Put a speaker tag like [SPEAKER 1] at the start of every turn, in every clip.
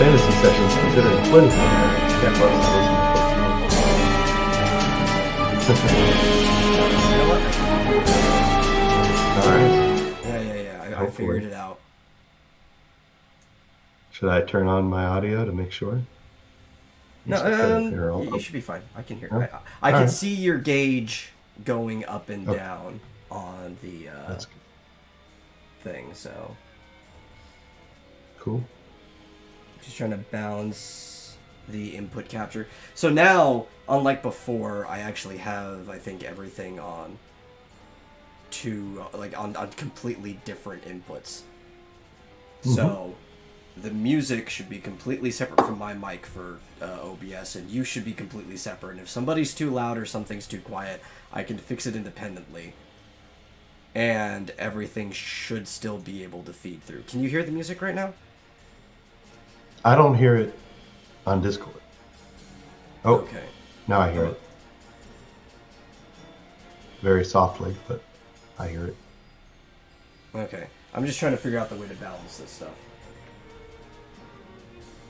[SPEAKER 1] Fantasy sessions considered political. Can't let us listen to
[SPEAKER 2] You know what?
[SPEAKER 1] All right.
[SPEAKER 2] I figured it out.
[SPEAKER 1] Should I turn on my audio to make sure?
[SPEAKER 2] No, you should be fine. I can hear.
[SPEAKER 1] No?
[SPEAKER 2] I can
[SPEAKER 1] right.
[SPEAKER 2] see your gauge going up and down on the thing. So
[SPEAKER 1] Cool.
[SPEAKER 2] just trying to balance the input capture. So now, unlike before, I actually have, I think, everything on on completely different inputs. So the music should be completely separate from my mic for OBS, and you should be completely separate. And if somebody's too loud or something's too quiet, I can fix it independently. And everything should still be able to feed through. Can you hear the music right now?
[SPEAKER 1] I don't hear it on Discord. Oh,
[SPEAKER 2] Okay.
[SPEAKER 1] now I hear it. Very softly, but I hear it.
[SPEAKER 2] Okay. I'm just trying to figure out the way to balance this stuff.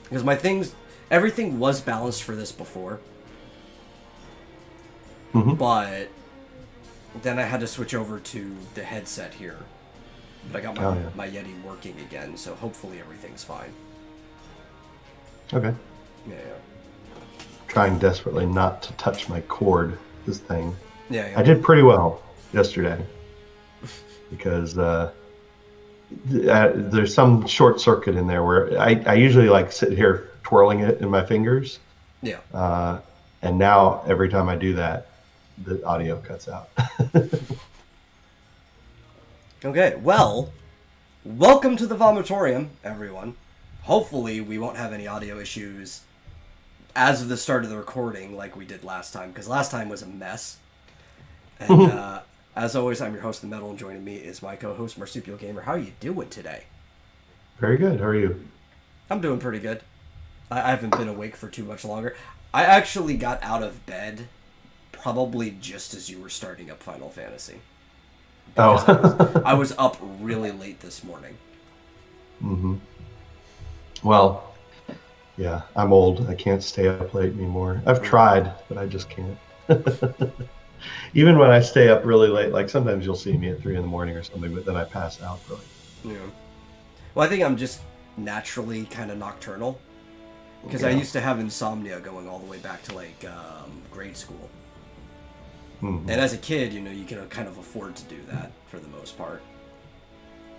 [SPEAKER 2] Because everything was balanced for this before. But then I had to switch over to the headset here. But I got my Yeti working again, so hopefully everything's fine.
[SPEAKER 1] Okay.
[SPEAKER 2] Yeah.
[SPEAKER 1] Trying desperately not to touch my cord, this thing.
[SPEAKER 2] Yeah.
[SPEAKER 1] I did pretty well yesterday because there's some short circuit in there where I usually like sit here twirling it in my fingers.
[SPEAKER 2] Yeah.
[SPEAKER 1] And now every time I do that, the audio cuts out.
[SPEAKER 2] Okay, well, welcome to the Vomitorium, everyone. Hopefully we won't have any audio issues as of the start of the recording like we did last time, because last time was a mess. And as always, I'm your host, The Metal, and joining me is my co-host, Marsupial Gamer. How are you doing today?
[SPEAKER 1] Very good. How are you?
[SPEAKER 2] I'm doing pretty good. I haven't been awake for too much longer. I actually got out of bed probably just as you were starting up Final Fantasy. I was up really late this morning.
[SPEAKER 1] Well, yeah, I'm old. I can't stay up late anymore. I've tried, but I just can't. Even when I stay up really late, like sometimes you'll see me at 3 a.m. or something, but then I pass out really.
[SPEAKER 2] Yeah. Well, I think I'm just naturally kind of nocturnal. Because I used to have insomnia going all the way back to like grade school. And as a kid, you can kind of afford to do that for the most part.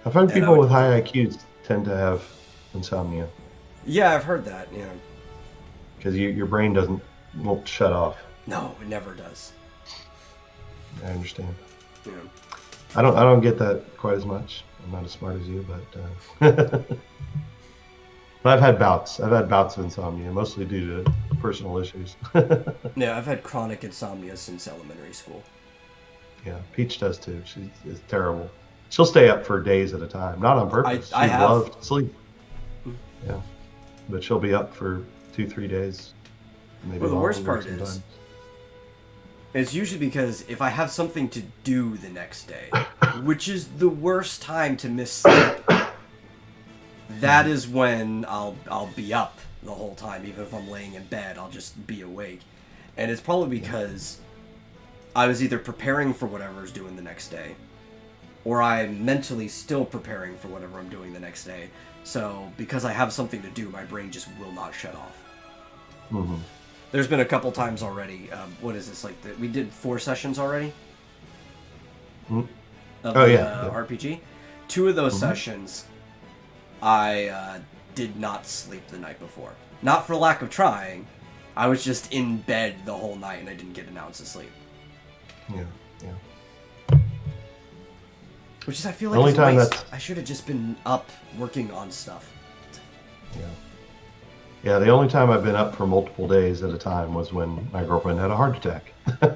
[SPEAKER 1] I've heard people with high IQs tend to have insomnia.
[SPEAKER 2] Yeah, I've heard that. Yeah.
[SPEAKER 1] Because your brain won't shut off.
[SPEAKER 2] No, it never does.
[SPEAKER 1] I understand.
[SPEAKER 2] Yeah.
[SPEAKER 1] I don't get that quite as much. I'm not as smart as you, but but I've had bouts. I've had bouts of insomnia, mostly due to personal issues.
[SPEAKER 2] Yeah, I've had chronic insomnia since elementary school.
[SPEAKER 1] Yeah, Peach does too. It's terrible. She'll stay up for days at a time, not on purpose.
[SPEAKER 2] I have.
[SPEAKER 1] Loves to sleep. Yeah, but she'll be up for 2-3 days. Maybe
[SPEAKER 2] well, the worst part
[SPEAKER 1] sometimes.
[SPEAKER 2] is, it's usually because if I have something to do the next day, which is the worst time to miss sleep, that is when I'll be up the whole time. Even if I'm laying in bed, I'll just be awake. And it's probably because I was either preparing for whatever's doing the next day, or I'm mentally still preparing for whatever I'm doing the next day. So because I have something to do, my brain just will not shut off. There's been a couple times already. What is this, we did 4 sessions already? Of RPG. 2 of those sessions, I did not sleep the night before. Not for lack of trying. I was just in bed the whole night and I didn't get an ounce of sleep.
[SPEAKER 1] Yeah.
[SPEAKER 2] Which is, I feel like, it's a waste. I should have just been up working on stuff.
[SPEAKER 1] Yeah, the only time I've been up for multiple days at a time was when my girlfriend had a heart attack.
[SPEAKER 2] That's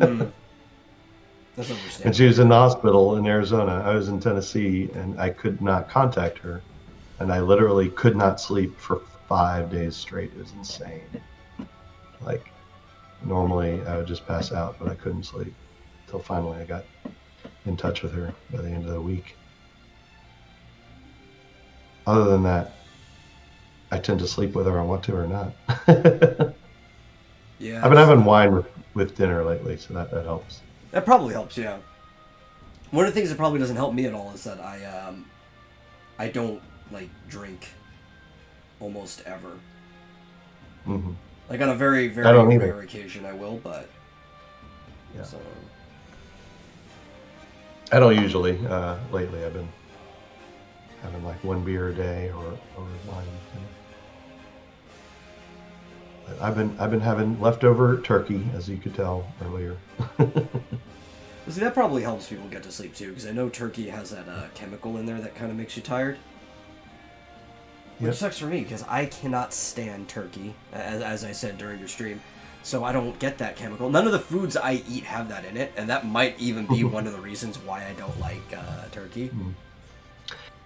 [SPEAKER 2] understandable.
[SPEAKER 1] And she was in the hospital in Arizona. I was in Tennessee, and I could not contact her. And I literally could not sleep for 5 days straight. It was insane. Like, normally I would just pass out, but I couldn't sleep. Until finally I got in touch with her by the end of the week. Other than that, I tend to sleep whether I want to or not.
[SPEAKER 2] Yeah,
[SPEAKER 1] I've been having wine with dinner lately, so that helps.
[SPEAKER 2] that probably helps. Yeah. One of the things that probably doesn't help me at all is that I don't like drink almost ever.
[SPEAKER 1] Hmm.
[SPEAKER 2] Like on a very
[SPEAKER 1] I
[SPEAKER 2] very
[SPEAKER 1] don't either.
[SPEAKER 2] rare occasion I will, but
[SPEAKER 1] Yeah.
[SPEAKER 2] so
[SPEAKER 1] I don't usually. Lately, I've been having like one beer a day or wine. But I've been having leftover turkey, as you could tell earlier.
[SPEAKER 2] see that probably helps people get to sleep too, because I know turkey has that chemical in there that kind of makes you tired. Which
[SPEAKER 1] Yep.
[SPEAKER 2] sucks for me because I cannot stand turkey, as I said during your stream. So I don't get that chemical. None of the foods I eat have that in it, and that might even be one of the reasons why I don't like turkey.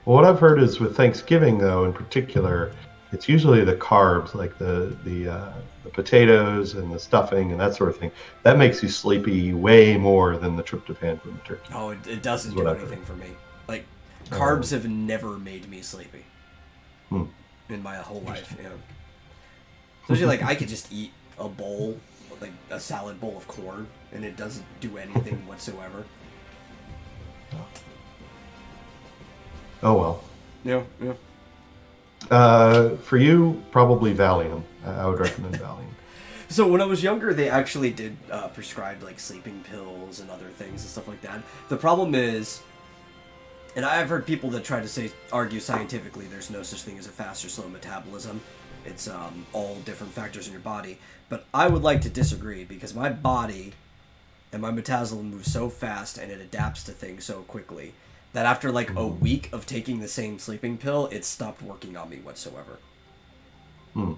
[SPEAKER 1] Well, what I've heard is with Thanksgiving, though, in particular, it's usually the carbs, like the potatoes and the stuffing and that sort of thing. That makes you sleepy way more than the tryptophan from the turkey.
[SPEAKER 2] Oh, it doesn't
[SPEAKER 1] Is
[SPEAKER 2] do
[SPEAKER 1] what I've
[SPEAKER 2] anything for me. Like,
[SPEAKER 1] Oh.
[SPEAKER 2] carbs have never made me sleepy
[SPEAKER 1] Hmm.
[SPEAKER 2] in my whole life. Yeah. Especially, like, I could just eat a bowl, like a salad bowl of corn, and it doesn't do anything whatsoever.
[SPEAKER 1] Oh well.
[SPEAKER 2] Yeah, yeah.
[SPEAKER 1] For you, probably Valium. I would recommend Valium.
[SPEAKER 2] So when I was younger, they actually did prescribe like sleeping pills and other things and stuff like that. The problem is, and I've heard people that try to argue scientifically there's no such thing as a fast or slow metabolism. It's all different factors in your body. But I would like to disagree because my body and my metabolism moves so fast and it adapts to things so quickly that after like a week of taking the same sleeping pill, it stopped working on me whatsoever.
[SPEAKER 1] Hmm.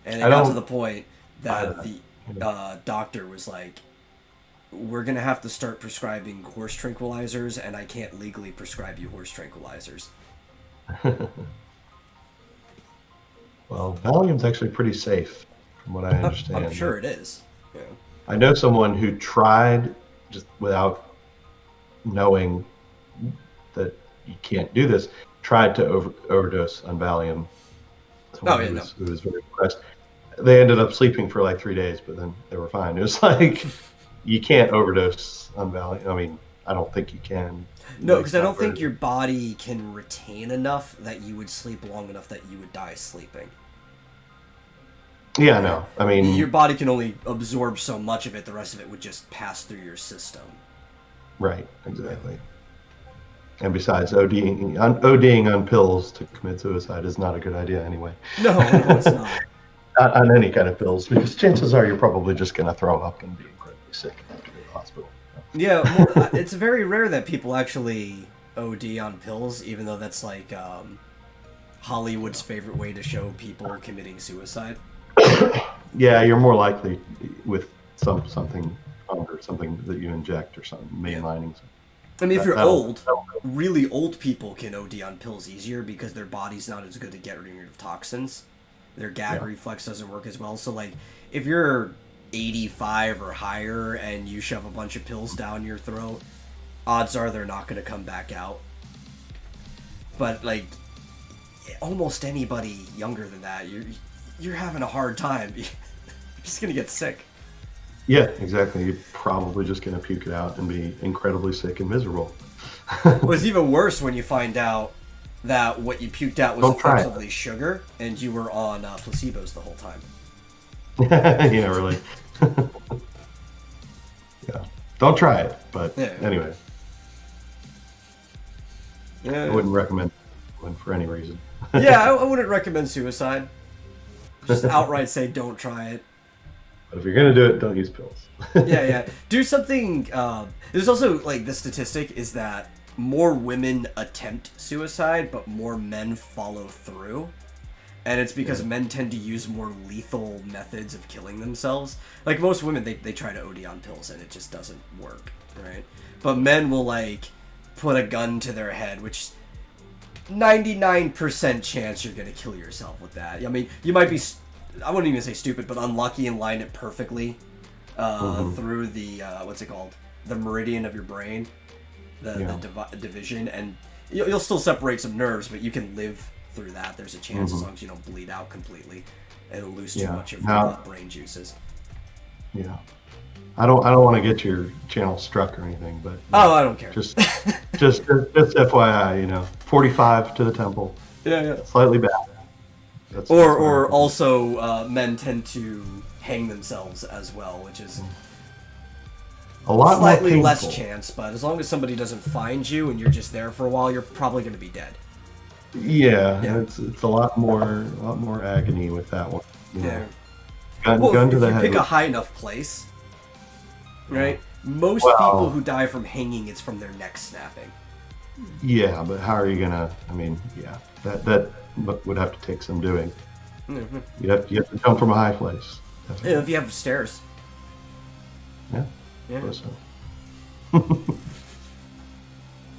[SPEAKER 2] And it
[SPEAKER 1] I
[SPEAKER 2] got to
[SPEAKER 1] don't
[SPEAKER 2] the point that
[SPEAKER 1] buy
[SPEAKER 2] the doctor was like, we're going to have to start prescribing horse tranquilizers, and I can't legally prescribe you horse tranquilizers.
[SPEAKER 1] Well, Valium's actually pretty safe, from what I understand.
[SPEAKER 2] I'm sure it is. Yeah.
[SPEAKER 1] I know someone who tried, just without knowing that you can't do this, tried to overdose on Valium. Someone who was very impressed. They ended up sleeping for like 3 days, but then they were fine. It was like, you can't overdose on Valium. I mean, I don't think you can.
[SPEAKER 2] No, because I don't think your body can retain enough that you would sleep long enough that you would die sleeping.
[SPEAKER 1] Yeah, no. I mean,
[SPEAKER 2] your body can only absorb so much of it. The rest of it would just pass through your system.
[SPEAKER 1] Right, exactly. And besides, ODing on pills to commit suicide is not a good idea anyway.
[SPEAKER 2] No, it's not.
[SPEAKER 1] Not on any kind of pills, because chances are you're probably just going to throw up and be incredibly sick after the hospital.
[SPEAKER 2] Yeah, well, it's very rare that people actually OD on pills, even though that's like Hollywood's favorite way to show people committing suicide.
[SPEAKER 1] Yeah, you're more likely with something stronger, something that you inject or something, mainlining.
[SPEAKER 2] Yeah. I mean, if you're
[SPEAKER 1] that'll
[SPEAKER 2] old, really old people can OD on pills easier because their body's not as good at getting rid of toxins. Their gag reflex doesn't work as well. So, like, if you're 85 or higher and you shove a bunch of pills down your throat, odds are they're not going to come back out. But, like, almost anybody younger than that, you're having a hard time. You're just going to get sick.
[SPEAKER 1] Yeah, exactly. You're probably just going to puke it out and be incredibly sick and miserable.
[SPEAKER 2] Well, it's even worse when you find out that what you puked out was effectively sugar and you were on placebos the whole time.
[SPEAKER 1] Yeah, really. Yeah. Don't try it, but anyway.
[SPEAKER 2] Yeah.
[SPEAKER 1] I wouldn't recommend one for any reason.
[SPEAKER 2] Yeah, I wouldn't recommend suicide. Just outright say don't try it.
[SPEAKER 1] But if you're going to do it, don't use pills.
[SPEAKER 2] Yeah. Do something. There's also, like, the statistic is that more women attempt suicide, but more men follow through. And it's because men tend to use more lethal methods of killing themselves. Like, most women, they try to OD on pills, and it just doesn't work, right? But men will, like, put a gun to their head, which 99% chance you're going to kill yourself with that. I mean, you might be, I wouldn't even say stupid, but unlucky and line it perfectly through the, what's it called? The meridian of your brain, the division, and you'll still separate some nerves, but you can live through that. There's a chance as
[SPEAKER 1] Mhm.
[SPEAKER 2] long as you don't bleed out completely and lose too
[SPEAKER 1] Yeah.
[SPEAKER 2] much of your
[SPEAKER 1] Now,
[SPEAKER 2] brain juices.
[SPEAKER 1] yeah. I don't want to get your channel struck or anything, but
[SPEAKER 2] Oh, I don't care.
[SPEAKER 1] just just FYI, 45 to the temple,
[SPEAKER 2] Yeah, yeah.
[SPEAKER 1] slightly bad. That's what I
[SPEAKER 2] Or
[SPEAKER 1] recommend.
[SPEAKER 2] also, men tend to hang themselves as well, which is
[SPEAKER 1] A lot more
[SPEAKER 2] slightly less
[SPEAKER 1] painful.
[SPEAKER 2] chance. But as long as somebody doesn't find you and you're just there for a while, you're probably going to be dead.
[SPEAKER 1] Yeah,
[SPEAKER 2] Yeah,
[SPEAKER 1] it's a lot more agony with that one. You know,
[SPEAKER 2] yeah.
[SPEAKER 1] gun
[SPEAKER 2] Well,
[SPEAKER 1] gun to
[SPEAKER 2] if
[SPEAKER 1] the
[SPEAKER 2] you
[SPEAKER 1] head.
[SPEAKER 2] pick a high enough place, right? Most people who
[SPEAKER 1] Well,
[SPEAKER 2] die from hanging, it's from their neck snapping.
[SPEAKER 1] yeah, but how are you gonna? I mean, yeah, that would have to take some doing.
[SPEAKER 2] Mm-hmm.
[SPEAKER 1] You have to jump from a high place.
[SPEAKER 2] Yeah,
[SPEAKER 1] Definitely.
[SPEAKER 2] if you have stairs.
[SPEAKER 1] Yeah,
[SPEAKER 2] Yeah.
[SPEAKER 1] suppose so.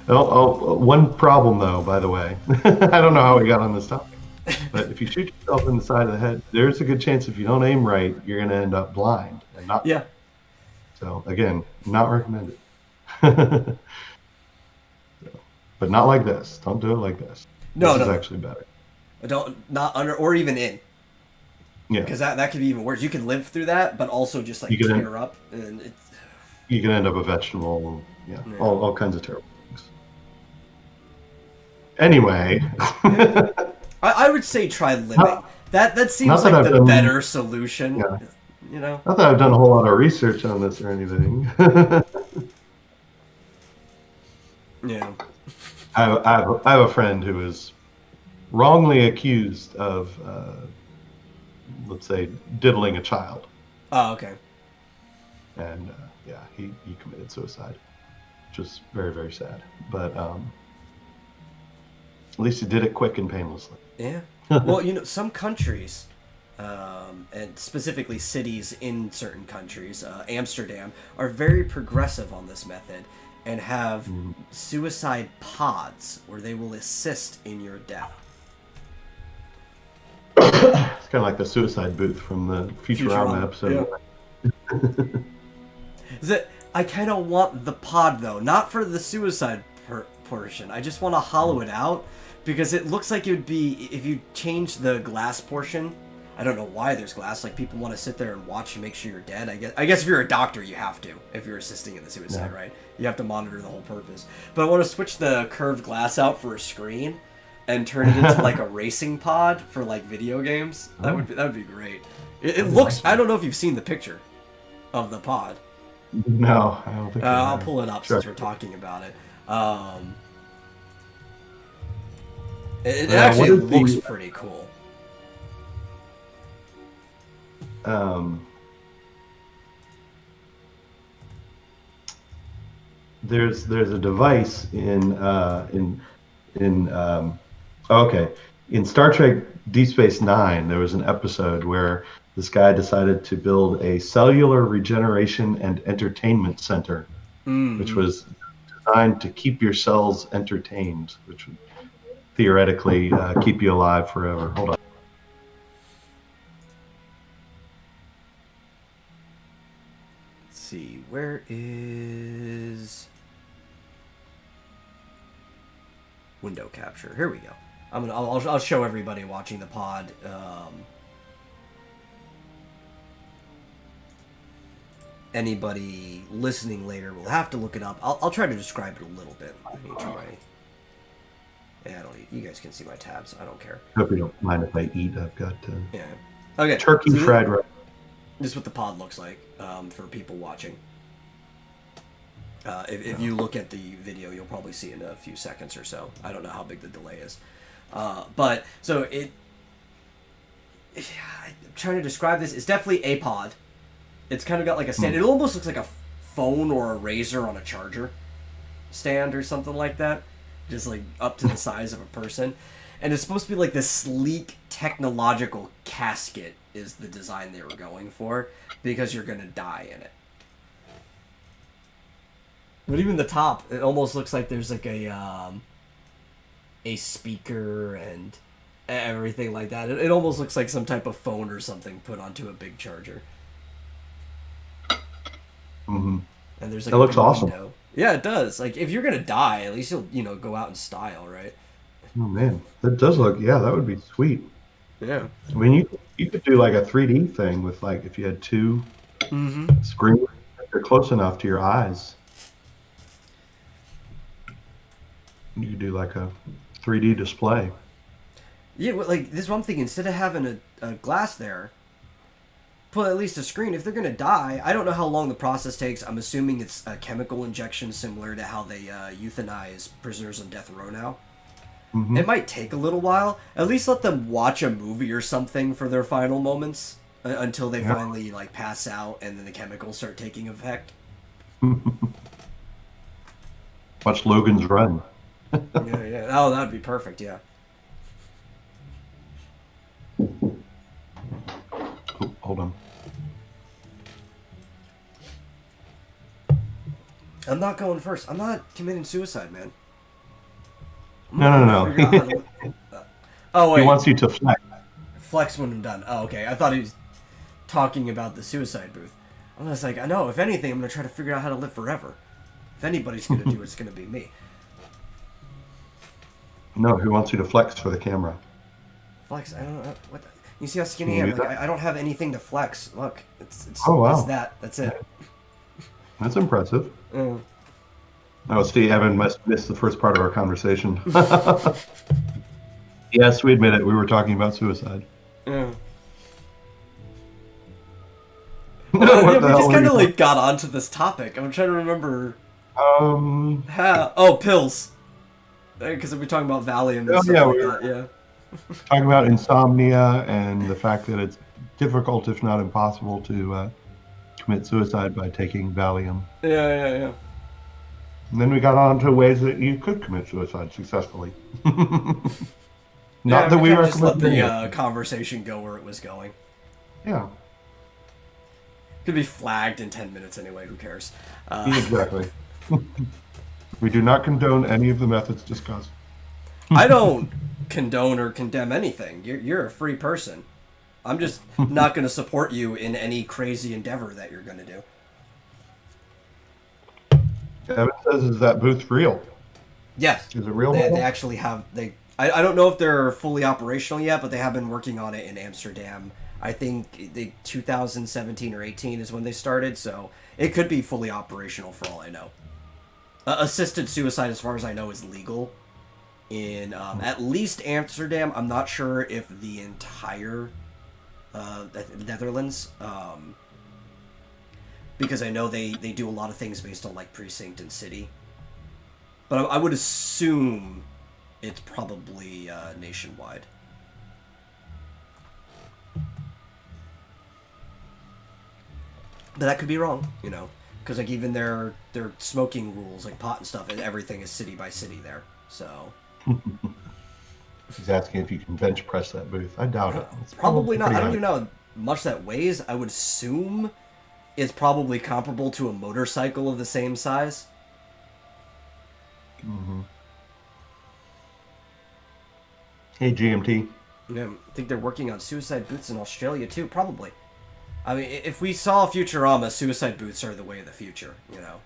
[SPEAKER 1] One problem though, by the way, I don't know how we got on this topic, but if you shoot yourself in the side of the head, there's a good chance if you don't aim right, you're gonna end up blind and not
[SPEAKER 2] Yeah.
[SPEAKER 1] dead. So again, not recommended. But not like this. Don't do it like this. This
[SPEAKER 2] No,
[SPEAKER 1] is
[SPEAKER 2] no, no.
[SPEAKER 1] actually better.
[SPEAKER 2] Don't not under or even in,
[SPEAKER 1] Yeah,
[SPEAKER 2] because that could be even worse. You can live through that, but also just
[SPEAKER 1] you
[SPEAKER 2] like
[SPEAKER 1] can end,
[SPEAKER 2] tear up, and it's
[SPEAKER 1] you can end up a vegetable. Yeah,
[SPEAKER 2] yeah.
[SPEAKER 1] all kinds of terrible things. Anyway,
[SPEAKER 2] Yeah. I would say try living.
[SPEAKER 1] not,
[SPEAKER 2] That seems
[SPEAKER 1] not that
[SPEAKER 2] like
[SPEAKER 1] I've
[SPEAKER 2] the
[SPEAKER 1] done.
[SPEAKER 2] better solution.
[SPEAKER 1] Yeah,
[SPEAKER 2] You know.
[SPEAKER 1] not that I've done a whole lot of research on this or anything.
[SPEAKER 2] Yeah.
[SPEAKER 1] I have a friend who is wrongly accused of, let's say, diddling a child,
[SPEAKER 2] Oh, okay.
[SPEAKER 1] and yeah, he committed suicide, which is very very sad. But at least he did it quick and painlessly.
[SPEAKER 2] Yeah. Well, some countries, and specifically cities in certain countries, Amsterdam, are very progressive on this method and have
[SPEAKER 1] Mhm.
[SPEAKER 2] suicide pods where they will assist in your death.
[SPEAKER 1] It's kind of like the suicide booth from the Futurama
[SPEAKER 2] Futurama. Yeah.
[SPEAKER 1] episode.
[SPEAKER 2] Is it? I kind of want the pod though, not for the suicide portion. I just want to hollow it out because it looks like it would be if you change the glass portion. I don't know why there's glass. Like people want to sit there and watch and make sure you're dead. I guess if you're a doctor, you have to. If you're assisting in the suicide,
[SPEAKER 1] Yeah.
[SPEAKER 2] right? You have to monitor the whole purpose. But I want to switch the curved glass out for a screen and turn it into like a racing pod for like video games. That would be great. It
[SPEAKER 1] That'd be
[SPEAKER 2] looks.
[SPEAKER 1] awesome.
[SPEAKER 2] I don't know if you've seen the picture of the pod.
[SPEAKER 1] No, I don't think I
[SPEAKER 2] I'll
[SPEAKER 1] have.
[SPEAKER 2] pull it up
[SPEAKER 1] Sure.
[SPEAKER 2] since we're talking about it. It
[SPEAKER 1] What
[SPEAKER 2] actually
[SPEAKER 1] is
[SPEAKER 2] looks
[SPEAKER 1] the
[SPEAKER 2] pretty cool.
[SPEAKER 1] um, there's a device in okay, in Star Trek Deep Space Nine there was an episode where this guy decided to build a cellular regeneration and entertainment center, which
[SPEAKER 2] Mm-hmm.
[SPEAKER 1] was designed to keep your cells entertained, which would theoretically keep you alive forever. Hold on.
[SPEAKER 2] Let's see, where is window capture? Here we go. I'll show everybody watching the pod. Anybody listening later will have to look it up. I'll try to describe it a little bit. Let me try. Yeah, I don't. You guys can see my tabs. I don't care.
[SPEAKER 1] Hope you don't mind if I eat. I've got
[SPEAKER 2] Yeah. Okay.
[SPEAKER 1] turkey
[SPEAKER 2] so
[SPEAKER 1] fried rice.
[SPEAKER 2] This is what the pod looks like for people watching. If you look at the video, you'll probably see in a few seconds or so. I don't know how big the delay is, but so I'm trying to describe this. It's definitely a pod. It's kind of got like a stand. It almost looks like a phone or a razor on a charger stand or something like that, just like up to the size of a person. And it's supposed to be like this sleek technological casket is the design they were going for because you're gonna die in it. But even the top, it almost looks like there's like a speaker and everything like that. It almost looks like some type of phone or something put onto a big charger.
[SPEAKER 1] Hmm.
[SPEAKER 2] And there's like
[SPEAKER 1] It
[SPEAKER 2] a
[SPEAKER 1] looks
[SPEAKER 2] big
[SPEAKER 1] awesome.
[SPEAKER 2] window. Yeah, it does. Like if you're gonna die, at least you'll go out in style, right?
[SPEAKER 1] Oh man, that does look. Yeah, that would be sweet.
[SPEAKER 2] Yeah.
[SPEAKER 1] I mean, you could do like a 3D thing with like if you had two
[SPEAKER 2] Mm-hmm.
[SPEAKER 1] screens that are close enough to your eyes, you could do like a 3D display.
[SPEAKER 2] Yeah, well, like this is what I'm thinking. Instead of having a glass there, put at least a screen. If they're gonna die, I don't know how long the process takes. I'm assuming it's a chemical injection similar to how they euthanize prisoners on death row now.
[SPEAKER 1] Hmm.
[SPEAKER 2] It might take a little while. At least let them watch a movie or something for their final moments until they
[SPEAKER 1] Yeah.
[SPEAKER 2] finally like pass out and then the chemicals start taking effect.
[SPEAKER 1] Watch Logan's Run.
[SPEAKER 2] Yeah, yeah. Oh, that'd be perfect. Yeah.
[SPEAKER 1] Oh, hold on.
[SPEAKER 2] I'm not going first. I'm not committing suicide, man. I'm
[SPEAKER 1] No,
[SPEAKER 2] not
[SPEAKER 1] no,
[SPEAKER 2] gonna figure out how
[SPEAKER 1] no.
[SPEAKER 2] to. Oh
[SPEAKER 1] He
[SPEAKER 2] wait,
[SPEAKER 1] wants you to flex.
[SPEAKER 2] flex when I'm done. Oh, okay. I thought he was talking about the suicide booth. I'm just like, I know. If anything, I'm gonna try to figure out how to live forever. If anybody's gonna do it, it's gonna be me.
[SPEAKER 1] No, he wants you to flex for the camera.
[SPEAKER 2] Flex. I don't know what. You see how
[SPEAKER 1] Can
[SPEAKER 2] skinny I
[SPEAKER 1] you
[SPEAKER 2] am?
[SPEAKER 1] do
[SPEAKER 2] Like
[SPEAKER 1] that?
[SPEAKER 2] I don't have anything to flex. Look,
[SPEAKER 1] Oh
[SPEAKER 2] it's
[SPEAKER 1] wow,
[SPEAKER 2] that. That's it.
[SPEAKER 1] that's impressive.
[SPEAKER 2] Uh,
[SPEAKER 1] Oh, see, Evan must miss the first part of our conversation. Yes, we admit it. We were talking about suicide.
[SPEAKER 2] uh. Yeah,
[SPEAKER 1] What the
[SPEAKER 2] we
[SPEAKER 1] hell
[SPEAKER 2] just
[SPEAKER 1] were
[SPEAKER 2] kind
[SPEAKER 1] you
[SPEAKER 2] of
[SPEAKER 1] talking?
[SPEAKER 2] like got onto this topic. I'm trying to remember
[SPEAKER 1] Um.
[SPEAKER 2] how. Oh, pills. Because we're talking about Valium and
[SPEAKER 1] Oh
[SPEAKER 2] stuff
[SPEAKER 1] yeah,
[SPEAKER 2] like
[SPEAKER 1] we
[SPEAKER 2] that.
[SPEAKER 1] were
[SPEAKER 2] Yeah.
[SPEAKER 1] talking about insomnia and the fact that it's difficult, if not impossible, to commit suicide by taking Valium.
[SPEAKER 2] Yeah, yeah, yeah.
[SPEAKER 1] And then we got on to ways that you could commit suicide successfully. Not
[SPEAKER 2] Yeah,
[SPEAKER 1] that
[SPEAKER 2] we
[SPEAKER 1] we
[SPEAKER 2] kind of just let
[SPEAKER 1] recommend
[SPEAKER 2] the
[SPEAKER 1] any of it.
[SPEAKER 2] conversation go where it was going.
[SPEAKER 1] Yeah,
[SPEAKER 2] Could be flagged in 10 minutes anyway. Who cares?
[SPEAKER 1] exactly. We do not condone any of the methods discussed.
[SPEAKER 2] I don't condone or condemn anything. You're a free person. I'm just not going to support you in any crazy endeavor that you're going to do.
[SPEAKER 1] Evan says, "Is that booth real?
[SPEAKER 2] Yes,
[SPEAKER 1] Is it real?"
[SPEAKER 2] they actually have they. I don't know if they're fully operational yet, but they have been working on it in Amsterdam. I think 2017 or 18 is when they started, so it could be fully operational for all I know. Assisted suicide, as far as I know, is legal in at least Amsterdam. I'm not sure if the entire Netherlands, because I know they do a lot of things based on like precinct and city. But I would assume it's probably nationwide. But that could be wrong, you know, because like even their smoking rules, like pot and stuff, and everything is city by city there. So
[SPEAKER 1] He's asking if you can bench press that booth. I doubt it. It's
[SPEAKER 2] probably not.
[SPEAKER 1] pretty
[SPEAKER 2] I don't
[SPEAKER 1] high.
[SPEAKER 2] even know how much that weighs. I would assume it's probably comparable to a motorcycle of the same size.
[SPEAKER 1] Hmm. Hey, GMT.
[SPEAKER 2] Yeah, I think they're working on suicide booths in Australia too. Probably. I mean, if we saw Futurama, suicide booths are the way of the future. You know.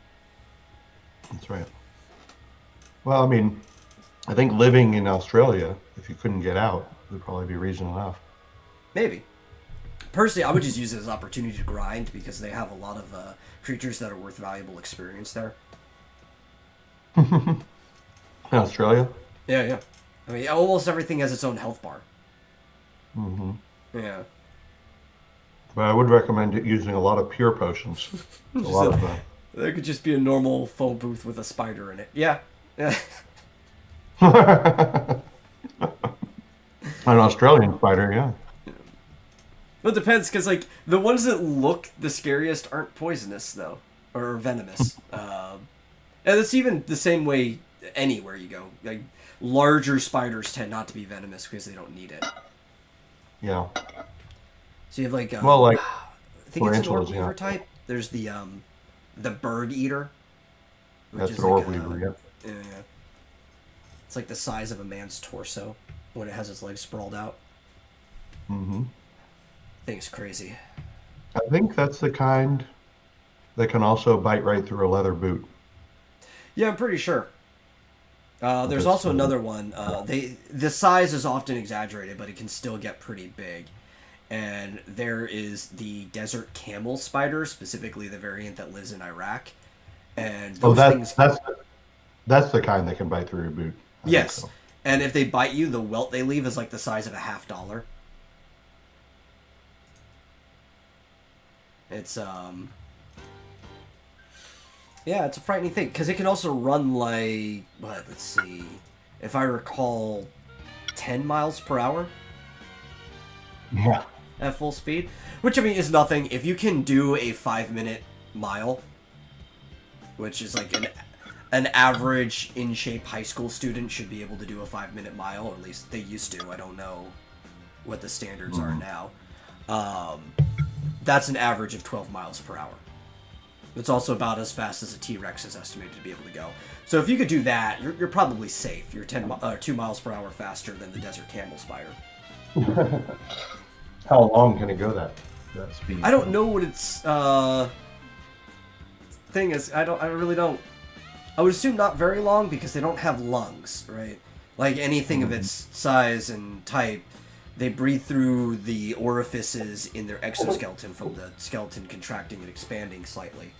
[SPEAKER 1] That's right. Well, I mean, I think living in Australia, if you couldn't get out, would probably be reason enough.
[SPEAKER 2] Maybe. Personally, I would just use it as an opportunity to grind because they have a lot of creatures that are worth valuable experience there.
[SPEAKER 1] In Australia?
[SPEAKER 2] Yeah, yeah. I mean, almost everything has its own health bar.
[SPEAKER 1] Hmm.
[SPEAKER 2] Yeah.
[SPEAKER 1] But I would recommend it using a lot of pure potions. A lot of
[SPEAKER 2] There could just be a normal phone booth with a spider in it. Yeah. Yeah.
[SPEAKER 1] an Australian spider, yeah.
[SPEAKER 2] Well, it depends, because, like, the ones that look the scariest aren't poisonous, though. Or venomous. And it's even the same way anywhere you go. Like, larger spiders tend not to be venomous because they don't need it.
[SPEAKER 1] Yeah.
[SPEAKER 2] So you have, like,
[SPEAKER 1] Well, like
[SPEAKER 2] I think it's an
[SPEAKER 1] tarantulas,
[SPEAKER 2] orb
[SPEAKER 1] yeah.
[SPEAKER 2] weaver type. There's the bird eater. Which
[SPEAKER 1] That's
[SPEAKER 2] is
[SPEAKER 1] an
[SPEAKER 2] like
[SPEAKER 1] orb weaver, yeah.
[SPEAKER 2] Yeah. It's like the size of a man's torso when it has its legs sprawled out.
[SPEAKER 1] Hmm.
[SPEAKER 2] I think it's crazy.
[SPEAKER 1] I think that's the kind that can also bite right through a leather boot.
[SPEAKER 2] Yeah, I'm pretty sure. There's also another one. The size is often exaggerated, but it can still get pretty big. And there is the desert camel spider, specifically the variant that lives in Iraq. And those things.
[SPEAKER 1] That's the kind that can bite through your boot.
[SPEAKER 2] Yes,
[SPEAKER 1] So.
[SPEAKER 2] and if they bite you, the welt they leave is like the size of $50. It's yeah, it's a frightening thing because it can also run like what? Let's see, if I recall, 10 miles per hour.
[SPEAKER 1] Yeah.
[SPEAKER 2] At full speed, which I mean is nothing. If you can do a 5-minute mile, which is like an average in shape high school student should be able to do a 5-minute mile, or at least they used to. I don't know what the standards are now. That's an average of 12 miles per hour. It's also about as fast as a T-Rex is estimated to be able to go. So if you could do that, you're probably safe. You're 2 miles per hour faster than the desert camel spider.
[SPEAKER 1] How long can it go that speed?
[SPEAKER 2] I don't know what its thing is. I really don't. I would assume not very long because they don't have lungs, right? Like anything of its size and type, they breathe through the orifices in their exoskeleton from the skeleton contracting and expanding slightly.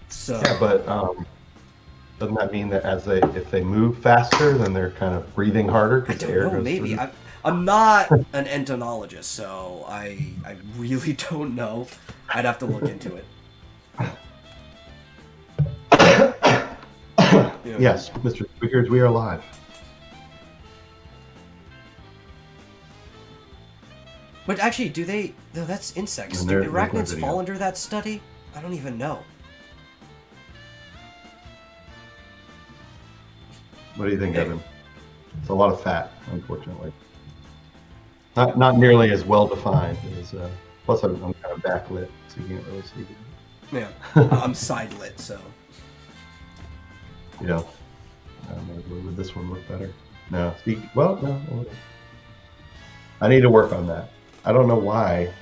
[SPEAKER 2] So
[SPEAKER 1] yeah, but doesn't that mean that if they move faster, then they're kind of breathing harder?
[SPEAKER 2] I don't know. Maybe I'm not an entomologist, so I really don't know. I'd have to look into it.
[SPEAKER 1] Yes, Mr. Squeakers, we are live.
[SPEAKER 2] But actually, do they? No, that's insects. Do arachnids fall under that study? I don't even know.
[SPEAKER 1] What do you think, Evan? It's a lot of fat, unfortunately. Not nearly as well defined as. Plus, I'm kind of backlit, so you can't really see it.
[SPEAKER 2] Yeah, I'm side lit, so.
[SPEAKER 1] Yeah. I don't know. Would this one look better? No. No. I need to work on that. I don't know why.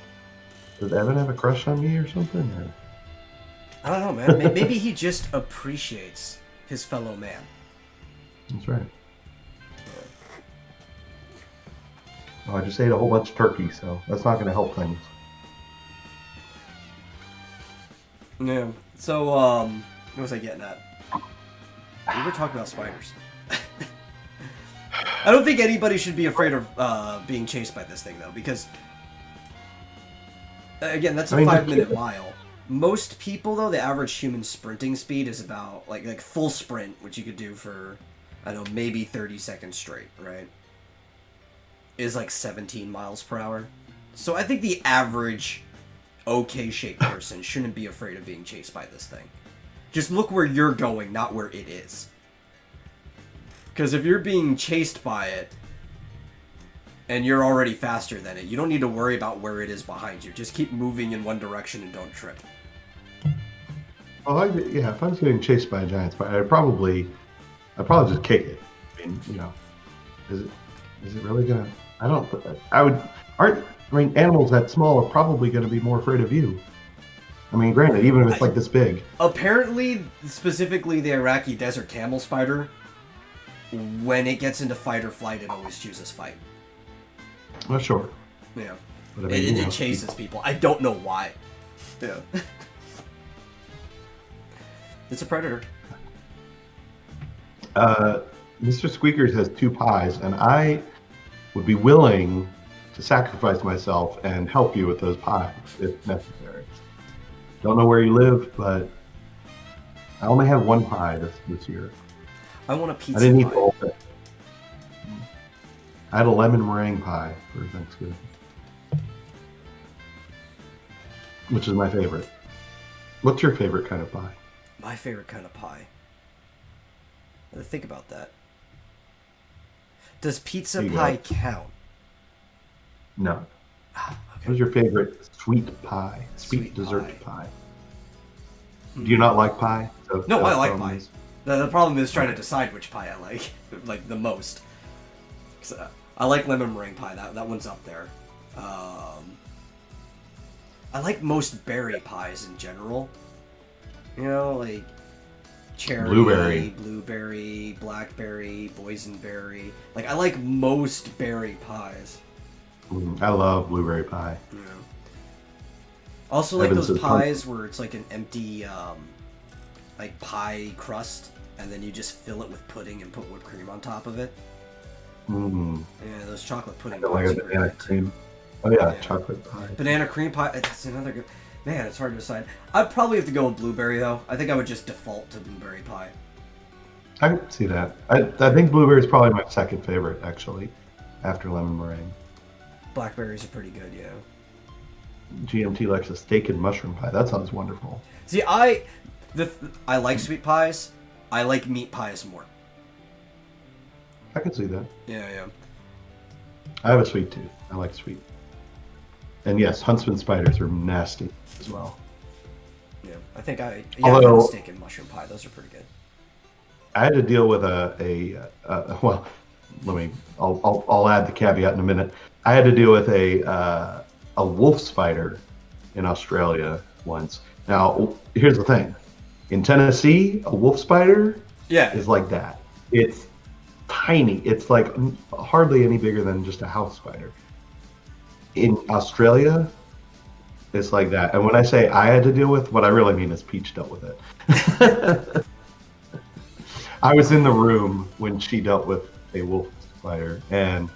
[SPEAKER 1] Does Evan have a crush on me or something? Or?
[SPEAKER 2] I don't know, man. Maybe he just appreciates his fellow man.
[SPEAKER 1] That's right. Well, I just ate a whole bunch of turkey, so that's not going to help things.
[SPEAKER 2] Yeah. So, what was I getting at? We were talking about spiders. I don't think anybody should be afraid of being chased by this thing, though, because again, that's a 5-minute mile. Most people, though, the average human sprinting speed is about like full sprint, which you could do for I don't know, maybe 30 seconds straight, right? Is like 17 miles per hour. So I think the average okay-shaped person shouldn't be afraid of being chased by this thing. Just look where you're going, not where it is. Because if you're being chased by it, and you're already faster than it, you don't need to worry about where it is behind you. Just keep moving in one direction and don't trip.
[SPEAKER 1] Well, if I was getting chased by a giant spider, I'd probably just kick it. I mean, is it really gonna? Animals that small are probably gonna be more afraid of you. I mean, granted, even if it's like this big.
[SPEAKER 2] Apparently, specifically the Iraqi desert camel spider, when it gets into fight or flight, it always chooses fight.
[SPEAKER 1] Well, sure.
[SPEAKER 2] Yeah.
[SPEAKER 1] But I mean,
[SPEAKER 2] it chases people. I don't know why. Yeah. It's a predator.
[SPEAKER 1] Mr. Squeakers has 2 pies, and I would be willing to sacrifice myself and help you with those pies if necessary. Don't know where you live, but I only have 1 pie this year.
[SPEAKER 2] I want a pizza
[SPEAKER 1] I didn't
[SPEAKER 2] pie.
[SPEAKER 1] eat the whole thing. I had a lemon meringue pie for Thanksgiving, which is my favorite. What's your favorite kind of pie?
[SPEAKER 2] My favorite kind of pie. I have to think about that. Does pizza pie count?
[SPEAKER 1] No.
[SPEAKER 2] Okay.
[SPEAKER 1] What's your favorite sweet pie? Sweet dessert pie. Do you not like pie?
[SPEAKER 2] No, I like pies. The problem is trying to decide which pie I like the most. I like lemon meringue pie. That one's up there. I like most berry pies in general. cherry, blueberry, blackberry, boysenberry. Like I like most berry pies.
[SPEAKER 1] I love blueberry pie.
[SPEAKER 2] Yeah. Also like those pies where it's like an empty like pie crust, and then you just fill it with pudding and put whipped cream on top of it.
[SPEAKER 1] Mm.
[SPEAKER 2] Yeah, those chocolate pudding
[SPEAKER 1] pies.
[SPEAKER 2] Like
[SPEAKER 1] a banana cream. Oh yeah, chocolate pie.
[SPEAKER 2] Banana cream pie. That's another good. Man, it's hard to decide. I'd probably have to go with blueberry though. I think I would just default to blueberry pie.
[SPEAKER 1] I can see that. I think blueberry is probably my second favorite actually, after lemon meringue.
[SPEAKER 2] Blackberries are pretty good, yeah.
[SPEAKER 1] GMT likes a steak and mushroom pie. That sounds wonderful.
[SPEAKER 2] See, I like sweet pies. I like meat pies more.
[SPEAKER 1] I can see that.
[SPEAKER 2] Yeah.
[SPEAKER 1] I have a sweet tooth. I like sweet. And yes, huntsman spiders are nasty as well.
[SPEAKER 2] Yeah, I think I
[SPEAKER 1] Although,
[SPEAKER 2] have a steak and mushroom pie. Those are pretty good.
[SPEAKER 1] I had to deal with well, I'll add the caveat in a minute. I had to deal with a wolf spider in Australia once. Now, here's the thing. In Tennessee, a wolf spider is like that. It's tiny. It's like hardly any bigger than just a house spider. In Australia, it's like that. And when I say I had to deal with, what I really mean is Peach dealt with it. I was in the room when she dealt with a wolf spider, and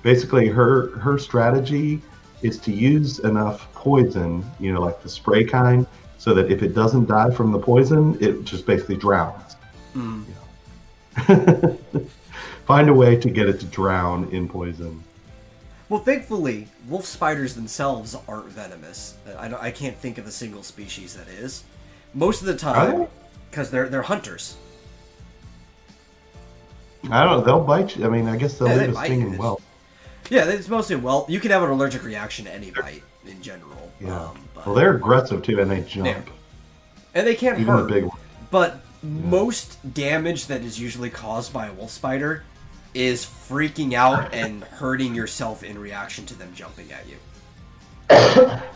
[SPEAKER 1] basically her strategy is to use enough poison, like the spray kind, so that if it doesn't die from the poison, it just basically drowns.
[SPEAKER 2] Mm.
[SPEAKER 1] Find a way to get it to drown in poison.
[SPEAKER 2] Well, thankfully, wolf spiders themselves aren't venomous. I can't think of a single species that is. Most of the time, because they're hunters.
[SPEAKER 1] I don't know. They'll bite you. I mean, I guess they'll leave a stinging welt.
[SPEAKER 2] Yeah, it's mostly you can have an allergic reaction to any bite in general.
[SPEAKER 1] Yeah. Well, they're aggressive too, and they jump.
[SPEAKER 2] Yeah. And they can't
[SPEAKER 1] Even
[SPEAKER 2] hurt.
[SPEAKER 1] the big ones.
[SPEAKER 2] But most damage that is usually caused by a wolf spider is freaking out and hurting yourself in reaction to them jumping at you.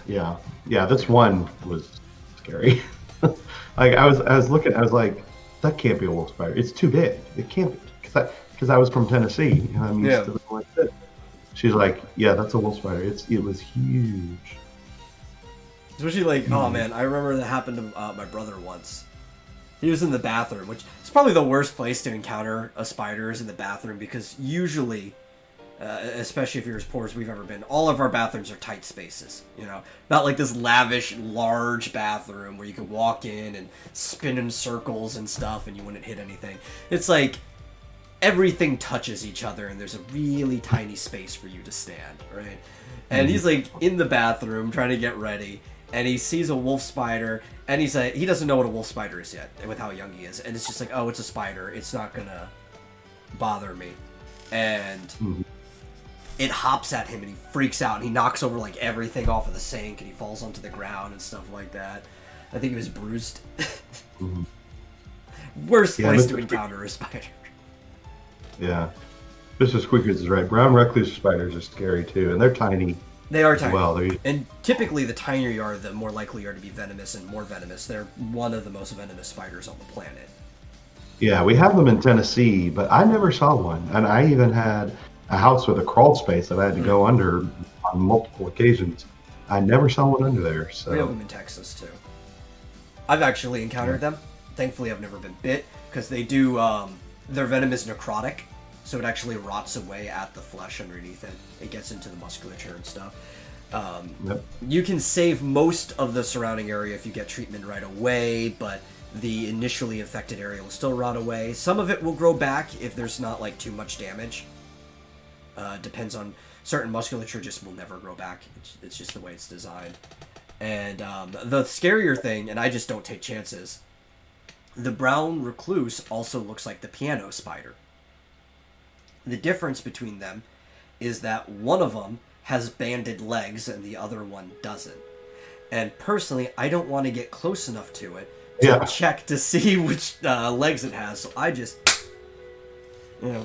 [SPEAKER 1] Yeah. This one was scary. Like I was looking, I was like, that can't be a wolf spider. It's too big. It can't be, because I was from Tennessee and I'm used to them like this. She's like, yeah, that's a wolf spider. It was huge.
[SPEAKER 2] Especially like, oh man, I remember that happened to my brother once. He was in the bathroom, which is probably the worst place to encounter a spider is in the bathroom, because usually, especially if you're as poor as we've ever been, all of our bathrooms are tight spaces, Not like this lavish, large bathroom where you can walk in and spin in circles and stuff and you wouldn't hit anything. It's like everything touches each other and there's a really tiny space for you to stand, right? And he's like in the bathroom trying to get ready, and he sees a wolf spider, and he's like, he doesn't know what a wolf spider is yet with how young he is, and it's just like, oh, it's a spider, it's not gonna bother me. And it hops at him and he freaks out and he knocks over like everything off of the sink and he falls onto the ground and stuff like that. I think he was bruised. Worst place to encounter a spider.
[SPEAKER 1] Yeah. Mr. Squeakers is right. Brown recluse spiders are scary too, and they're tiny.
[SPEAKER 2] They are tiny.
[SPEAKER 1] Well,
[SPEAKER 2] and typically the tinier you are, the more likely you are to be venomous and more venomous. They're one of the most venomous spiders on the planet.
[SPEAKER 1] Yeah, we have them in Tennessee, but I never saw one. And I even had a house with a crawl space that I had to go under on multiple occasions. I never saw one under there. So
[SPEAKER 2] we have them in Texas too. I've actually encountered them. Thankfully, I've never been bit, because they do. Their venom is necrotic, so it actually rots away at the flesh underneath it. It gets into the musculature and stuff. You can save most of the surrounding area if you get treatment right away, but the initially infected area will still rot away. Some of it will grow back if there's not like too much damage. Depends on certain musculature, just will never grow back. It's just the way it's designed. And the scarier thing, and I just don't take chances, the brown recluse also looks like the piano spider. The difference between them is that one of them has banded legs and the other one doesn't. And personally, I don't want to get close enough to it to check to see which legs it has. So I just,
[SPEAKER 1] Yeah.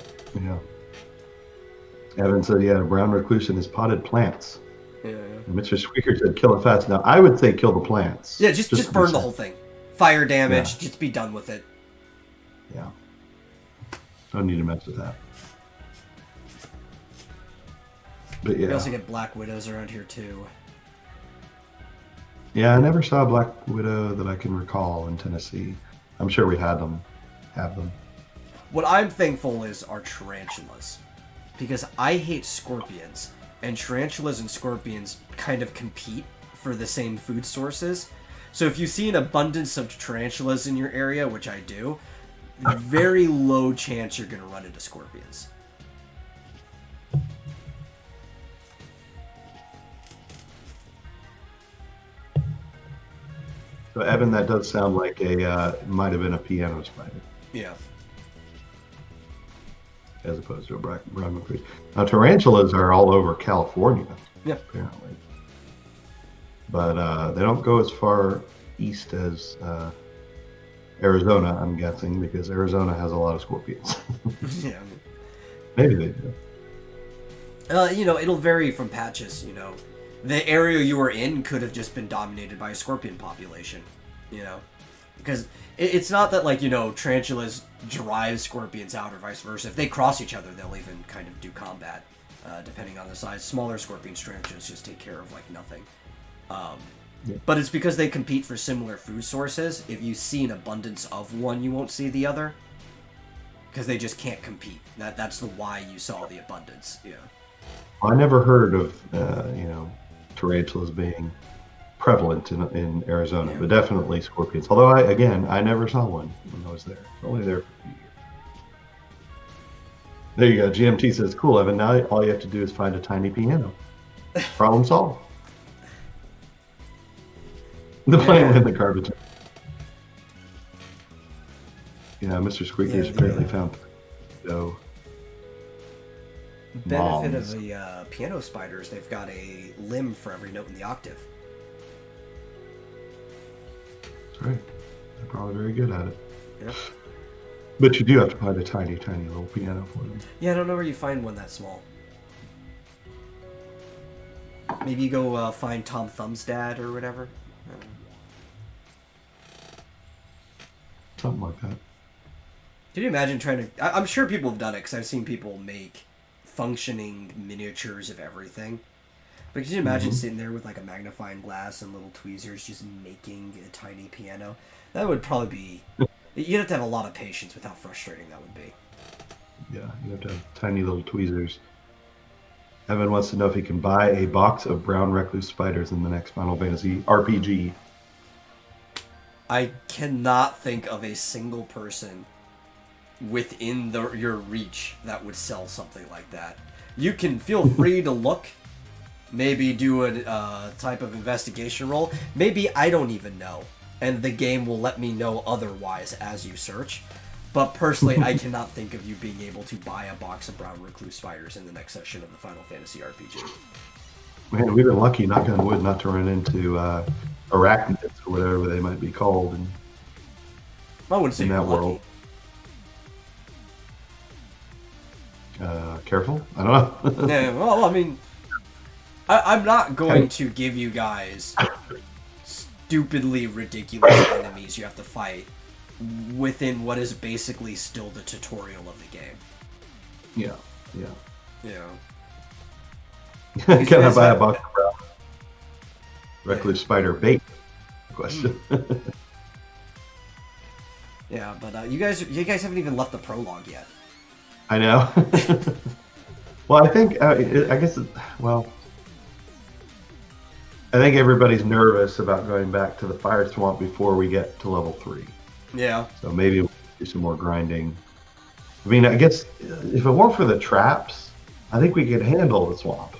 [SPEAKER 1] Evan said, brown recluse and his potted plants.
[SPEAKER 2] Yeah.
[SPEAKER 1] And Mr. Squeaker said, kill it fast. Now, I would say kill the plants.
[SPEAKER 2] Yeah, just burn the whole thing. Fire damage, just be done with it.
[SPEAKER 1] Yeah. Don't need to mess with that. But
[SPEAKER 2] We
[SPEAKER 1] yeah.
[SPEAKER 2] also get Black Widows around here too.
[SPEAKER 1] Yeah, I never saw a Black Widow that I can recall in Tennessee. I'm sure we had them. Have them.
[SPEAKER 2] What I'm thankful is are tarantulas. Because I hate scorpions. And tarantulas and scorpions kind of compete for the same food sources. So if you see an abundance of tarantulas in your area, which I do, very low chance you're going to run into scorpions.
[SPEAKER 1] So Evan, that does sound like might have been a piano spider.
[SPEAKER 2] Yeah.
[SPEAKER 1] As opposed to a brown recluse. Now tarantulas are all over California.
[SPEAKER 2] Yeah.
[SPEAKER 1] Apparently. But they don't go as far east as Arizona, I'm guessing, because Arizona has a lot of scorpions.
[SPEAKER 2] Yeah.
[SPEAKER 1] Maybe they do.
[SPEAKER 2] It'll vary from patches, The area you were in could have just been dominated by a scorpion population, Because it's not that, tarantulas drive scorpions out or vice versa. If they cross each other, they'll even kind of do combat, depending on the size. Smaller scorpions, tarantulas just take care of, nothing.
[SPEAKER 1] Yeah.
[SPEAKER 2] But it's because they compete for similar food sources. If you see an abundance of one, you won't see the other. Because they just can't compete. That's the why you saw the abundance. Yeah.
[SPEAKER 1] I never heard of, tarantulas being prevalent in Arizona,
[SPEAKER 2] Yeah.
[SPEAKER 1] but definitely scorpions. Although, I never saw one when I was there. I was only there for a few years. There you go. GMT says, cool, Evan. Now all you have to do is find a tiny piano. Problem solved. The plane in the garbage. Yeah, Mr. Squeaker's apparently found. So,
[SPEAKER 2] Benefit
[SPEAKER 1] moms.
[SPEAKER 2] of the piano spiders, they've got a limb for every note in the octave.
[SPEAKER 1] That's right. They're probably very good at it.
[SPEAKER 2] Yeah.
[SPEAKER 1] But you do have to find a tiny, tiny little piano for them.
[SPEAKER 2] Yeah, I don't know where you find one that small. Maybe you go find Tom Thumb's dad or whatever.
[SPEAKER 1] Something like that.
[SPEAKER 2] Can you imagine trying to... I'm sure people have done it, because I've seen people make functioning miniatures of everything. But can you imagine sitting there with a magnifying glass and little tweezers just making a tiny piano? That would probably be... You'd have to have a lot of patience with how frustrating that would be.
[SPEAKER 1] Yeah, you have to have tiny little tweezers. Evan wants to know if he can buy a box of brown recluse spiders in the next Final Fantasy RPG.
[SPEAKER 2] I cannot think of a single person within your reach that would sell something like that. You can feel free to look, maybe do a type of investigation roll. Maybe I don't even know, and the game will let me know otherwise as you search. But personally, I cannot think of you being able to buy a box of brown recluse spiders in the next session of the Final Fantasy RPG.
[SPEAKER 1] Man, we've been lucky, knock on wood, not to run into arachnids or whatever they might be called
[SPEAKER 2] I wouldn't say
[SPEAKER 1] in
[SPEAKER 2] you're
[SPEAKER 1] that
[SPEAKER 2] lucky.
[SPEAKER 1] world. Careful? I don't know.
[SPEAKER 2] Yeah, well, I mean, I'm not going to give you guys stupidly ridiculous enemies you have to fight within what is basically still the tutorial of the game.
[SPEAKER 1] Yeah.
[SPEAKER 2] Yeah.
[SPEAKER 1] Can I buy a box of brown recluse spider bait? Question.
[SPEAKER 2] Yeah, but you guys haven't even left the prologue yet.
[SPEAKER 1] I know. Well, I think, I think everybody's nervous about going back to the fire swamp before we get to level 3.
[SPEAKER 2] Yeah.
[SPEAKER 1] So maybe we'll do some more grinding. I mean, I guess if it weren't for the traps, I think we could handle the swamp.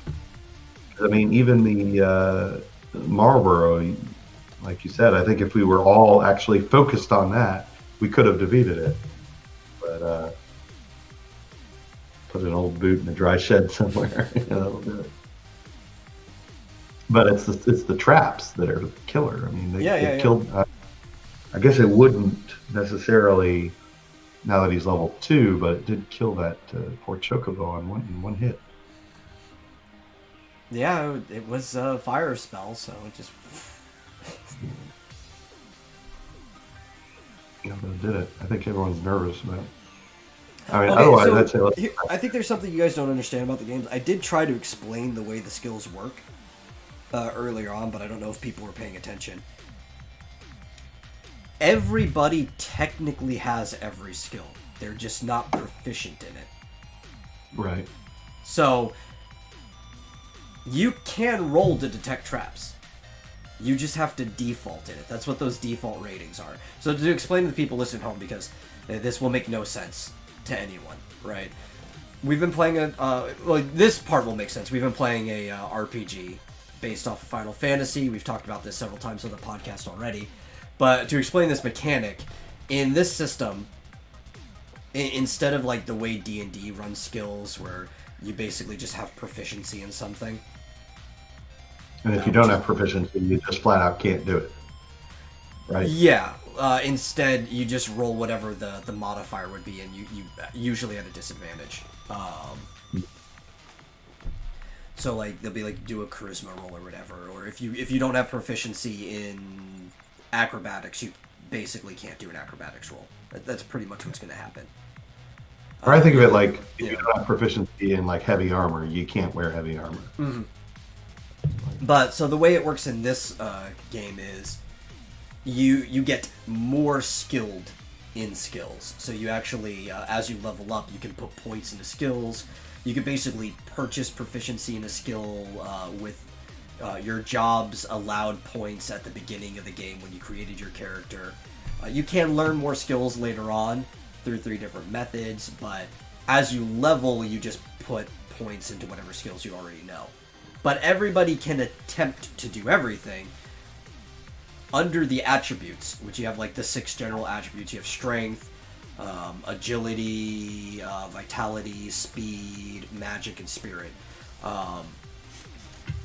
[SPEAKER 1] I mean, even the Marlboro, like you said, I think if we were all actually focused on that, we could have defeated it. But put an old boot in a dry shed somewhere. That'll do it. But it's the traps that are the killer. I mean, they killed. I guess it wouldn't necessarily, now that he's level 2, but it did kill that poor Chocobo in one hit.
[SPEAKER 2] Yeah, it was a fire spell, so it just...
[SPEAKER 1] But did it. I think everyone's nervous about it. I mean,
[SPEAKER 2] Okay,
[SPEAKER 1] otherwise,
[SPEAKER 2] so
[SPEAKER 1] I'd say let's.
[SPEAKER 2] I think there's something you guys don't understand about the games. I did try to explain the way the skills work earlier on, but I don't know if people were paying attention. Everybody technically has every skill. They're just not proficient in it.
[SPEAKER 1] Right.
[SPEAKER 2] So, you can roll to detect traps. You just have to default in it. That's what those default ratings are. So to explain to the people listening at home, because this will make no sense to anyone, right? We've been playing this part will make sense. We've been playing a RPG based off of Final Fantasy. We've talked about this several times on the podcast already. But to explain this mechanic, in this system, instead of like the way D&D runs skills, where you basically just have proficiency in something.
[SPEAKER 1] And if you don't have proficiency, you just flat out can't do it. Right?
[SPEAKER 2] Yeah. Instead, you just roll whatever the modifier would be, and you usually at a disadvantage. So like they'll be like do a charisma roll or whatever, or if you don't have proficiency in acrobatics, you basically can't do an acrobatics roll. That's pretty much what's going to happen.
[SPEAKER 1] Or I think of it like if you don't have proficiency in like heavy armor, you can't wear heavy armor.
[SPEAKER 2] Mm-hmm. But so the way it works in this game is you get more skilled in skills. So you actually, as you level up, you can put points into skills. You can basically purchase proficiency in a skill with your job's allowed points at the beginning of the game when you created your character. You can learn more skills later on through 3 different methods, but as you level, you just put points into whatever skills you already know. But everybody can attempt to do everything under the attributes, which you have like the 6 general attributes. You have strength, agility, vitality, speed, magic, and spirit.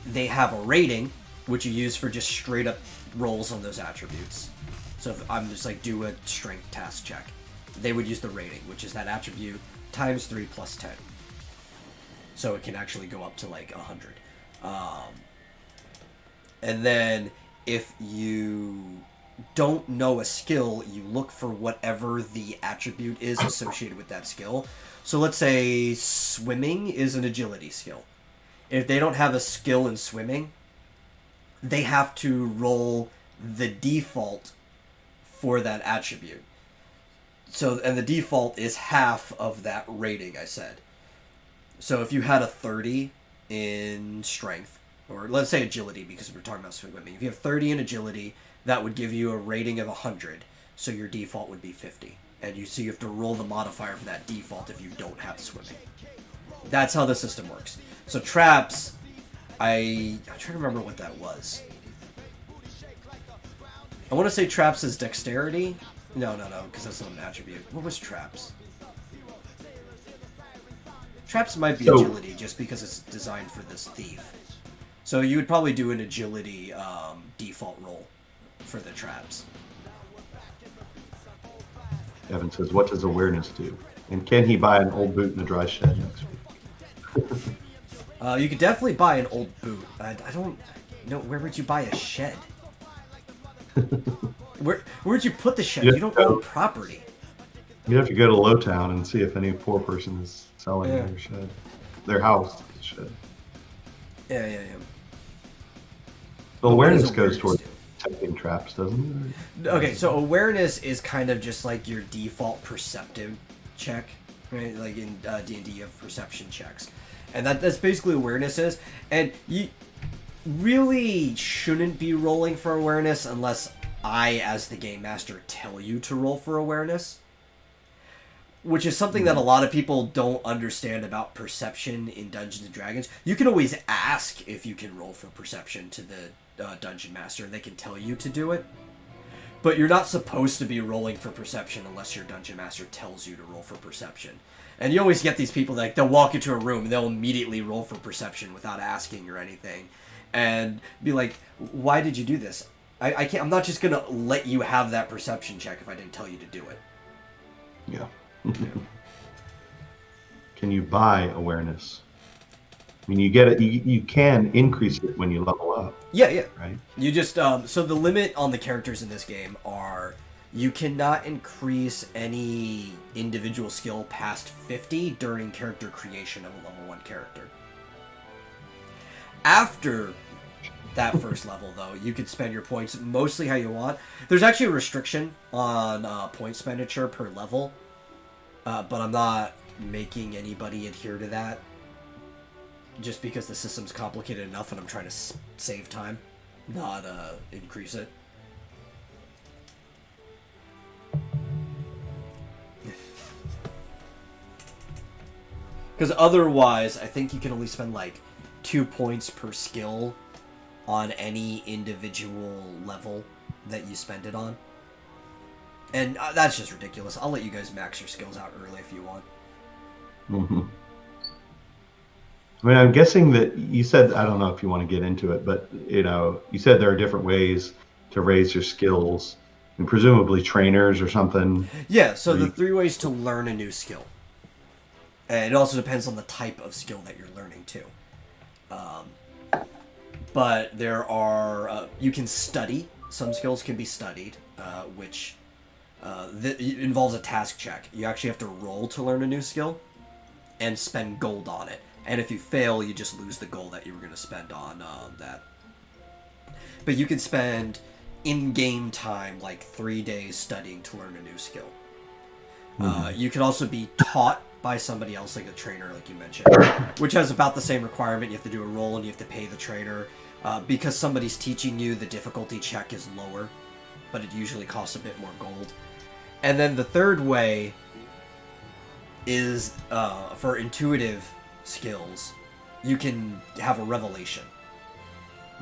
[SPEAKER 2] They have a rating, which you use for just straight up rolls on those attributes. So if I'm just like do a strength task check, they would use the rating, which is that attribute times 3 plus 10. So it can actually go up to like 100. And then if you don't know a skill, you look for whatever the attribute is associated with that skill. So let's say swimming is an agility skill. If they don't have a skill in swimming, they have to roll the default for that attribute. So, and the default is half of that rating I said. So if you had a 30 in strength, or let's say agility because we're talking about swimming. If you have 30 in agility, that would give you a rating of 100. So your default would be 50. And you have to roll the modifier for that default if you don't have swimming. That's how the system works. So traps, I'm trying to remember what that was. I want to say traps is dexterity. No, because that's not an attribute. What was traps? Traps might be agility just because it's designed for this thief. So you would probably do an agility default roll for the traps.
[SPEAKER 1] Evan says, what does awareness do? And can he buy an old boot in a dry shed next week?
[SPEAKER 2] You could definitely buy an old boot. I don't know. Where would you buy a shed? Where'd you put the shed? You don't own property.
[SPEAKER 1] You have to go to Lowtown and see if any poor person is selling their shed. Their house shed.
[SPEAKER 2] Yeah.
[SPEAKER 1] The awareness goes towards detecting traps, doesn't it?
[SPEAKER 2] Okay, so awareness is kind of just like your default perceptive check, right? Like in D&D, you have perception checks. And that's basically awareness is. And you really shouldn't be rolling for awareness unless I, as the game master, tell you to roll for awareness. Which is something that a lot of people don't understand about perception in Dungeons & Dragons. You can always ask if you can roll for perception to the Dungeon Master, and they can tell you to do it. But you're not supposed to be rolling for perception unless your Dungeon Master tells you to roll for perception. And you always get these people that they'll walk into a room and they'll immediately roll for perception without asking or anything. And be like, why did you do this? I can't. I'm not just going to let you have that perception check if I didn't tell you to do it.
[SPEAKER 1] Yeah. Can you buy awareness? I mean, you get it. You can increase it when you level up.
[SPEAKER 2] Yeah.
[SPEAKER 1] Right.
[SPEAKER 2] You just so the limit on the characters in this game are You cannot increase any individual skill past 50 during character creation of a level 1 character. After that first level, though, you can spend your points mostly how you want. There's actually a restriction on point expenditure per level, but I'm not making anybody adhere to that, just because the system's complicated enough and I'm trying to save time, not increase it. Because otherwise, I think you can only spend like 2 points per skill on any individual level that you spend it on. And that's just ridiculous. I'll let you guys max your skills out early if you want.
[SPEAKER 1] Mm-hmm. I mean, I'm guessing that you said, I don't know if you want to get into it, but, you said there are different ways to raise your skills, and presumably trainers or something.
[SPEAKER 2] Yeah, so the 3 ways to learn a new skill. And it also depends on the type of skill that you're learning, too. But there are... you can study. Some skills can be studied, which involves a task check. You actually have to roll to learn a new skill and spend gold on it. And if you fail, you just lose the gold that you were going to spend on that. But you can spend in-game time, like 3 days studying to learn a new skill. You can also be taught by somebody else, like a trainer, like you mentioned, which has about the same requirement. You have to do a roll and you have to pay the trainer. Because somebody's teaching you, the difficulty check is lower, but it usually costs a bit more gold. And then the third way is for intuitive skills. You can have a revelation,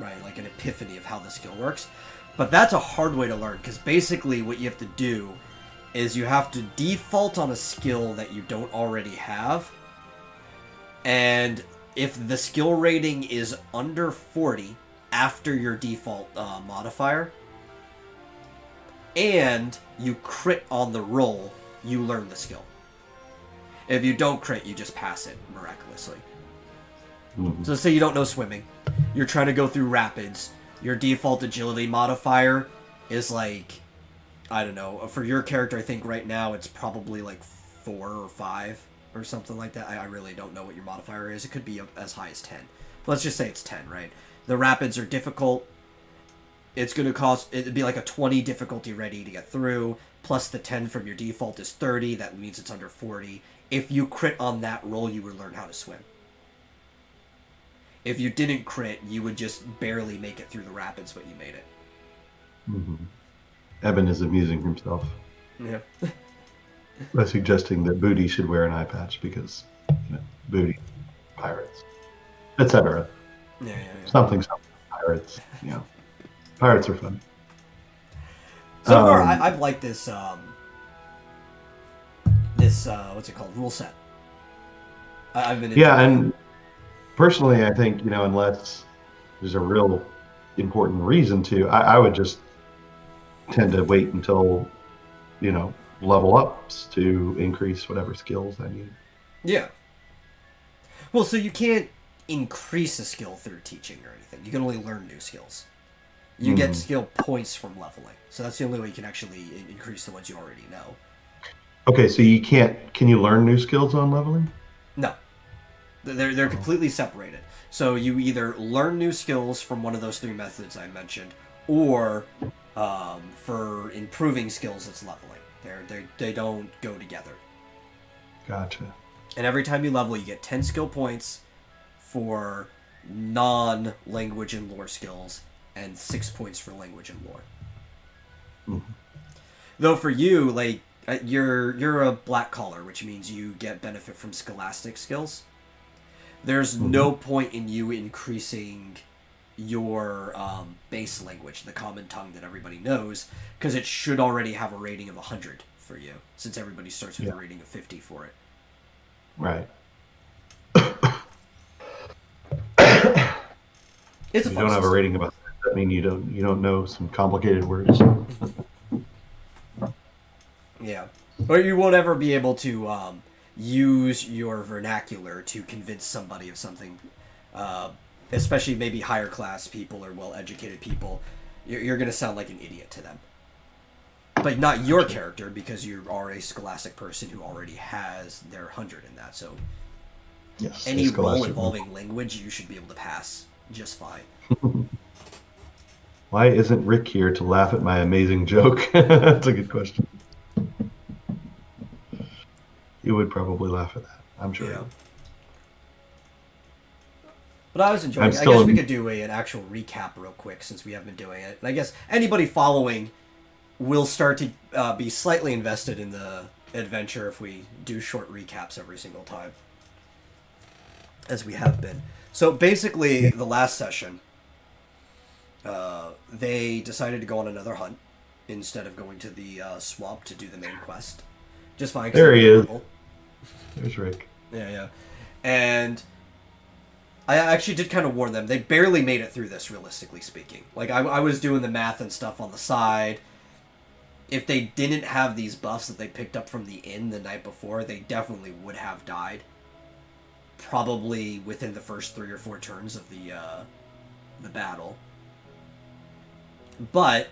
[SPEAKER 2] right? Like an epiphany of how the skill works. But that's a hard way to learn, because basically what you have to do is you have to default on a skill that you don't already have, and if the skill rating is under 40 after your default modifier, and you crit on the roll, you learn the skill. If you don't crit, you just pass it miraculously. Mm-hmm. So say you don't know swimming, you're trying to go through rapids, your default agility modifier is like, I don't know, for your character, I think right now it's probably like 4 or 5 or something like that. I really don't know what your modifier is. It could be as high as 10. Let's just say it's 10, right? The rapids are difficult. It's going to cost, it'd be like a 20 difficulty ready to get through, plus the 10 from your default is 30. That means it's under 40. If you crit on that roll, you would learn how to swim. If you didn't crit, you would just barely make it through the rapids, but you made it.
[SPEAKER 1] Mm-hmm. Evan is amusing himself.
[SPEAKER 2] Yeah.
[SPEAKER 1] By suggesting that Booty should wear an eye patch because, Booty, pirates, etc.
[SPEAKER 2] Yeah.
[SPEAKER 1] Something, pirates. Pirates are fun.
[SPEAKER 2] So far, I've liked this. What's it called? Rule set. I've been.
[SPEAKER 1] And personally, I think unless there's a real important reason to, I would just tend to wait until level ups to increase whatever skills I need.
[SPEAKER 2] Yeah. Well, so you can't increase a skill through teaching or anything. You can only learn new skills. You get skill points from leveling. So that's the only way you can actually increase the ones you already know.
[SPEAKER 1] Okay, so you can't... Can you learn new skills on leveling?
[SPEAKER 2] No. They're completely separated. So you either learn new skills from one of those 3 methods I mentioned, or for improving skills, it's leveling. They don't go together.
[SPEAKER 1] Gotcha.
[SPEAKER 2] And every time you level, you get 10 skill points for non-language and lore skills, and 6 points for language and lore. Mm-hmm. Though for you, like, you're a black collar, which means you get benefit from scholastic skills. There's no point in you increasing your base language, the common tongue that everybody knows, because it should already have a rating of 100 for you, since everybody starts with a rating of 50 for it.
[SPEAKER 1] Right.
[SPEAKER 2] It's a
[SPEAKER 1] you don't have a rating about that. I mean, you don't know some complicated words.
[SPEAKER 2] Yeah, or you won't ever be able to use your vernacular to convince somebody of something, especially maybe higher class people or well-educated people. You're going to sound like an idiot to them. but not your character because you are a scholastic person who already has their 100 in that. So
[SPEAKER 1] Yes.
[SPEAKER 2] any role involving language, you should be able to pass just fine.
[SPEAKER 1] Why isn't Rick here to laugh at my amazing joke? That's a good question. He would probably laugh at that. I'm sure.
[SPEAKER 2] Yeah. But I was enjoying it. I guess we could do an actual recap real quick since we haven't been doing it. And I guess anybody following will start to be slightly invested in the adventure if we do short recaps every single time. As we have been. So basically, the last session, they decided to go on another hunt instead of going to the swamp to do the main quest. Just fine.
[SPEAKER 1] There he is. There's Rick.
[SPEAKER 2] Yeah. And I actually did kind of warn them. They barely made it through this, realistically speaking. Like, I was doing the math and stuff on the side. If they didn't have these buffs that they picked up from the inn the night before, they definitely would have died. Probably within the first 3 or 4 turns of the battle. But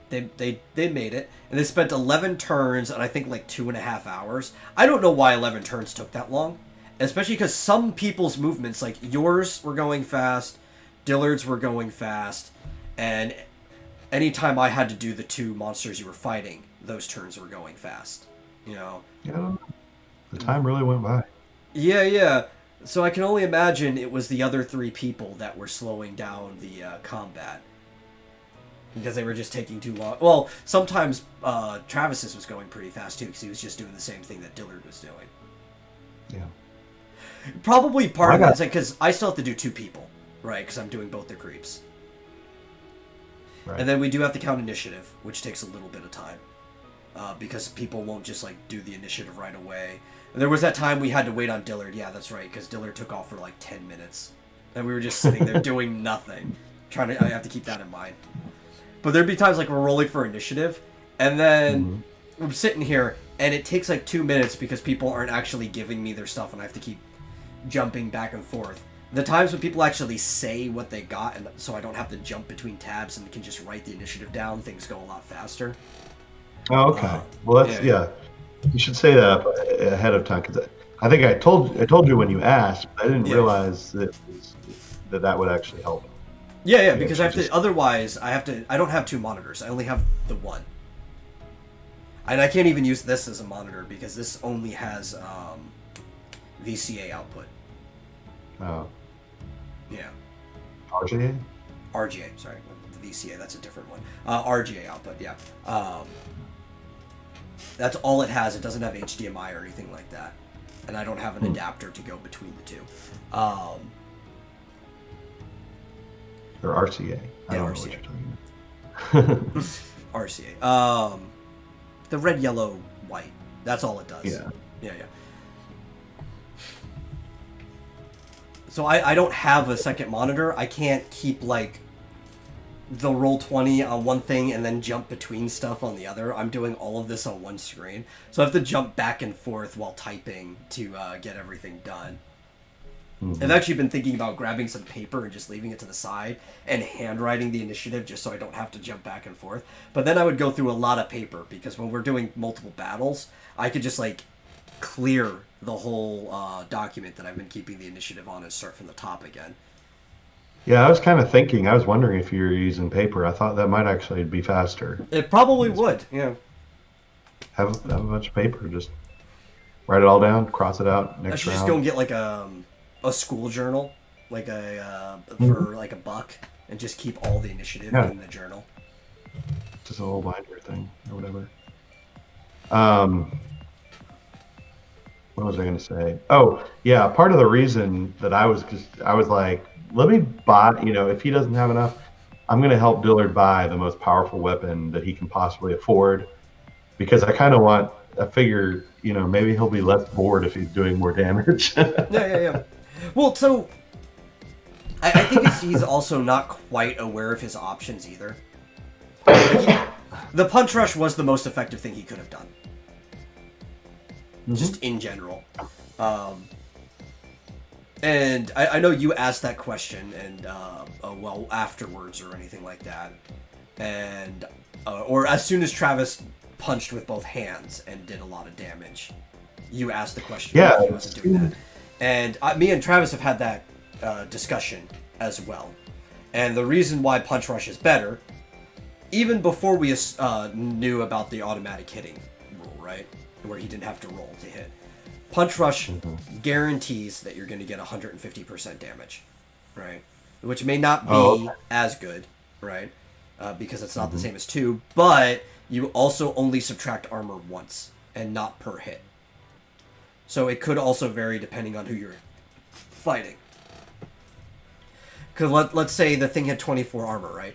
[SPEAKER 2] they made it, and they spent 11 turns and I think like 2.5 hours. I don't know why 11 turns took that long, especially because some people's movements, like yours, were going fast, Dillard's were going fast, and anytime I had to do the 2 monsters you were fighting, those turns were going fast. You know.
[SPEAKER 1] Yeah. The time really went by.
[SPEAKER 2] Yeah. So I can only imagine it was the other 3 people that were slowing down the combat. Because they were just taking too long. Well, sometimes Travis's was going pretty fast too, because he was just doing the same thing that Dillard was doing.
[SPEAKER 1] Yeah.
[SPEAKER 2] Probably part of it is because I still have to do 2 people, right? Because I'm doing both the creeps. Right. And then we do have to count initiative, which takes a little bit of time. Because people won't just like do the initiative right away. And there was that time we had to wait on Dillard. Yeah, that's right, because Dillard took off for like 10 minutes. And we were just sitting there doing nothing. I have to keep that in mind. But there'd be times like we're rolling for initiative, and then I'm sitting here, and it takes like 2 minutes because people aren't actually giving me their stuff, and I have to keep jumping back and forth. The times when people actually say what they got, and so I don't have to jump between tabs and can just write the initiative down, things go a lot faster.
[SPEAKER 1] Oh, okay. Well, that's yeah. You should say that ahead of time, because I think I told you when you asked, but I didn't realize that would actually help.
[SPEAKER 2] Yeah, because I have to. Otherwise, I don't have 2 monitors. I only have the 1, and I can't even use this as a monitor because this only has VCA output.
[SPEAKER 1] Oh.
[SPEAKER 2] Yeah.
[SPEAKER 1] RGA.
[SPEAKER 2] Sorry, the VCA. That's a different one. RGA output. Yeah. That's all it has. It doesn't have HDMI or anything like that, and I don't have an adapter to go between the 2.
[SPEAKER 1] Or RCA. I don't know what you're talking about.
[SPEAKER 2] RCA. The red, yellow, white. That's all it does. Yeah. So I don't have a second monitor. I can't keep like the Roll20 on one thing and then jump between stuff on the other. I'm doing all of this on one screen. So I have to jump back and forth while typing to get everything done. I've actually been thinking about grabbing some paper and just leaving it to the side and handwriting the initiative just so I don't have to jump back and forth. But then I would go through a lot of paper because when we're doing multiple battles, I could just like clear the whole document that I've been keeping the initiative on and start from the top again.
[SPEAKER 1] Yeah, I was kind of thinking, I was wondering if you were using paper. I thought that might actually be faster.
[SPEAKER 2] It probably would, yeah.
[SPEAKER 1] Have a bunch of paper, just write it all down, cross it out, next
[SPEAKER 2] I should
[SPEAKER 1] round.
[SPEAKER 2] just go and get like a school journal, like for like $1, and just keep all the initiative in the journal.
[SPEAKER 1] Just a little binder thing or whatever. What was I going to say? Oh, yeah. Part of the reason that I was like, let me buy, if he doesn't have enough, I'm going to help Dillard buy the most powerful weapon that he can possibly afford, because I kind of I figure, maybe he'll be less bored if he's doing more damage.
[SPEAKER 2] Yeah. Well, so I think he's also not quite aware of his options either. The punch rush was the most effective thing he could have done. Just in general. And I know you asked that question and afterwards or anything like that. And or as soon as Travis punched with both hands and did a lot of damage, you asked the question
[SPEAKER 1] Yeah,
[SPEAKER 2] why he wasn't doing that. And me and Travis have had that discussion as well. And the reason why Punch Rush is better, even before we knew about the automatic hitting rule, right? Where he didn't have to roll to hit. Punch Rush guarantees that you're going to get 150% damage, right? Which may not be as good, right? Because it's not the same as 2, but you also only subtract armor once and not per hit. So it could also vary depending on who you're fighting. Because let's say the thing had 24 armor, right?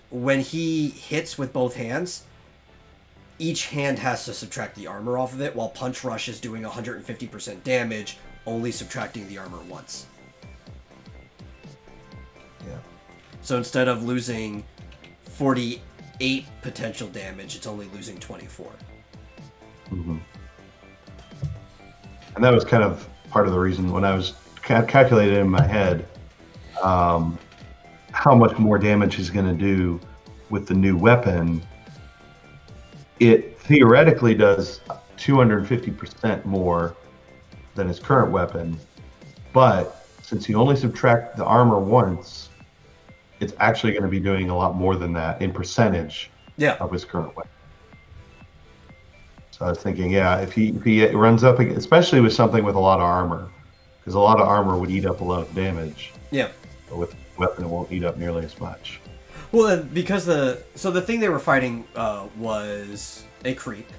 [SPEAKER 2] When he hits with both hands, each hand has to subtract the armor off of it, while Punch Rush is doing 150% damage, only subtracting the armor once.
[SPEAKER 1] Yeah.
[SPEAKER 2] So instead of losing 48 potential damage, it's only losing 24.
[SPEAKER 1] Mm-hmm. And that was kind of part of the reason when I was calculating in my head how much more damage he's going to do with the new weapon. It theoretically does 250% more than his current weapon, but since you only subtract the armor once, it's actually going to be doing a lot more than that in percentage of his current weapon. So I was thinking, yeah, if he runs up, especially with something with a lot of armor, because a lot of armor would eat up a lot of damage.
[SPEAKER 2] Yeah.
[SPEAKER 1] But with the weapon, it won't eat up nearly as much.
[SPEAKER 2] Well, because the thing they were fighting was a creep,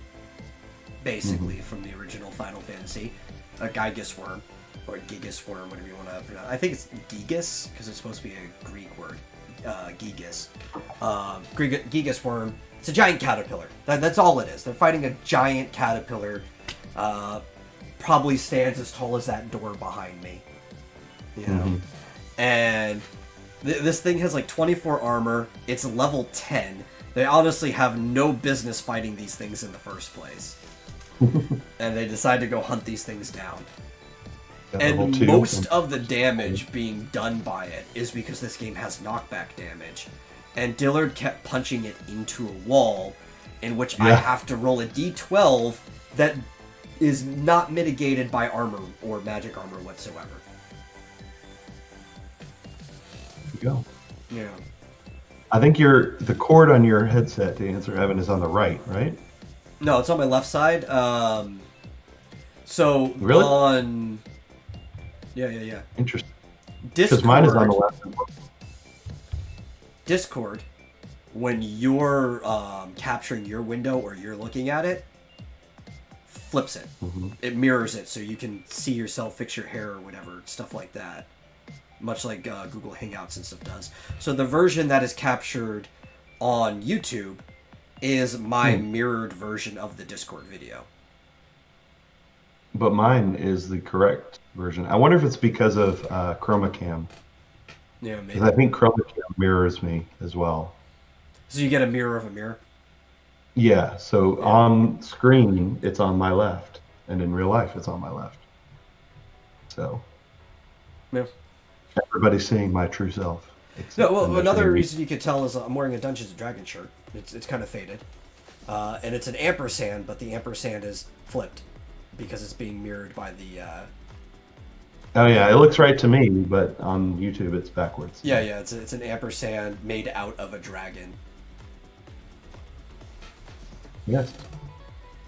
[SPEAKER 2] basically, from the original Final Fantasy, a Gigas worm, or Gigas worm, whatever you want to pronounce. I think it's Gigas because it's supposed to be a Greek word. Gigas. Gigas worm. It's a giant caterpillar. That's all it is. They're fighting a giant caterpillar. Probably stands as tall as that door behind me. You know? And this thing has like 24 armor. It's level 10. They honestly have no business fighting these things in the first place. And they decide to go hunt these things down. And most of the damage being done by it is because this game has knockback damage. And Dillard kept punching it into a wall, in which I have to roll a d12 that is not mitigated by armor or magic armor whatsoever.
[SPEAKER 1] There you go.
[SPEAKER 2] Yeah.
[SPEAKER 1] I think the cord on your headset, to answer Evan, is on the right, right?
[SPEAKER 2] No, it's on my left side. So
[SPEAKER 1] really?
[SPEAKER 2] On... Yeah.
[SPEAKER 1] Interesting.
[SPEAKER 2] Discord,
[SPEAKER 1] because mine is on the left.
[SPEAKER 2] Discord, when you're capturing your window or you're looking at it, flips it. It mirrors it so you can see yourself, fix your hair or whatever, stuff like that. Much like Google Hangouts and stuff does. So the version that is captured on YouTube is my mirrored version of the Discord video.
[SPEAKER 1] But mine is the correct version. I wonder if it's because of Chroma Cam.
[SPEAKER 2] Yeah, maybe.
[SPEAKER 1] Because I think Chroma Cam mirrors me as well.
[SPEAKER 2] So you get a mirror of a mirror?
[SPEAKER 1] Yeah, so on screen, it's on my left. And in real life, it's on my left. So everybody's seeing my true self.
[SPEAKER 2] No, well, another reason you could tell is I'm wearing a Dungeons & Dragons shirt. It's kind of faded. And it's an ampersand, but the ampersand is flipped because it's being mirrored by the...
[SPEAKER 1] Oh yeah, it looks right to me, but on YouTube it's backwards.
[SPEAKER 2] Yeah, it's an ampersand made out of a dragon.
[SPEAKER 1] Yes.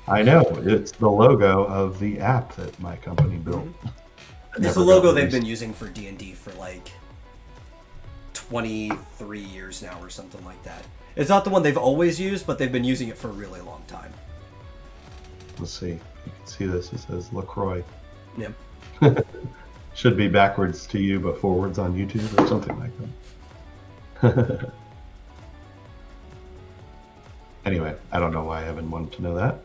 [SPEAKER 1] I know. It's the logo of the app that my company built.
[SPEAKER 2] It's the logo they've been using for D&D for like 23 years now or something like that. It's not the one they've always used, but they've been using it for a really long time.
[SPEAKER 1] Let's see. You can see this. It says LaCroix.
[SPEAKER 2] Yeah.
[SPEAKER 1] Should be backwards to you, but forwards on YouTube or something like that. Anyway, I don't know why Evan wanted to know that.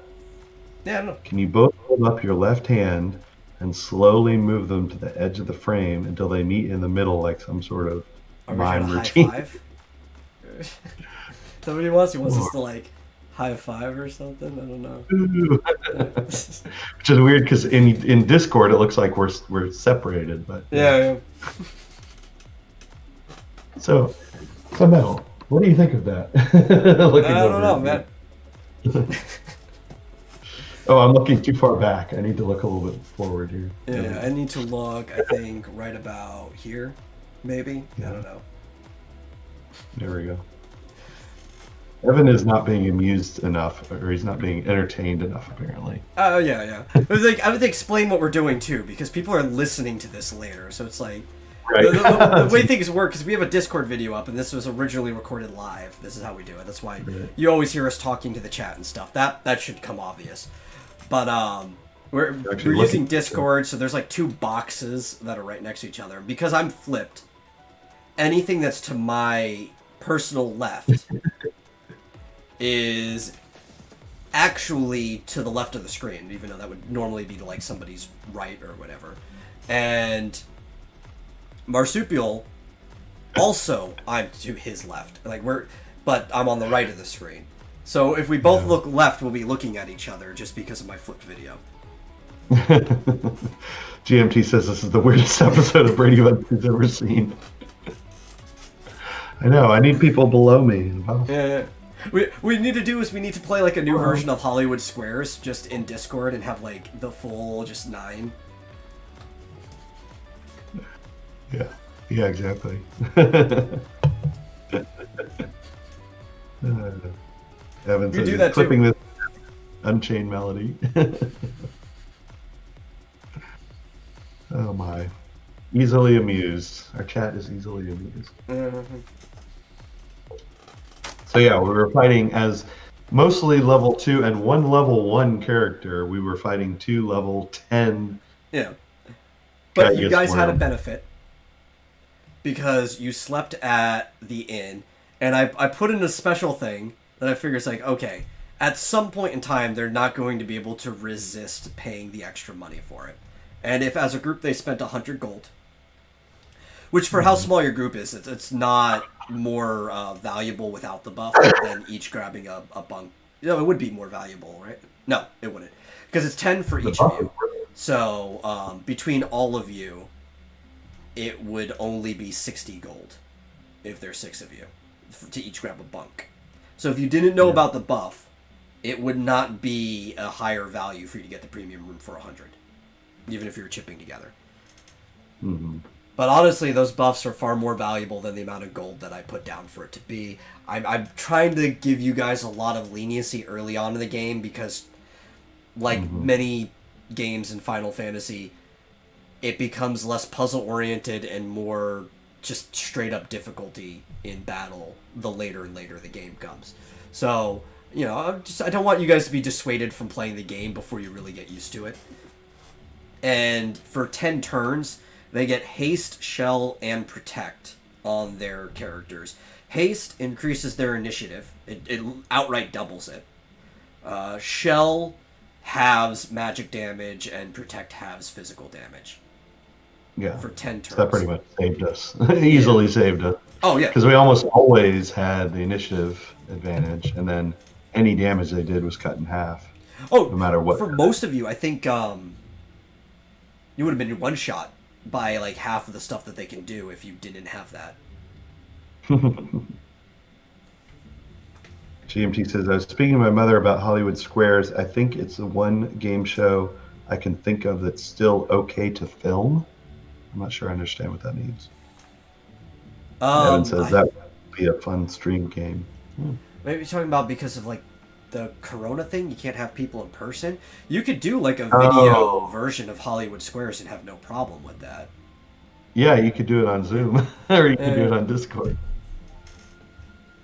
[SPEAKER 2] Yeah, I don't know.
[SPEAKER 1] Can you both hold up your left hand and slowly move them to the edge of the frame until they meet in the middle like some sort of mime routine?
[SPEAKER 2] High five? Somebody wants us to like high five or something? I don't know.
[SPEAKER 1] Which is weird because in Discord it looks like we're separated, but
[SPEAKER 2] yeah.
[SPEAKER 1] So no. What do you think of that? Looking
[SPEAKER 2] I don't
[SPEAKER 1] over
[SPEAKER 2] know,
[SPEAKER 1] at
[SPEAKER 2] man.
[SPEAKER 1] me. Oh, I'm looking too far back. I need to look a little bit forward here.
[SPEAKER 2] Yeah, I need to look, I think, right about here, maybe. I
[SPEAKER 1] Yeah.
[SPEAKER 2] don't know.
[SPEAKER 1] There we go. Evan is not being amused enough, or he's not being entertained enough, apparently.
[SPEAKER 2] Oh, yeah. I was like, I would explain what we're doing too, because people are listening to this later, so it's like,
[SPEAKER 1] Right.
[SPEAKER 2] the way things work is we have a Discord video up, and this was originally recorded live. This is how we do it. That's why
[SPEAKER 1] Right.
[SPEAKER 2] you always hear us talking to the chat and stuff. That should come obvious. But we're
[SPEAKER 1] Actually
[SPEAKER 2] using
[SPEAKER 1] looking-
[SPEAKER 2] Discord, so there's like two boxes that are right next to each other. Because I'm flipped, anything that's to my personal left is actually to the left of the screen, even though that would normally be to like somebody's right or whatever. And Marsupial also, I'm to his left. But I'm on the right of the screen. So if we both look left, we'll be looking at each other just because of my flipped video.
[SPEAKER 1] GMT says this is the weirdest episode of Brady Bunch he's ever seen. I know. I need people below me.
[SPEAKER 2] Yeah. We need to do is we need to play like a new version of Hollywood Squares just in Discord and have like the full just 9.
[SPEAKER 1] Yeah, exactly. Evan says
[SPEAKER 2] do
[SPEAKER 1] he's
[SPEAKER 2] that
[SPEAKER 1] clipping
[SPEAKER 2] too.
[SPEAKER 1] this Unchained Melody. Oh my. Easily amused. Our chat is easily amused. So yeah, we were fighting as mostly level 2 and one level 1 character. We were fighting 2 level 10.
[SPEAKER 2] Yeah. But you
[SPEAKER 1] Guess
[SPEAKER 2] guys had a
[SPEAKER 1] worm.
[SPEAKER 2] benefit because you slept at the inn, and I put in a special thing that I figure is like, okay, at some point in time, they're not going to be able to resist paying the extra money for it. And if as a group they spent 100 gold, which for how small your group is, it's not more valuable without the buff than each grabbing a bunk. You know, it would be more valuable, right? No, it wouldn't. Because it's 10 for each of you. So between all of you, it would only be 60 gold if there's 6 of you to each grab a bunk. So if you didn't know about the buff, it would not be a higher value for you to get the premium room for 100, even if you were chipping together.
[SPEAKER 1] Mm-hmm.
[SPEAKER 2] But honestly, those buffs are far more valuable than the amount of gold that I put down for it to be. I'm trying to give you guys a lot of leniency early on in the game because, like many games in Final Fantasy, it becomes less puzzle-oriented and more just straight-up difficulty in battle the later and later the game comes. So, you know, I don't want you guys to be dissuaded from playing the game before you really get used to it. And for 10 turns, they get Haste, Shell, and Protect on their characters. Haste increases their initiative. It outright doubles it. Shell halves magic damage, and Protect halves physical damage.
[SPEAKER 1] Yeah.
[SPEAKER 2] For 10 turns.
[SPEAKER 1] So that pretty much saved us. Easily saved us.
[SPEAKER 2] Oh, yeah.
[SPEAKER 1] Because we almost always had the initiative advantage, and then any damage they did was cut in half.
[SPEAKER 2] Oh,
[SPEAKER 1] no matter what.
[SPEAKER 2] For most of you, I think you would have been one shot by like half of the stuff that they can do if you didn't have that.
[SPEAKER 1] GMT says, I was speaking to my mother about Hollywood Squares. I think it's the one game show I can think of that's still okay to film. I'm not sure I understand what that means. Evan says that would be a fun stream game.
[SPEAKER 2] Maybe you're talking about because of like the Corona thing, you can't have people in person. You could do like a video version of Hollywood Squares and have no problem with that.
[SPEAKER 1] Yeah, you could do it on Zoom, or you could do it on Discord.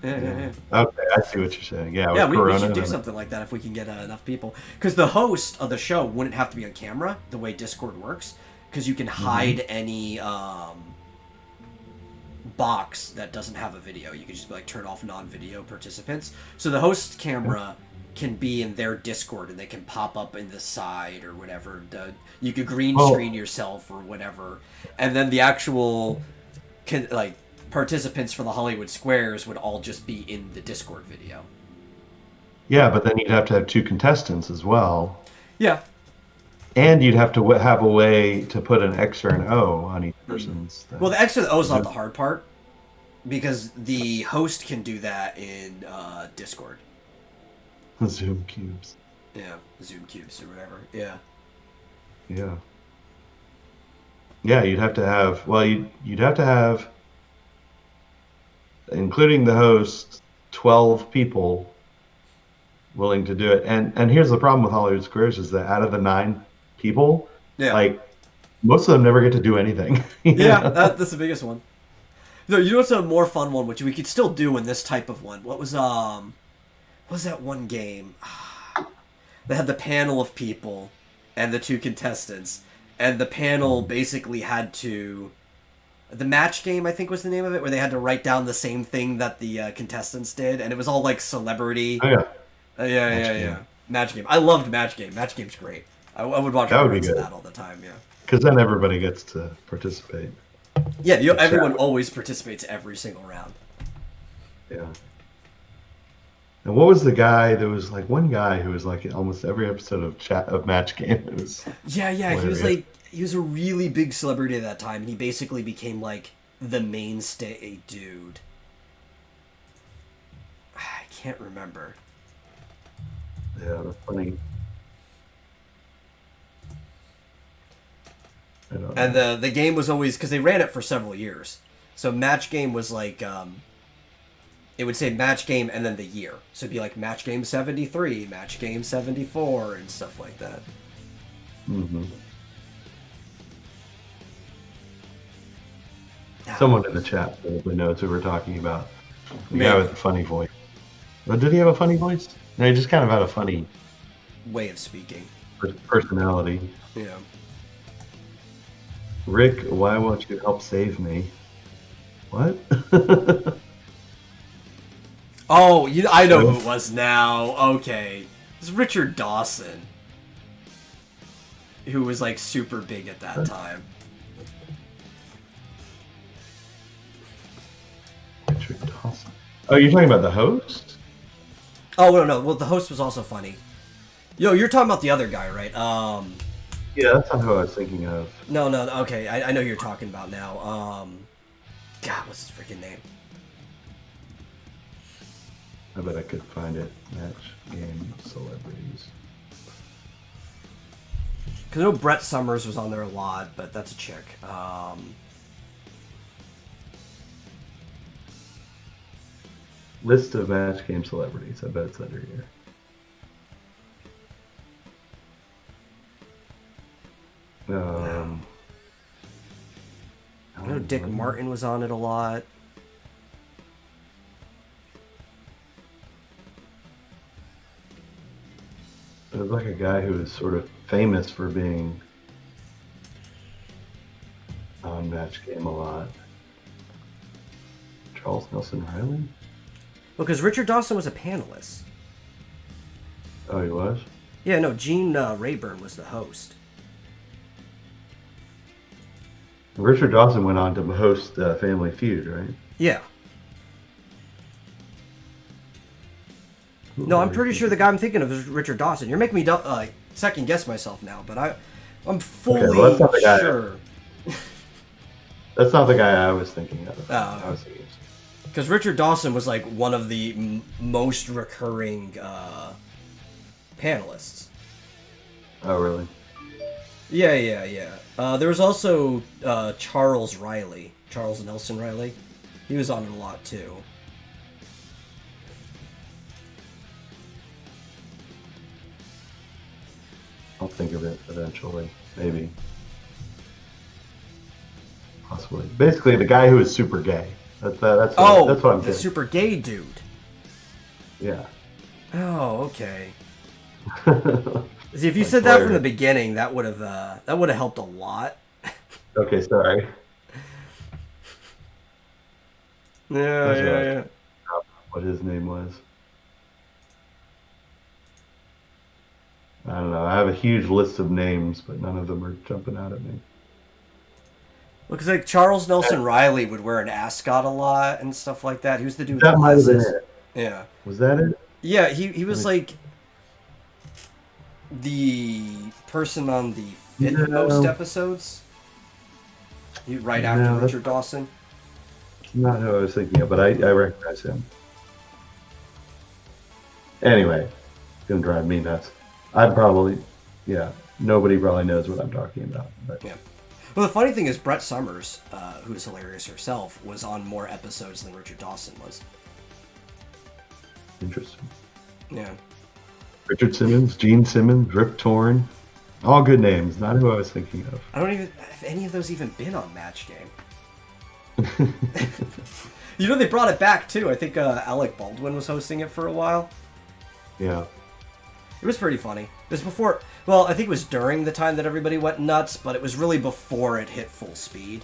[SPEAKER 2] Yeah.
[SPEAKER 1] Okay, I see what you're saying.
[SPEAKER 2] Yeah, we should do something like that if we can get enough people. Because the host of the show wouldn't have to be on camera, the way Discord works, because you can hide any box that doesn't have a video. You can just like turn off non-video participants. So the host's camera can be in their Discord and they can pop up in the side or whatever. You could green screen yourself or whatever, and then the actual participants for the Hollywood Squares would all just be in the Discord video.
[SPEAKER 1] Yeah, but then you'd have to have 2 contestants as well.
[SPEAKER 2] Yeah.
[SPEAKER 1] And you'd have to have a way to put an X or an O on each person's thing.
[SPEAKER 2] Well, the X or the O is not the hard part. because the host can do that in Discord.
[SPEAKER 1] Zoom cubes.
[SPEAKER 2] Yeah, Zoom cubes or whatever. Yeah.
[SPEAKER 1] Yeah. Yeah, you'd have to have. Well, you'd have to have, including the host, 12 people willing to do it. And here's the problem with Hollywood Squares is that out of the 9 people,
[SPEAKER 2] Yeah.
[SPEAKER 1] like most of them never get to do anything.
[SPEAKER 2] Yeah, that's the biggest one. No, you know what's a more fun one, which we could still do in this type of one? What was that one game? They had the panel of people and the 2 contestants, and the panel basically had to. The match game, I think, was the name of it, where they had to write down the same thing that the contestants did, and it was all like celebrity.
[SPEAKER 1] Oh yeah,
[SPEAKER 2] Yeah. Match game. I loved match game. Match game's great. I would watch
[SPEAKER 1] that would be
[SPEAKER 2] runs of
[SPEAKER 1] good
[SPEAKER 2] that all the time. Yeah.
[SPEAKER 1] because then everybody gets to participate.
[SPEAKER 2] Yeah, everyone always participates every single round.
[SPEAKER 1] Yeah. And what was the guy? There was like one guy who was like in almost every episode of Match Game. It was
[SPEAKER 2] Yeah.
[SPEAKER 1] hilarious.
[SPEAKER 2] He was a really big celebrity at that time. He basically became like the mainstay dude. I can't remember.
[SPEAKER 1] Yeah, that's funny. I don't know.
[SPEAKER 2] And the game was always because they ran it for several years. So match game was like it would say match game and then the year. So it'd be like match game 73, match game 74, and stuff like that.
[SPEAKER 1] Mm-hmm. Someone in the chat probably knows who we're talking about. The guy with the funny voice. Oh, did he have a funny voice? No, he just kind of had a funny
[SPEAKER 2] Way of speaking.
[SPEAKER 1] personality.
[SPEAKER 2] Yeah.
[SPEAKER 1] Rick, why won't you help save me? What?
[SPEAKER 2] Oh, I know who it was now. Okay. It's Richard Dawson. Who was like super big at that time.
[SPEAKER 1] Richard Dawson. Oh, you're talking about the host?
[SPEAKER 2] Oh, no. Well, the host was also funny. Yo, you're talking about the other guy, right?
[SPEAKER 1] Yeah, that's not who I was thinking of.
[SPEAKER 2] No, okay. I know who you're talking about now. God, what's his freaking name?
[SPEAKER 1] I bet I could find it. Match game celebrities.
[SPEAKER 2] Because I know Brett Summers was on there a lot, but that's a chick.
[SPEAKER 1] List of match game celebrities. I bet it's under here.
[SPEAKER 2] I know Dick Martin was on it a lot.
[SPEAKER 1] It was like a guy who was sort of famous for being on Match Game a lot. Charles Nelson Riley?
[SPEAKER 2] Well, because Richard Dawson was a panelist.
[SPEAKER 1] Oh, he was?
[SPEAKER 2] Yeah, no, Gene Rayburn was the host.
[SPEAKER 1] Richard Dawson went on to host Family Feud, right?
[SPEAKER 2] Yeah. No, I'm pretty sure the guy I'm thinking of is Richard Dawson. You're making me second guess myself now, but I'm fully
[SPEAKER 1] that's not the guy.
[SPEAKER 2] sure.
[SPEAKER 1] That's not the guy I was thinking of.
[SPEAKER 2] Oh. Because Richard Dawson was like one of the most recurring panelists.
[SPEAKER 1] Oh, really?
[SPEAKER 2] Yeah. There was also Charles Nelson Riley. He was on it a lot too.
[SPEAKER 1] I'll think of it eventually. Maybe. Possibly. Basically, the guy who is super gay. That's what I'm
[SPEAKER 2] the
[SPEAKER 1] getting.
[SPEAKER 2] super gay dude.
[SPEAKER 1] Yeah.
[SPEAKER 2] Oh, okay. See, if you said that from the beginning, that would have helped a lot.
[SPEAKER 1] Okay, sorry.
[SPEAKER 2] Yeah.
[SPEAKER 1] What his name was. I don't know. I have a huge list of names, but none of them are jumping out at me.
[SPEAKER 2] Looks like Charles Nelson Riley would wear an ascot a lot and stuff like that. He was the dude with
[SPEAKER 1] That
[SPEAKER 2] the
[SPEAKER 1] might have been
[SPEAKER 2] glasses.
[SPEAKER 1] it.
[SPEAKER 2] Yeah.
[SPEAKER 1] Was that it?
[SPEAKER 2] Yeah, he was like the person on the fifth most episodes. Right after Richard Dawson.
[SPEAKER 1] Not who I was thinking of, but I recognize him. Anyway, gonna drive me nuts. I probably, yeah, nobody probably knows what I'm talking about. But
[SPEAKER 2] Yeah. Well, the funny thing is, Brett Summers, who is hilarious herself, was on more episodes than Richard Dawson was.
[SPEAKER 1] interesting.
[SPEAKER 2] Yeah.
[SPEAKER 1] Richard Simmons, Gene Simmons, Rip Torn, all good names. Not who I was thinking of.
[SPEAKER 2] I don't even have any of those even been on Match Game. You know, they brought it back too. I think Alec Baldwin was hosting it for a while.
[SPEAKER 1] Yeah.
[SPEAKER 2] It was pretty funny. It was before, well, I think it was during the time that everybody went nuts, but it was really before it hit full speed.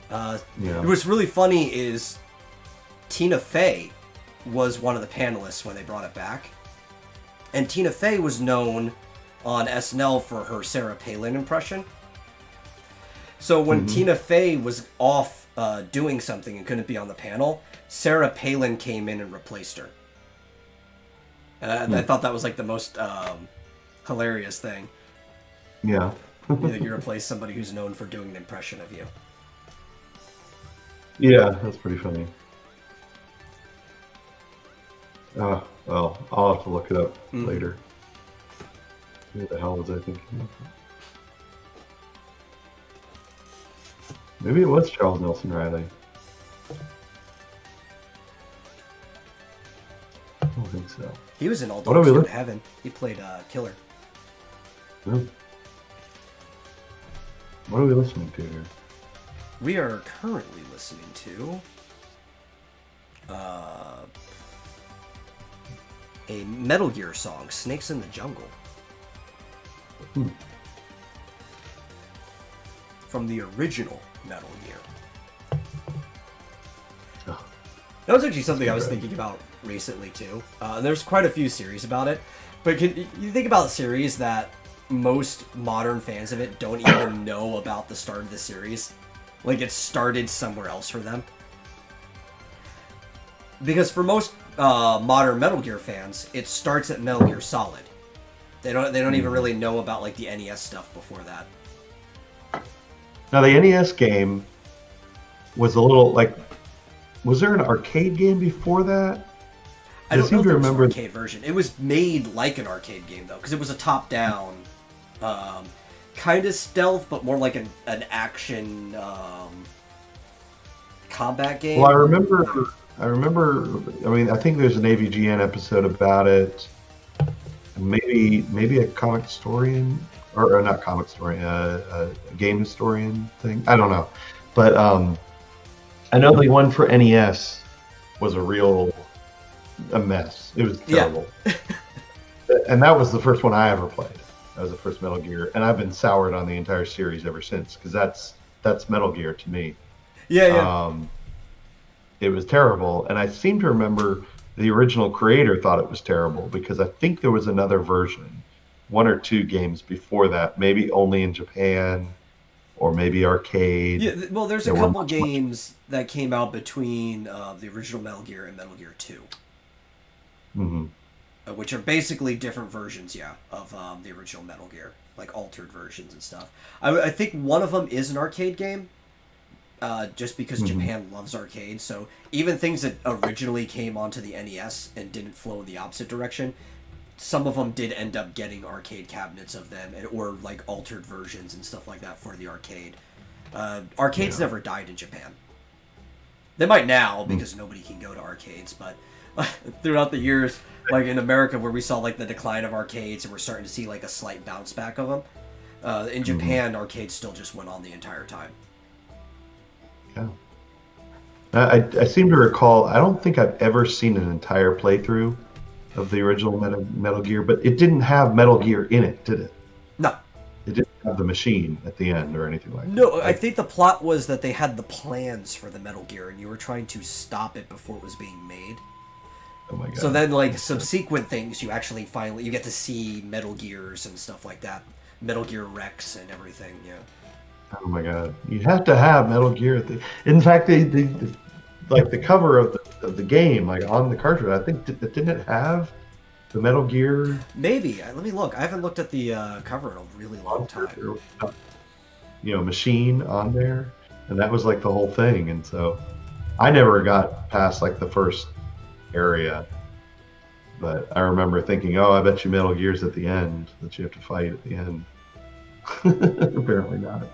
[SPEAKER 1] Yeah.
[SPEAKER 2] What was really funny is Tina Fey was one of the panelists when they brought it back. And Tina Fey was known on SNL for her Sarah Palin impression. So when Tina Fey was off doing something and couldn't be on the panel, Sarah Palin came in and replaced her. I thought that was like the most hilarious thing.
[SPEAKER 1] Yeah.
[SPEAKER 2] You replace somebody who's known for doing an impression of you.
[SPEAKER 1] Yeah, that's pretty funny. Well, I'll have to look it up later. Who the hell was I thinking of? Maybe it was Charles Nelson Riley. I don't think so.
[SPEAKER 2] He was in All
[SPEAKER 1] What are
[SPEAKER 2] Dogs
[SPEAKER 1] we
[SPEAKER 2] Go to
[SPEAKER 1] look-
[SPEAKER 2] Heaven. He played Killer.
[SPEAKER 1] No. What are we listening to here?
[SPEAKER 2] We are currently listening to a Metal Gear song, Snakes in the Jungle. From the original Metal Gear.
[SPEAKER 1] Oh,
[SPEAKER 2] That was actually something I was thinking about recently too. And there's quite a few series about it. But you think about series that most modern fans of it don't even know about the start of the series. Like it started somewhere else for them. Because for most modern Metal Gear fans, it starts at Metal Gear Solid. They don't even really know about like the NES stuff before that.
[SPEAKER 1] Now the NES game was a little like. Was there an arcade game before that?
[SPEAKER 2] I don't
[SPEAKER 1] seem
[SPEAKER 2] know if
[SPEAKER 1] to
[SPEAKER 2] there was an
[SPEAKER 1] remember-
[SPEAKER 2] arcade version. It was made like an arcade game though, because it was a top-down, kind of stealth, but more like an action combat game.
[SPEAKER 1] Well, I remember. I mean, I think there's an AVGN episode about it. Maybe a comic historian, or not comic historian, a game historian thing. I don't know, but I know the one for NES was a mess. It was terrible. And that was the first one I ever played. That was the first Metal Gear, and I've been soured on the entire series ever since because that's Metal Gear to me.
[SPEAKER 2] Yeah.
[SPEAKER 1] It was terrible, and I seem to remember the original creator thought it was terrible because I think there was another version, one or two games before that, maybe only in Japan or maybe arcade.
[SPEAKER 2] Yeah, well, there's a
[SPEAKER 1] There were
[SPEAKER 2] couple
[SPEAKER 1] much-
[SPEAKER 2] games that came out between the original Metal Gear and Metal Gear 2.
[SPEAKER 1] Mm-hmm.
[SPEAKER 2] Which are basically different versions, of the original Metal Gear, like altered versions and stuff. I think one of them is an arcade game, just because Japan loves arcades. So even things that originally came onto the NES and didn't flow in the opposite direction, some of them did end up getting arcade cabinets of them, or like altered versions and stuff like that for the arcade. Arcades never died in Japan. They might now because nobody can go to arcades, but throughout the years, like in America where we saw like the decline of arcades and we're starting to see like a slight bounce back of them, in Japan arcades still just went on the entire time.
[SPEAKER 1] Yeah. I seem to recall, I don't think I've ever seen an entire playthrough of the original Metal Gear, but it didn't have Metal Gear in it, did it?
[SPEAKER 2] No.
[SPEAKER 1] It didn't have the machine at the end or anything like that.
[SPEAKER 2] No, I think the plot was that they had the plans for the Metal Gear and you were trying to stop it before it was being made.
[SPEAKER 1] Oh my god.
[SPEAKER 2] So then, like, subsequent things, you actually you get to see Metal Gears and stuff like that. Metal Gear Rex and everything, yeah.
[SPEAKER 1] Oh my god. You have to have Metal Gear at the... In fact, like the cover of the game, like on the cartridge, I think, didn't it have the Metal Gear...
[SPEAKER 2] Maybe. Let me look. I haven't looked at the cover in a really long time.
[SPEAKER 1] machine on there. and that was like the whole thing. And so I never got past like the first area, but I remember thinking, oh, I bet you Metal Gear's at the end, that you have to fight at the end. Apparently not.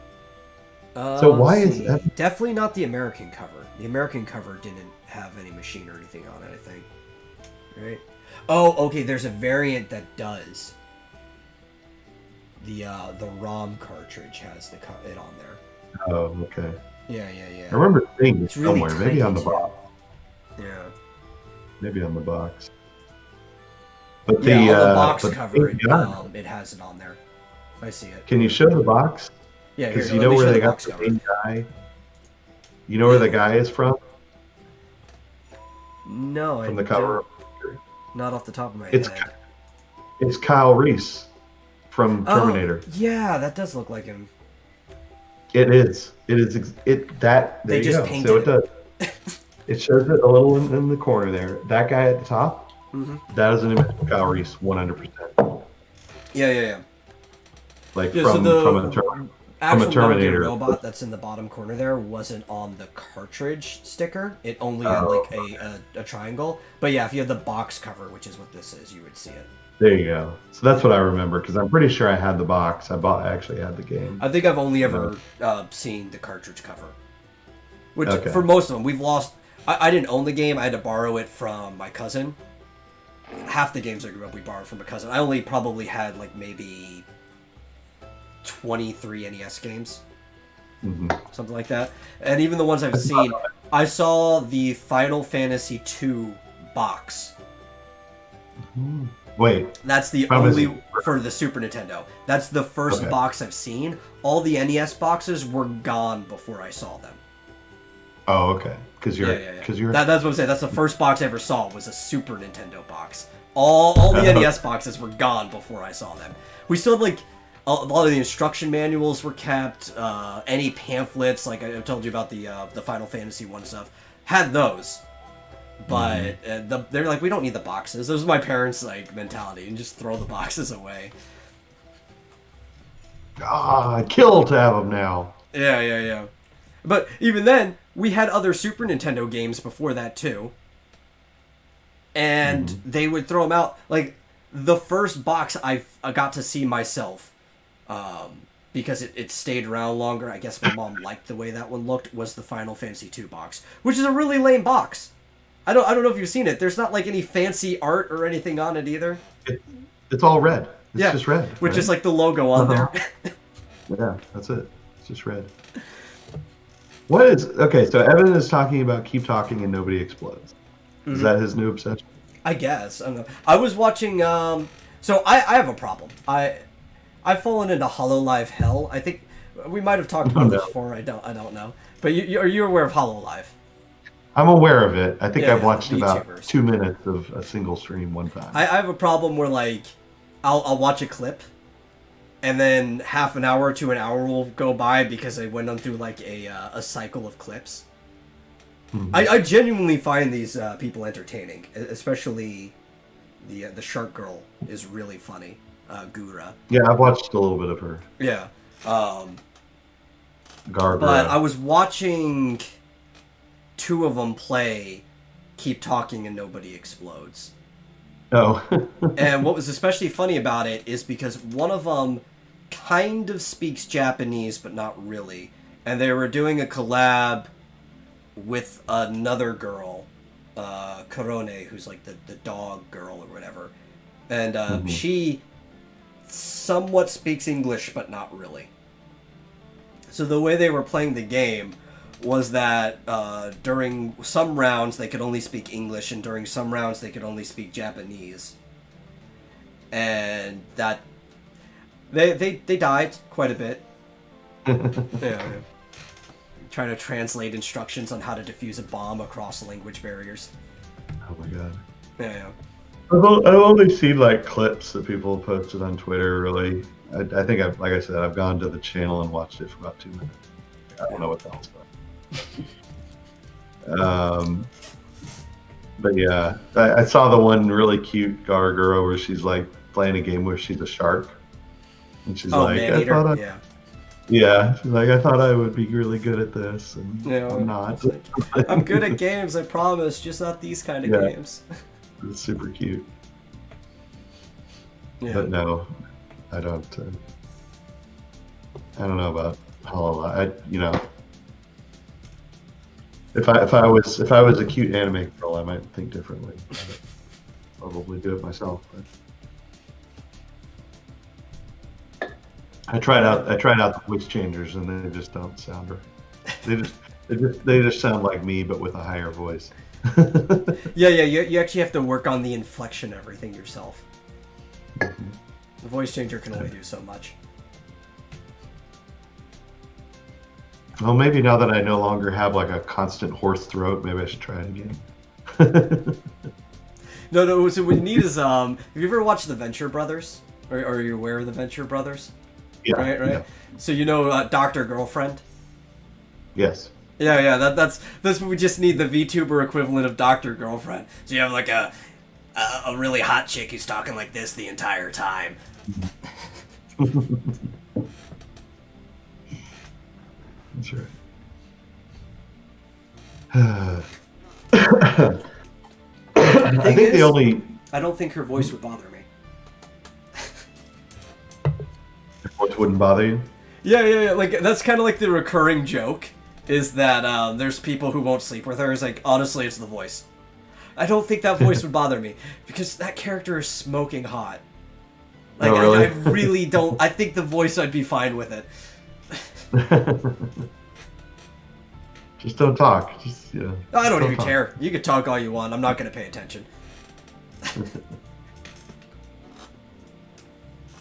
[SPEAKER 1] So why
[SPEAKER 2] Let's
[SPEAKER 1] is
[SPEAKER 2] see.
[SPEAKER 1] that?
[SPEAKER 2] Definitely not the American cover. The American cover didn't have any machine or anything on it, I think. Right? Oh, okay, there's a variant that does. The ROM cartridge has it on there.
[SPEAKER 1] Oh, okay.
[SPEAKER 2] Yeah.
[SPEAKER 1] I remember seeing it
[SPEAKER 2] It's really
[SPEAKER 1] somewhere, maybe on the
[SPEAKER 2] tiny,
[SPEAKER 1] box.
[SPEAKER 2] Yeah.
[SPEAKER 1] Maybe on the box. But
[SPEAKER 2] Yeah,
[SPEAKER 1] the
[SPEAKER 2] on the box
[SPEAKER 1] but
[SPEAKER 2] cover,
[SPEAKER 1] gun,
[SPEAKER 2] it has it on there. I see it.
[SPEAKER 1] can you show the box?
[SPEAKER 2] Yeah, here,
[SPEAKER 1] Because
[SPEAKER 2] let
[SPEAKER 1] you know
[SPEAKER 2] me
[SPEAKER 1] where
[SPEAKER 2] show
[SPEAKER 1] they
[SPEAKER 2] the
[SPEAKER 1] got
[SPEAKER 2] box
[SPEAKER 1] the
[SPEAKER 2] cover.
[SPEAKER 1] main guy. You know where the guy is from?
[SPEAKER 2] No,
[SPEAKER 1] From
[SPEAKER 2] I
[SPEAKER 1] the cover.
[SPEAKER 2] don't. Not off the top of my
[SPEAKER 1] It's
[SPEAKER 2] head.
[SPEAKER 1] it's Kyle Reese from Terminator.
[SPEAKER 2] Oh, yeah, that does look like him.
[SPEAKER 1] It is. It is. It that. There
[SPEAKER 2] They
[SPEAKER 1] you
[SPEAKER 2] just
[SPEAKER 1] go.
[SPEAKER 2] painted
[SPEAKER 1] So it does. It shows it a little in the corner there. That guy at the top.
[SPEAKER 2] Mm-hmm.
[SPEAKER 1] That is an image of Kyle Reese, 100%.
[SPEAKER 2] Yeah.
[SPEAKER 1] Like
[SPEAKER 2] Yeah,
[SPEAKER 1] from
[SPEAKER 2] so actual
[SPEAKER 1] Terminator.
[SPEAKER 2] Metal Gear robot that's in the bottom corner there wasn't on the cartridge sticker. It only had like a triangle. But yeah, if you have the box cover, which is what this is, you would see it.
[SPEAKER 1] There you go. So that's what I remember because I'm pretty sure I had the box. I actually had the game.
[SPEAKER 2] I think I've only ever seen the cartridge cover. Which,
[SPEAKER 1] Okay.
[SPEAKER 2] for most of them, we've lost... I didn't own the game. I had to borrow it from my cousin. Half the games I grew up, we borrowed from a cousin. I only probably had, like, maybe 23 NES games.
[SPEAKER 1] Mm-hmm.
[SPEAKER 2] Something like that. And even the ones I've seen, I saw the Final Fantasy II box.
[SPEAKER 1] Wait.
[SPEAKER 2] That's the only for the Super Nintendo. That's the first box I've seen. All the NES boxes were gone before I saw them.
[SPEAKER 1] Oh, okay. Because you're.
[SPEAKER 2] That's what I'm saying. That's the first box I ever saw was a Super Nintendo box. All the NES boxes were gone before I saw them. We still had like a lot of the instruction manuals were kept. Any pamphlets, like I told you about the Final Fantasy 1 stuff, had those. But they're like, we don't need the boxes. This was my parents' like mentality, and just throw the boxes away.
[SPEAKER 1] Kill to have them now.
[SPEAKER 2] Yeah. But even then, we had other Super Nintendo games before that too. And they would throw them out. Like, the first box I got to see myself, because it stayed around longer, I guess my mom liked the way that one looked, was the Final Fantasy II box. Which is a really lame box. I don't know if you've seen it. There's not like any fancy art or anything on it either.
[SPEAKER 1] It's all red. It's just red.
[SPEAKER 2] With just like the logo on there.
[SPEAKER 1] Yeah, that's it. It's just red. What is okay? So Evan is talking about keep talking and nobody explodes. Is that his new obsession?
[SPEAKER 2] I guess. I don't know. I was watching. So I have a problem. I've fallen into HoloLive hell. I think we might have talked about this before. I don't know. But are you aware of HoloLive?
[SPEAKER 1] I'm aware of it. I think I've watched about
[SPEAKER 2] YouTubers.
[SPEAKER 1] 2 minutes of a single stream one time.
[SPEAKER 2] I have a problem where like I'll watch a clip, and then half an hour to an hour will go by because I went on through like a cycle of clips. I genuinely find these people entertaining, especially the shark girl is really funny, Gura.
[SPEAKER 1] Yeah, I've watched a little bit of her.
[SPEAKER 2] Yeah.
[SPEAKER 1] Garbara.
[SPEAKER 2] But I was watching two of them play Keep Talking and Nobody Explodes.
[SPEAKER 1] Oh.
[SPEAKER 2] And what was especially funny about it is because one of them kind of speaks Japanese, but not really. And they were doing a collab with another girl, Korone, who's like the dog girl or whatever. And she somewhat speaks English, but not really. So the way they were playing the game was that during some rounds they could only speak English, and during some rounds they could only speak Japanese. And that they died quite a bit. Yeah. Trying to translate instructions on how to defuse a bomb across language barriers.
[SPEAKER 1] Oh my god.
[SPEAKER 2] Yeah.
[SPEAKER 1] I've only seen like clips that people posted on Twitter. Really, I think like I said, I've gone to the channel and watched it for about 2 minutes. I don't know what the hell's going. But yeah, I saw the one really cute Garguro where she's like playing a game where she's a shark, and she's like,
[SPEAKER 2] Man-eater. Yeah.
[SPEAKER 1] Yeah, she's like, I thought I would be really good at this, and I'm not.
[SPEAKER 2] It's like, I'm good at games, I promise, just not these kind of
[SPEAKER 1] Yeah.
[SPEAKER 2] games.
[SPEAKER 1] It's super cute.
[SPEAKER 2] Yeah.
[SPEAKER 1] But no, I don't. I don't know about Hololive. If I was a cute anime girl, I might think differently. I'd probably do it myself. But I tried out the voice changers, and they just don't sound right. They just sound like me, but with a higher voice.
[SPEAKER 2] Yeah, you actually have to work on the inflection and everything yourself.
[SPEAKER 1] Mm-hmm.
[SPEAKER 2] The voice changer can only do so much.
[SPEAKER 1] Well, maybe now that I no longer have like a constant hoarse throat, maybe I should try it again.
[SPEAKER 2] No. So what you need is have you ever watched the Venture Brothers? Or are you aware of the Venture Brothers?
[SPEAKER 1] Yeah.
[SPEAKER 2] Right.
[SPEAKER 1] Yeah.
[SPEAKER 2] So you know Doctor Girlfriend.
[SPEAKER 1] Yes.
[SPEAKER 2] Yeah. That's what we just need, the VTuber equivalent of Doctor Girlfriend. So you have like a really hot chick who's talking like this the entire time.
[SPEAKER 1] That's right. I think the only
[SPEAKER 2] I don't think her voice would bother me.
[SPEAKER 1] voice wouldn't bother you.
[SPEAKER 2] Yeah. Like that's kind of like the recurring joke is that there's people who won't sleep with her. It's like, honestly, it's the voice. I don't think that voice would bother me because that character is smoking hot. Like,
[SPEAKER 1] Oh, really?
[SPEAKER 2] I really don't. I think the voice, I'd be fine with it.
[SPEAKER 1] Just don't talk. Just
[SPEAKER 2] I don't
[SPEAKER 1] just
[SPEAKER 2] even
[SPEAKER 1] talk.
[SPEAKER 2] care. You can talk all you want. I'm not going to pay attention.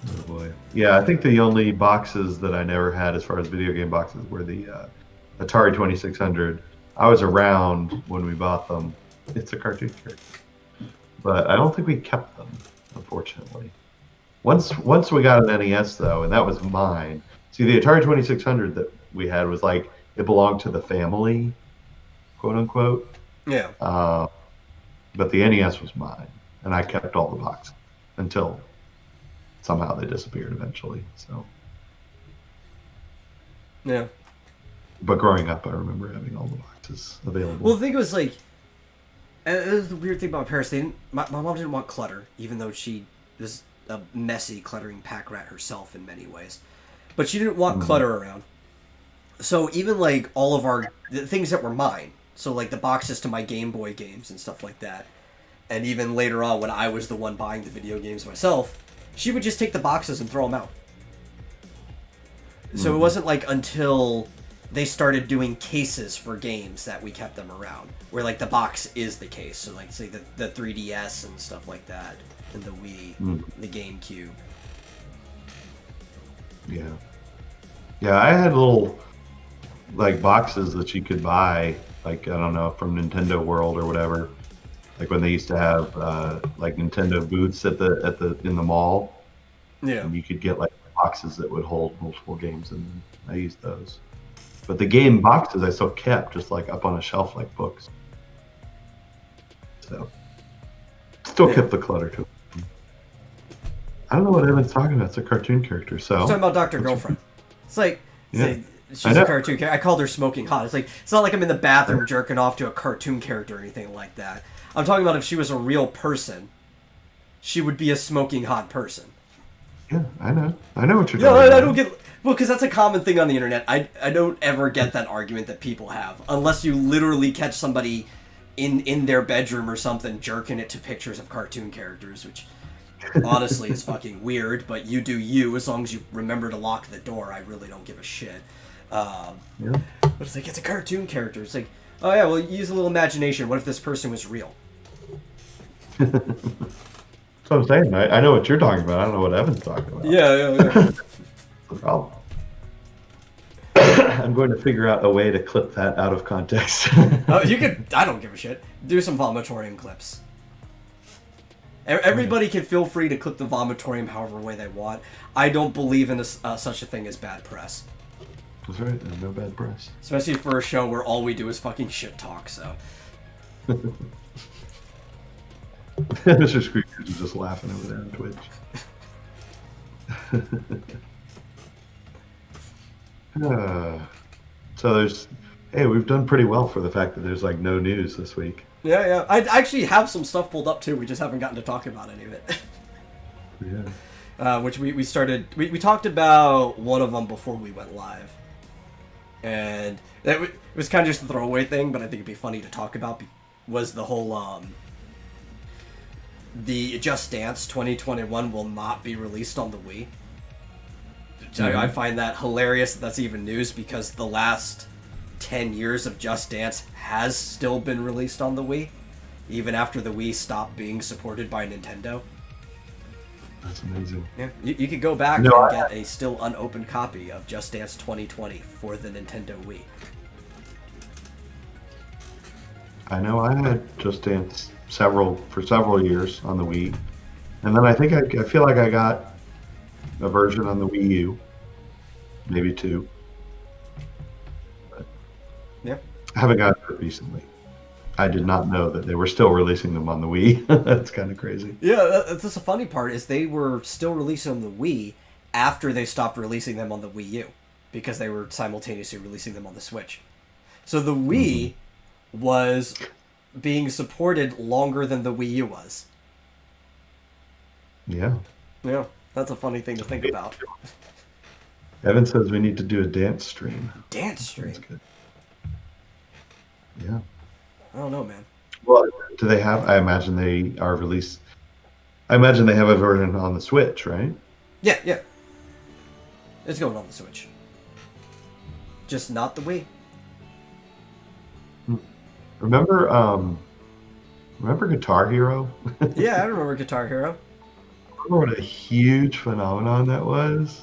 [SPEAKER 1] Oh boy. Yeah, I think the only boxes that I never had as far as video game boxes were the Atari 2600. I was around when we bought them. It's a cartoon character. But I don't think we kept them, unfortunately. Once we got an NES though, and that was mine. See, the Atari 2600 that we had was like it belonged to the family, quote unquote.
[SPEAKER 2] Yeah.
[SPEAKER 1] But the NES was mine, and I kept all the boxes until somehow they disappeared eventually. So,
[SPEAKER 2] Yeah.
[SPEAKER 1] but growing up, I remember having all the boxes available.
[SPEAKER 2] Well, the thing was, like, the weird thing about my parents, my mom didn't want clutter, even though she was a messy, cluttering pack rat herself in many ways. But she didn't want clutter around. So even, like, all of the things that were mine, so, like, the boxes to my Game Boy games and stuff like that, and even later on when I was the one buying the video games myself, she would just take the boxes and throw them out. So it wasn't, like, until they started doing cases for games that we kept them around, where, like, the box is the case. So, like, say the 3DS and stuff like that, and the Wii, the GameCube.
[SPEAKER 1] Yeah. Yeah, I had little like boxes that you could buy, like I don't know, from Nintendo World or whatever. Like when they used to have like Nintendo booths in the mall,
[SPEAKER 2] Yeah.
[SPEAKER 1] and you could get like boxes that would hold multiple games, and I used those. But the game boxes I still kept just like up on a shelf like books. So still kept the clutter to it. I don't know what Evan's talking about. It's a cartoon character, so
[SPEAKER 2] I'm talking about Dr. Girlfriend. It's like,
[SPEAKER 1] Yeah.
[SPEAKER 2] she's
[SPEAKER 1] I know.
[SPEAKER 2] a cartoon character. I called her Smoking Hot. It's not like I'm in the bathroom jerking off to a cartoon character or anything like that. I'm talking about if she was a real person, she would be a smoking hot person.
[SPEAKER 1] Yeah, I know what you're
[SPEAKER 2] No,
[SPEAKER 1] talking
[SPEAKER 2] I
[SPEAKER 1] about.
[SPEAKER 2] don't get. Well, because that's a common thing on the internet. I don't ever get that argument that people have, unless you literally catch somebody in their bedroom or something jerking it to pictures of cartoon characters, which honestly is fucking weird. But you do you, as long as you remember to lock the door. I really don't give a shit.
[SPEAKER 1] Yeah.
[SPEAKER 2] But it's like, it's a cartoon character. It's like, oh yeah, well, use a little imagination. What if this person was real?
[SPEAKER 1] That's what I'm saying. I know what you're talking about. I don't know what Evan's talking about.
[SPEAKER 2] Yeah.
[SPEAKER 1] That's the problem. I'm going to figure out a way to clip that out of context.
[SPEAKER 2] Oh, you could. I don't give a shit. Do some Vomitorium clips. Everybody can feel free to clip the Vomitorium however way they want. I don't believe in such a thing as bad press.
[SPEAKER 1] That's right. There's no bad press.
[SPEAKER 2] Especially for a show where all we do is fucking shit talk, so.
[SPEAKER 1] Mr. Screechers is just laughing over there on Twitch. Uh, so there's, hey, we've done pretty well for the fact that there's like no news this week.
[SPEAKER 2] Yeah, yeah. I actually have some stuff pulled up too. We just haven't gotten to talk about any of it.
[SPEAKER 1] Yeah.
[SPEAKER 2] Which we started. We talked about one of them before we went live, and it was kind of just a throwaway thing, but I think it'd be funny to talk about. Was the whole the Just Dance 2021 will not be released on the Wii. I find that hilarious that that's even news because the last 10 years of Just Dance has still been released on the Wii, even after the Wii stopped being supported by Nintendo.
[SPEAKER 1] That's amazing.
[SPEAKER 2] Yeah, you could go back and get a still unopened copy of Just Dance 2020 for the Nintendo Wii.
[SPEAKER 1] I know I had Just Dance for several years on the Wii, and then I think I feel like I got a version on the Wii U, maybe two. But
[SPEAKER 2] Yeah.
[SPEAKER 1] I haven't gotten it recently. I did not know that they were still releasing them on the Wii. That's kind of crazy.
[SPEAKER 2] Yeah, that's the funny part is they were still releasing on the Wii after they stopped releasing them on the Wii U because they were simultaneously releasing them on the Switch. So the Wii was being supported longer than the Wii U was.
[SPEAKER 1] Yeah.
[SPEAKER 2] Yeah, that's a funny thing to think about.
[SPEAKER 1] Evan says we need to do a dance stream.
[SPEAKER 2] Dance stream?
[SPEAKER 1] That's good. Yeah.
[SPEAKER 2] I don't know, man.
[SPEAKER 1] Well, do they have? I imagine they are released. I imagine they have a version on the Switch, right?
[SPEAKER 2] Yeah, yeah. It's going on the Switch. Just not the Wii.
[SPEAKER 1] Remember Guitar Hero?
[SPEAKER 2] Yeah, I remember Guitar Hero.
[SPEAKER 1] Remember what a huge phenomenon that was?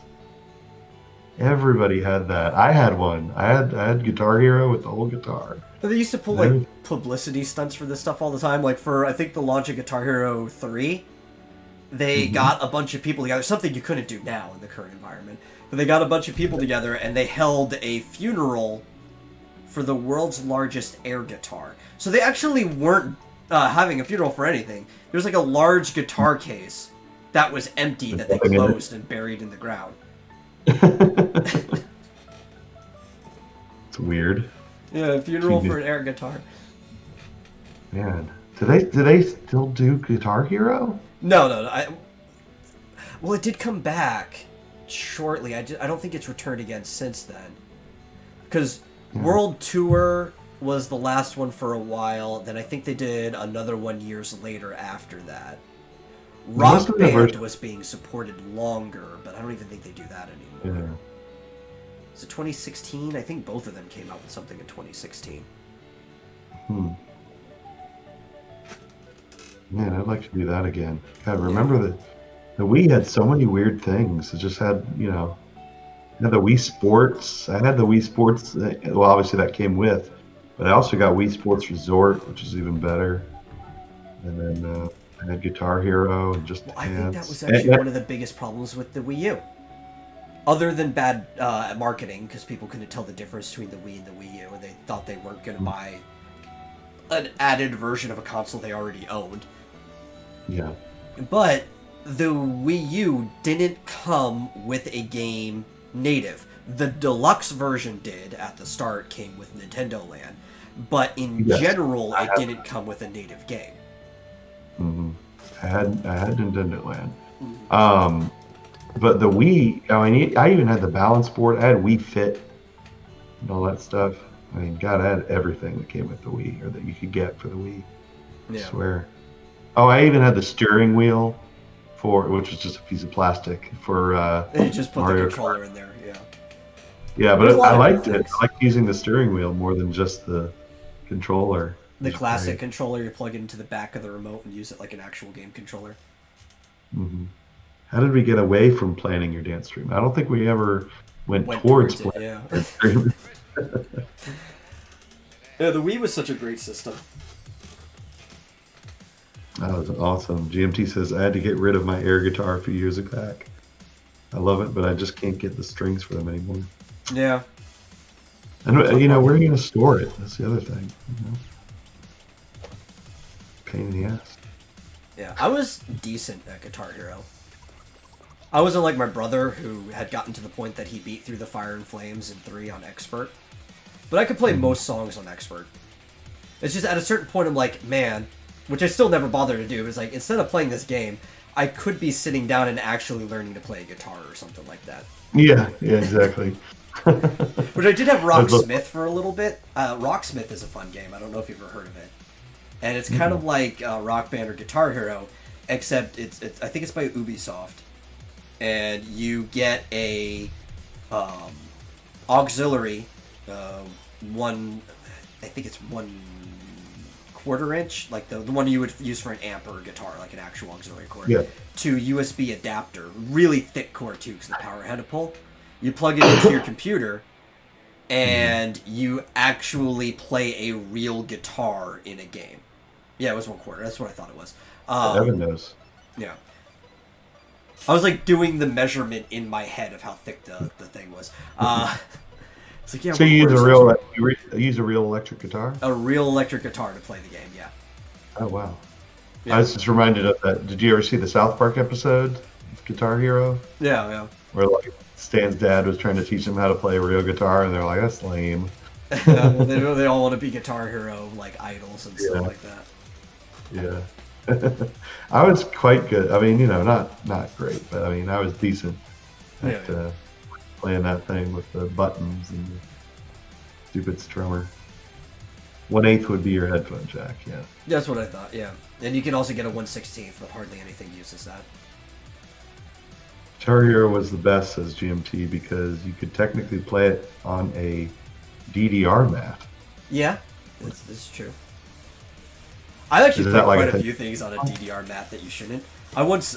[SPEAKER 1] Everybody had that. I had one. I had Guitar Hero with the whole guitar.
[SPEAKER 2] They used to pull like publicity stunts for this stuff all the time. Like for I think the launch of Guitar Hero 3, they got a bunch of people together. Something you couldn't do now in the current environment. But they got a bunch of people together and they held a funeral for the world's largest air guitar. So they actually weren't having a funeral for anything. There's like a large guitar case that was empty that they closed and buried in the ground.
[SPEAKER 1] It's weird.
[SPEAKER 2] Yeah, funeral for an air guitar.
[SPEAKER 1] Man, do they still do Guitar Hero?
[SPEAKER 2] No. Well, it did come back shortly. I don't think it's returned again since then. Because World Tour was the last one for a while. Then I think they did another one years later after that. Rock Band was being supported longer, but I don't even think they do that anymore.
[SPEAKER 1] Yeah.
[SPEAKER 2] Is it 2016? I think both of them came out with something in 2016.
[SPEAKER 1] Man, I'd like to do that again. God, remember the Wii had so many weird things. It just had, had the Wii Sports. I had the Wii Sports. Well, obviously that came with, but I also got Wii Sports Resort, which is even better. And then I had Guitar Hero and Just Dance.
[SPEAKER 2] I think that was actually one of the biggest problems with the Wii U. Other than bad marketing, because people couldn't tell the difference between the Wii and the Wii U, and they thought they weren't going to buy an added version of a console they already owned.
[SPEAKER 1] Yeah.
[SPEAKER 2] But the Wii U didn't come with a game native. The deluxe version did at the start, came with Nintendo Land, but in general, it didn't come with a native game.
[SPEAKER 1] I had Nintendo Land. But the Wii, I even had the balance board. I had Wii Fit and all that stuff. I mean, God, I had everything that came with the Wii, or that you could get for the Wii. I swear. Oh, I even had the steering wheel which was just a piece of plastic for
[SPEAKER 2] And you just put
[SPEAKER 1] Mario
[SPEAKER 2] the controller
[SPEAKER 1] Kart.
[SPEAKER 2] in there, yeah.
[SPEAKER 1] Yeah, but I liked it. I liked using the steering wheel more than just the controller.
[SPEAKER 2] The classic controller, you plug it into the back of the remote and use it like an actual game controller.
[SPEAKER 1] How did we get away from planning your dance stream? I don't think we ever went towards
[SPEAKER 2] it,
[SPEAKER 1] planning your dance stream.
[SPEAKER 2] Yeah, the Wii was such a great system.
[SPEAKER 1] That was awesome. GMT says, I had to get rid of my air guitar a few years back. I love it, but I just can't get the strings for them anymore.
[SPEAKER 2] Yeah.
[SPEAKER 1] And, where are you going to store it? That's the other thing. Pain in the ass.
[SPEAKER 2] Yeah, I was decent at Guitar Hero. I wasn't like my brother, who had gotten to the point that he beat Through the Fire and Flames in 3 on Expert. But I could play most songs on Expert. It's just at a certain point I'm like, man, which I still never bother to do, is like, instead of playing this game, I could be sitting down and actually learning to play a guitar or something like that.
[SPEAKER 1] Yeah, exactly.
[SPEAKER 2] Which I did have Rocksmith for a little bit. Rocksmith is a fun game. I don't know if you've ever heard of it. And it's kind of like Rock Band or Guitar Hero, except it's I think it's by Ubisoft. And you get a auxiliary, one, I think it's 1/4 inch, like the one you would use for an amp or a guitar, like an actual auxiliary cord, to USB adapter, really thick cord too, because the power had to pull. You plug it into your computer, and you actually play a real guitar in a game. Yeah, it was 1/4. That's what I thought it was.
[SPEAKER 1] Heaven knows.
[SPEAKER 2] Yeah. I was like doing the measurement in my head of how thick the thing was. It's like, yeah.
[SPEAKER 1] So you use a real electric guitar?
[SPEAKER 2] A real electric guitar to play the game, yeah.
[SPEAKER 1] Oh wow!
[SPEAKER 2] Yeah.
[SPEAKER 1] I was just reminded of that. Did you ever see the South Park episode of Guitar Hero?
[SPEAKER 2] Yeah.
[SPEAKER 1] Where like Stan's dad was trying to teach him how to play a real guitar, and they're like, "That's lame."
[SPEAKER 2] Well, they all want to be Guitar Hero like idols and stuff like that.
[SPEAKER 1] Yeah. I was quite good. I mean, not great, but I mean, I was decent at playing that thing with the buttons and the stupid strummer. 1/8 would be your headphone jack, yeah.
[SPEAKER 2] That's what I thought, yeah. And you can also get a 1/16, but hardly anything uses that.
[SPEAKER 1] Guitar Hero was the best, says GMT, because you could technically play it on a DDR mat.
[SPEAKER 2] Yeah, this is true. I actually played
[SPEAKER 1] like
[SPEAKER 2] quite a few things on a DDR mat that you shouldn't. I once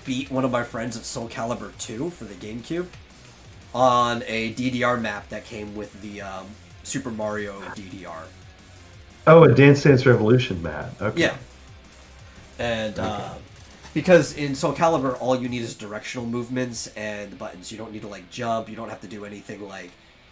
[SPEAKER 2] beat one of my friends at Soul Calibur 2 for the GameCube on a DDR map that came with the Super Mario DDR.
[SPEAKER 1] Oh, a Dance Dance Revolution mat. Okay.
[SPEAKER 2] Yeah. And because in Soul Calibur, all you need is directional movements and buttons. You don't need to like jump. You don't have to do anything like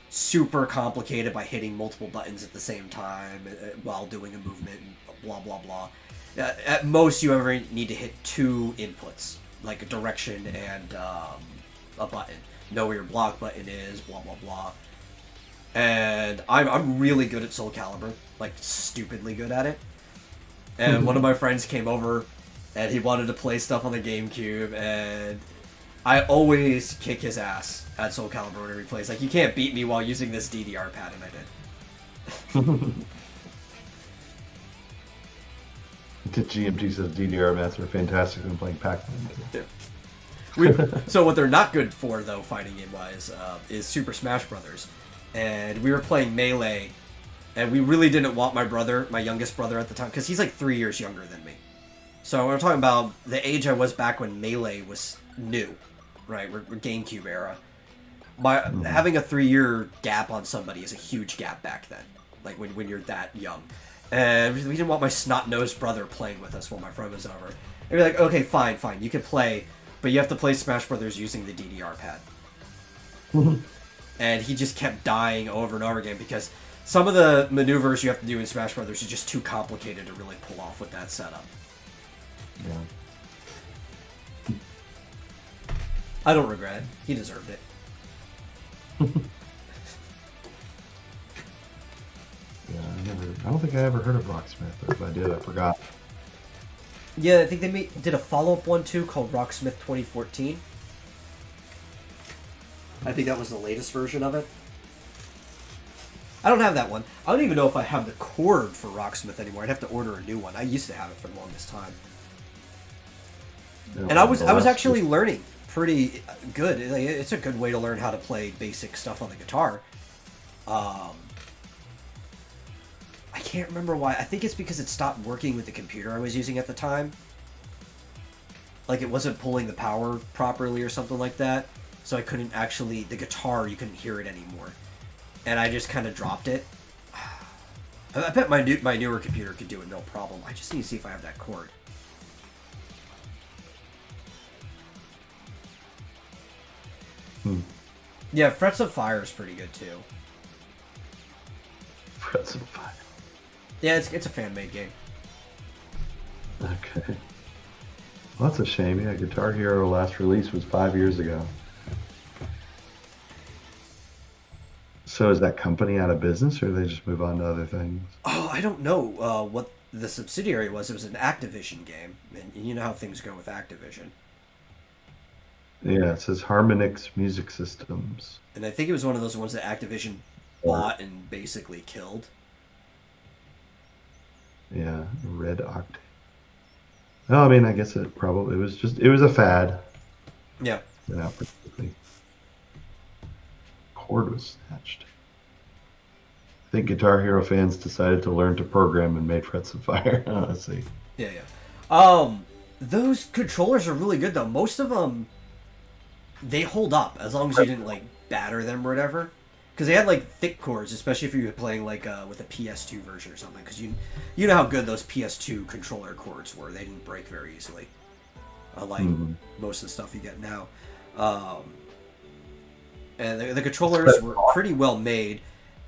[SPEAKER 2] super complicated by hitting multiple buttons at the same time while doing a movement. Blah blah blah. At most, you ever need to hit 2 inputs, like a direction and a button. Know where your block button is. Blah blah blah. And I'm really good at Soul Calibur, like stupidly good at it. And one of my friends came over, and he wanted to play stuff on the GameCube, and I always kick his ass at Soul Calibur whenever he plays. Like, you can't beat me while using this DDR pad, and I did.
[SPEAKER 1] GMT says DDR mats are fantastic when playing Pac-Man.
[SPEAKER 2] Yeah. So what they're not good for, though, fighting game-wise, is Super Smash Brothers. And we were playing Melee, and we really didn't want my youngest brother at the time, because he's like 3 years younger than me. So we're talking about the age I was back when Melee was new, right? We're GameCube era. Having a 3-year gap on somebody is a huge gap back then, like when you're that young. And we didn't want my snot-nosed brother playing with us while my friend was over. And we're like, okay, fine, you can play, but you have to play Smash Brothers using the DDR pad. And he just kept dying over and over again because some of the maneuvers you have to do in Smash Brothers are just too complicated to really pull off with that setup.
[SPEAKER 1] Yeah.
[SPEAKER 2] I don't regret it. He deserved it.
[SPEAKER 1] Yeah, I don't think I ever heard of Rocksmith, or if I did, I forgot.
[SPEAKER 2] Yeah, I think they did a follow-up one too called Rocksmith 2014. I think that was the latest version of it. I don't have that one. I don't even know if I have the cord for Rocksmith anymore. I'd have to order a new one. I used to have it for the longest time.
[SPEAKER 1] No,
[SPEAKER 2] And I was actually learning pretty good. It's a good way to learn how to play basic stuff on the guitar. I can't remember why. I think it's because it stopped working with the computer I was using at the time. Like, it wasn't pulling the power properly or something like that. So I couldn't actually... The guitar, you couldn't hear it anymore. And I just kind of dropped it. I bet my newer computer could do it, no problem. I just need to see if I have that cord. Yeah, Frets of Fire is pretty good, too.
[SPEAKER 1] Frets of Fire.
[SPEAKER 2] Yeah, it's a fan-made game.
[SPEAKER 1] Okay. Well, that's a shame. Yeah, Guitar Hero last release was 5 years ago. So is that company out of business, or they just move on to other things?
[SPEAKER 2] Oh, I don't know what the subsidiary was. It was an Activision game, and you know how things go with Activision.
[SPEAKER 1] Yeah, it says Harmonix Music Systems.
[SPEAKER 2] And I think it was one of those ones that Activision
[SPEAKER 1] Or
[SPEAKER 2] bought and basically killed.
[SPEAKER 1] yeah, Red Octane. Oh, I mean, I guess it was just it was a fad.
[SPEAKER 2] Yeah.
[SPEAKER 1] You know, particularly cord was snatched. I think Guitar Hero fans decided to learn to program and made Frets of Fire. Oh, let's see.
[SPEAKER 2] Yeah, yeah. Those controllers are really good though. Most of them, they hold up as long as you didn't like batter them or whatever. Because they had like thick cords, especially if you were playing like with a PS2 version or something. Because you know how good those PS2 controller cords were. They didn't break very easily, unlike most of the stuff you get now. And the controllers were pretty well made.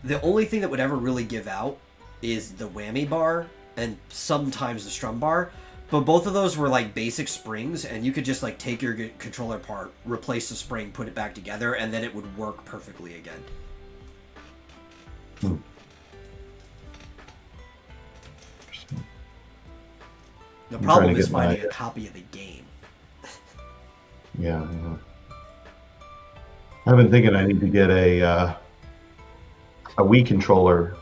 [SPEAKER 2] The only thing that would ever really give out is the whammy bar and sometimes the strum bar. But both of those were like basic springs, and you could just like take your controller apart, replace the spring, put it back together, and then it would work perfectly again. The problem is finding a copy of the game.
[SPEAKER 1] Yeah, I've been thinking I need to get a Wii controller,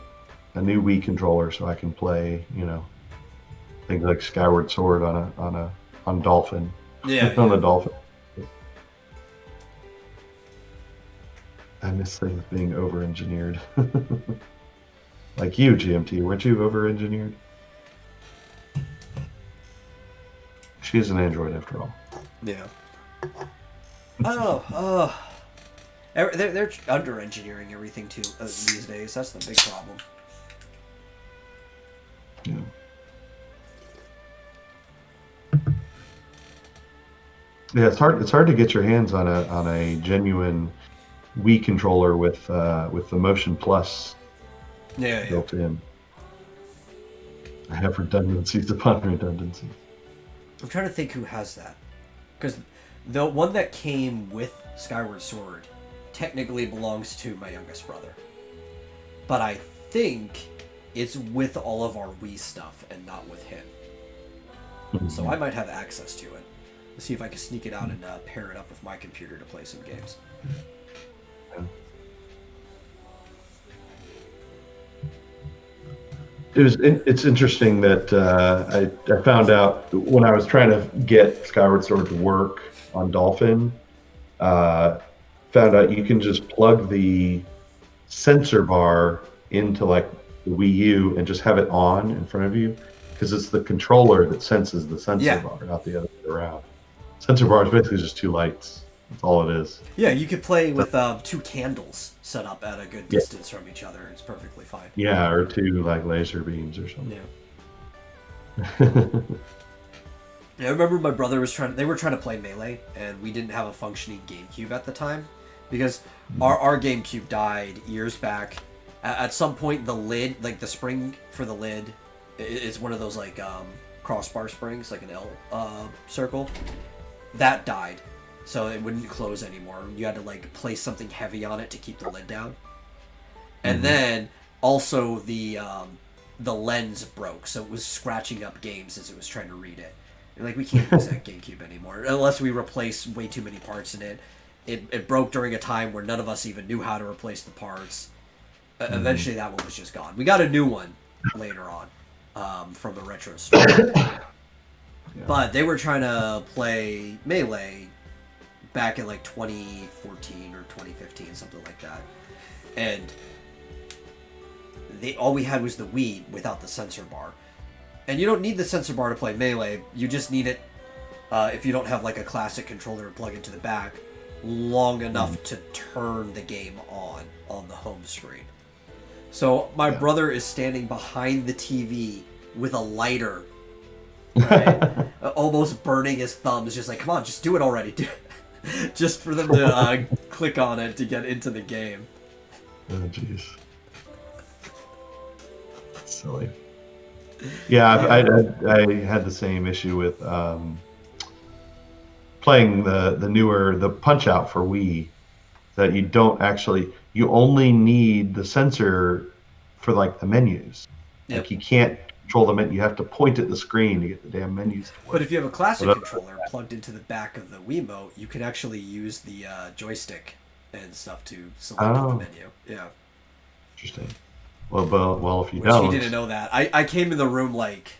[SPEAKER 1] a new Wii controller, so I can play, things like Skyward Sword on Dolphin.
[SPEAKER 2] Yeah,
[SPEAKER 1] on a Dolphin. I miss things being over-engineered. Like you, GMT, weren't you over-engineered? She's an android after all.
[SPEAKER 2] Yeah. I don't know. They're under-engineering everything too these days. That's the big problem.
[SPEAKER 1] Yeah. Yeah, it's hard. It's hard to get your hands on a genuine Wii controller with the Motion Plus built in. I have redundancies upon redundancies.
[SPEAKER 2] I'm trying to think who has that, because the one that came with Skyward Sword technically belongs to my youngest brother, but I think it's with all of our Wii stuff and not with him. Mm-hmm. So I might have access to it. Let's see if I can sneak it out and pair it up with my computer to play some games.
[SPEAKER 1] Yeah. It's interesting that I found out when I was trying to get Skyward Sword to work on Dolphin, found out you can just plug the sensor bar into like the Wii U and just have it on in front of you, because it's the controller that senses the sensor bar, not the other way around. Sensor bar is basically just two lights. That's all it is.
[SPEAKER 2] Yeah, you could play with two candles set up at a good distance from each other. It's perfectly fine.
[SPEAKER 1] Yeah, or two like laser beams or something.
[SPEAKER 2] Yeah. Yeah, I remember my brother was they were trying to play Melee, and we didn't have a functioning GameCube at the time, because our GameCube died years back. At some point, the lid, like the spring for the lid, is one of those like crossbar springs, like an L circle. That died. So it wouldn't close anymore. You had to like place something heavy on it to keep the lid down. And then also the lens broke, so it was scratching up games as it was trying to read it. And like, we can't use that GameCube anymore unless we replace way too many parts in it. It broke during a time where none of us even knew how to replace the parts. Eventually that one was just gone. We got a new one later on from a retro store. But they were trying to play Melee back in like 2014 or 2015, something like that. And all we had was the Wii without the sensor bar. And you don't need the sensor bar to play Melee. You just need it if you don't have like a classic controller to plug into the back long enough to turn the game on the home screen. So my brother is standing behind the TV with a lighter, right? Almost burning his thumbs, just like, come on, just do it already. Just for them to click on it to get into the game.
[SPEAKER 1] Oh, jeez. Silly. Yeah, I had the same issue with playing the Punch Out for Wii, that you only need the sensor for like the menus.
[SPEAKER 2] Yep.
[SPEAKER 1] Like you can't control the menu. You have to point at the screen to get the damn menus to work.
[SPEAKER 2] But if you have a classic controller plugged into the back of the Wiimote, you can actually use the joystick and stuff to select the menu. Yeah.
[SPEAKER 1] Interesting. Well, if you
[SPEAKER 2] Which
[SPEAKER 1] don't,
[SPEAKER 2] he didn't know that. I came in the room like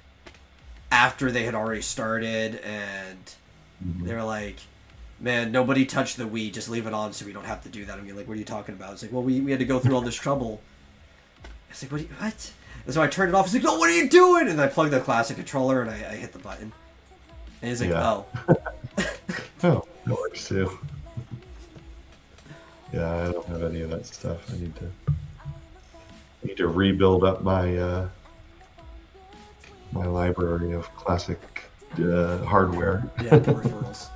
[SPEAKER 2] after they had already started, and they were like, "Man, nobody touched the Wii. Just leave it on so we don't have to do that." I'm like, "What are you talking about?" It's like, "Well, we had to go through all this trouble." I was like, "What?" And so I turned it off. He's like, "No, what are you doing?" And I plugged the classic controller and I hit the button. And he's like, "Oh."
[SPEAKER 1] Oh, that works too. Yeah, I don't have any of that stuff. I need to rebuild up my my library of classic hardware.
[SPEAKER 2] Yeah, peripherals.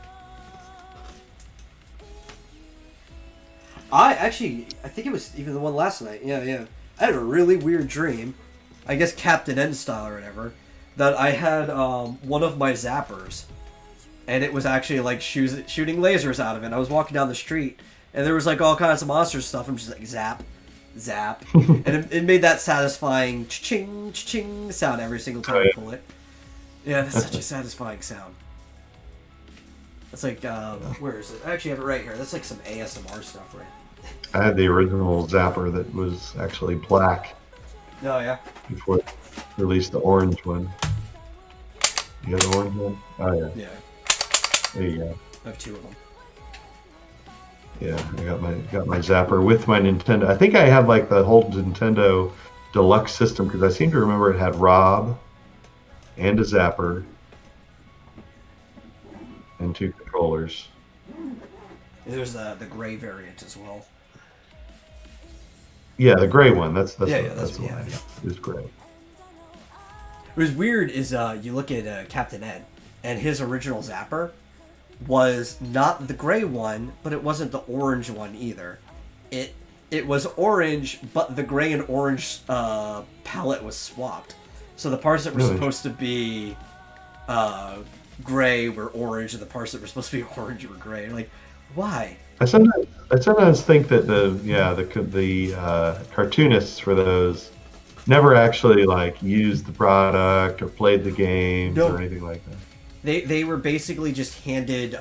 [SPEAKER 2] I think it was even the one last night. Yeah. I had a really weird dream. I guess Captain N style or whatever. That I had one of my zappers, and it was actually like shooting lasers out of it. I was walking down the street, and there was like all kinds of monster stuff. I'm just like zap, zap, and it made that satisfying ching ching sound every single time I pull it. Yeah, that's such a satisfying sound. That's like where is it? I actually have it right here. That's like some ASMR stuff, right?
[SPEAKER 1] I had the original zapper that was actually black.
[SPEAKER 2] Oh yeah.
[SPEAKER 1] Before it released the orange one. You got the orange one? Oh yeah.
[SPEAKER 2] Yeah.
[SPEAKER 1] There you go.
[SPEAKER 2] I have two of them.
[SPEAKER 1] Yeah, I got my zapper with my Nintendo. I think I had like the whole Nintendo Deluxe system because I seem to remember it had Rob and a zapper and two controllers.
[SPEAKER 2] There's the gray variant as well.
[SPEAKER 1] Yeah, the gray one. That's the one.
[SPEAKER 2] Yeah.
[SPEAKER 1] It was gray.
[SPEAKER 2] What was weird is you look at Captain Ed, and his original zapper was not the gray one, but it wasn't the orange one either. It was orange, but the gray and orange palette was swapped. So the parts that were supposed to be gray were orange, and the parts that were supposed to be orange were gray. Like, why?
[SPEAKER 1] I sometimes think that the cartoonists for those never actually like used the product or played the games or anything like that.
[SPEAKER 2] They were basically just handed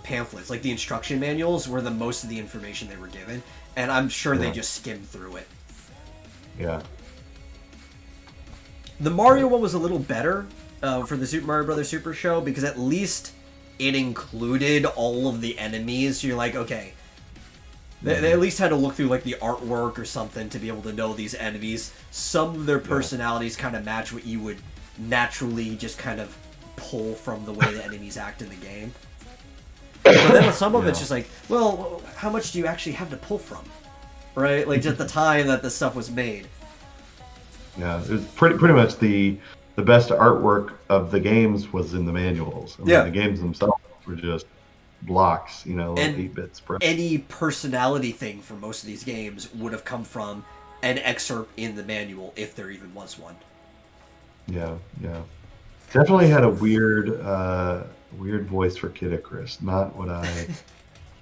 [SPEAKER 2] pamphlets, like the instruction manuals were the most of the information they were given, and I'm sure they just skimmed through it.
[SPEAKER 1] Yeah.
[SPEAKER 2] The Mario one was a little better for the Super Mario Brothers Super Show because at least it included all of the enemies. So you're like, okay, they at least had to look through like the artwork or something to be able to know these enemies. Some of their personalities kind of match what you would naturally just kind of pull from the way the enemies act in the game. But then some of it's just like, well, how much do you actually have to pull from? Right? Like just the time that this stuff was made.
[SPEAKER 1] Yeah, it was pretty much the best artwork of the games was in the manuals. I mean, the games themselves were just blocks, 8-bit spread.
[SPEAKER 2] Any personality thing for most of these games would have come from an excerpt in the manual, if there even was one.
[SPEAKER 1] Yeah. Definitely had a weird voice for Kid Icarus. Not what I